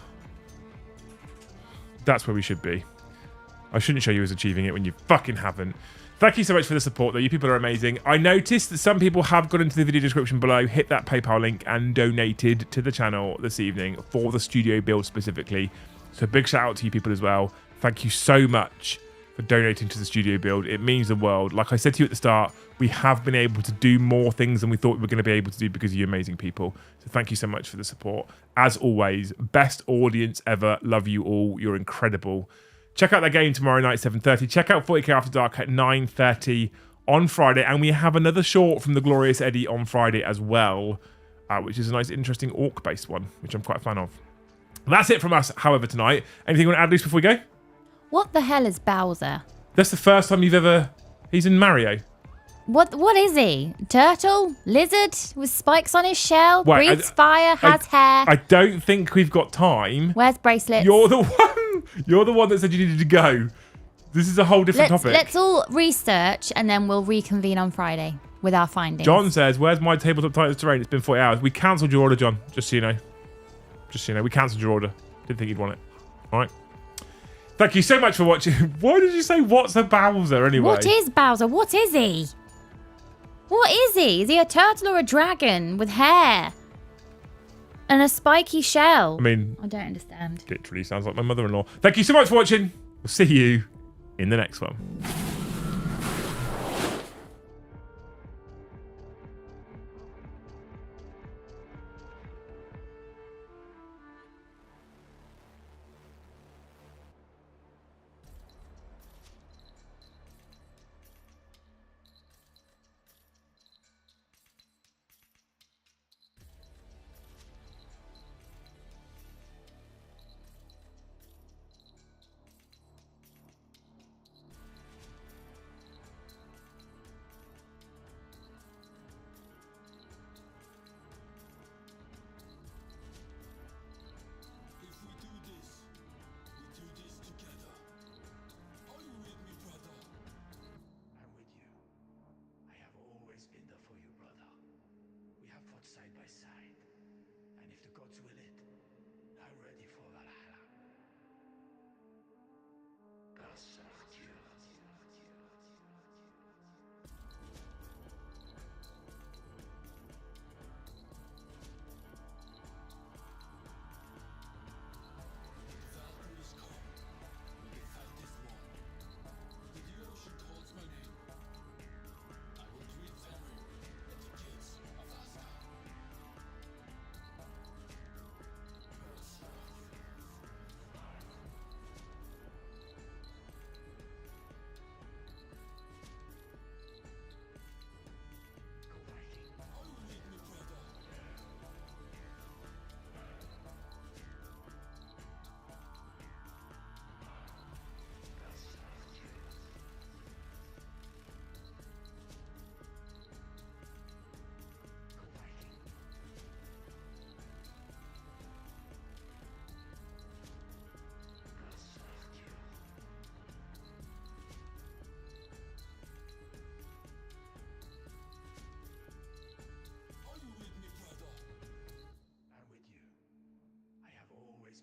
That's where we should be. I shouldn't show you as achieving it when you fucking haven't. Thank you so much for the support, though. You people are amazing. I noticed that some people have gone into the video description below, hit that PayPal link, and donated to the channel this evening for the studio build specifically. So big shout out to you people as well. Thank you so much for donating to the studio build. It means the world. Like I said to you at the start, we have been able to do more things than we thought we were going to be able to do because of you amazing people. So thank you so much for the support. As always, best audience ever. Love you all. You're incredible. Check out that game tomorrow night, 7:30. Check out 40k After Dark at 9:30 on Friday. And we have another short from the Glorious Eddie on Friday as well, which is a nice, interesting orc-based one, which I'm quite a fan of. That's it from us, however, tonight. Anything you want to add, Luce, before we go? What the hell is Bowser? That's the first time you've ever... He's in Mario. What is he? Turtle? Lizard? With spikes on his shell? Wait, breathes fire? Has hair? I don't think we've got time. Where's bracelets? You're the one that said you needed to go. This is a whole different topic. Let's all research and then we'll reconvene on Friday with our findings. John says, where's my tabletop Titans terrain? It's been 40 hours. We cancelled your order, John. Just so you know. We cancelled your order. Didn't think you'd want it. All right. Thank you so much for watching. Why did you say what's a Bowser anyway? What is Bowser? What is he? What is he? Is he a turtle or a dragon with hair? And a spiky shell? I mean... I don't understand. Literally sounds like my mother-in-law. Thank you so much for watching. We'll see you in the next one. have fought side by side. And if the gods will it, I'm ready for Valhalla. Berserker.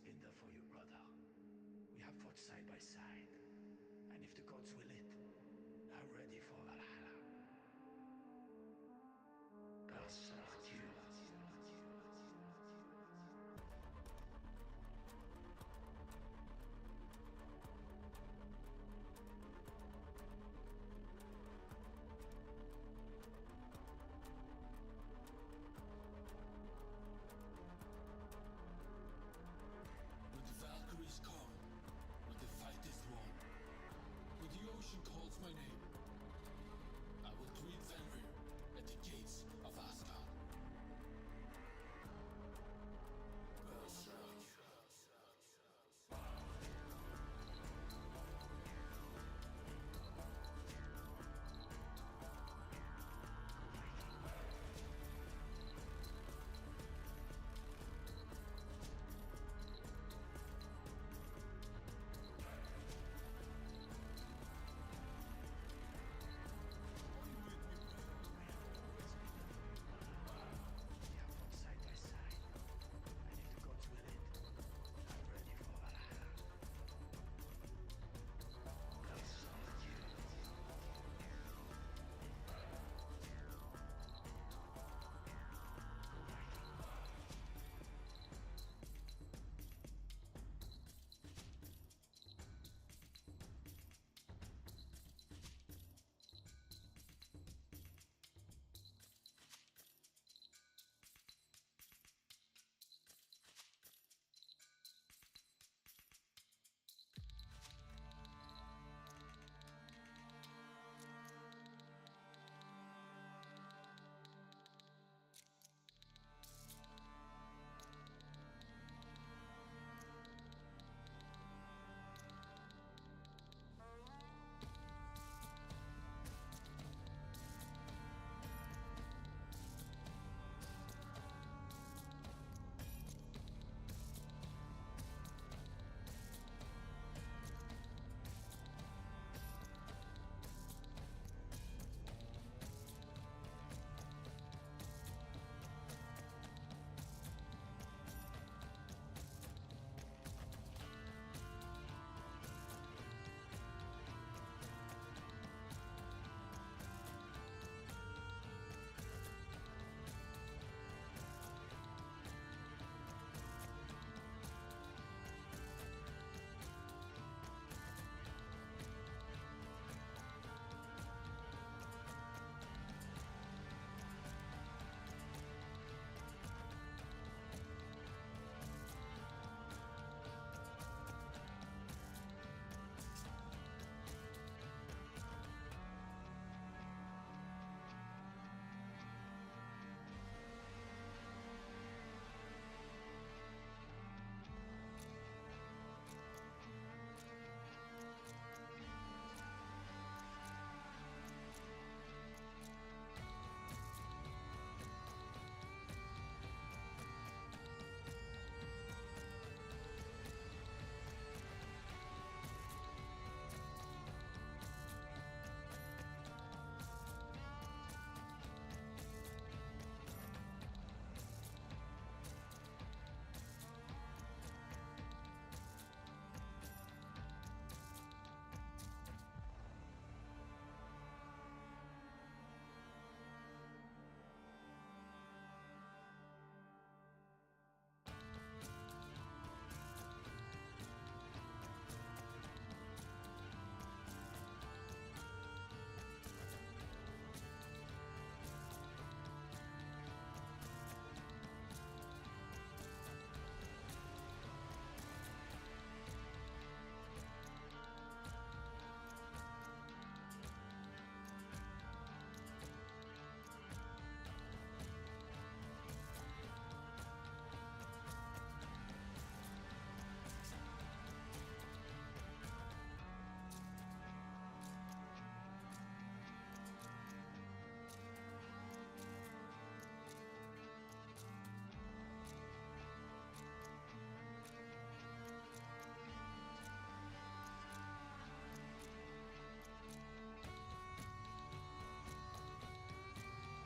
Been there for you, brother. We have fought side by side.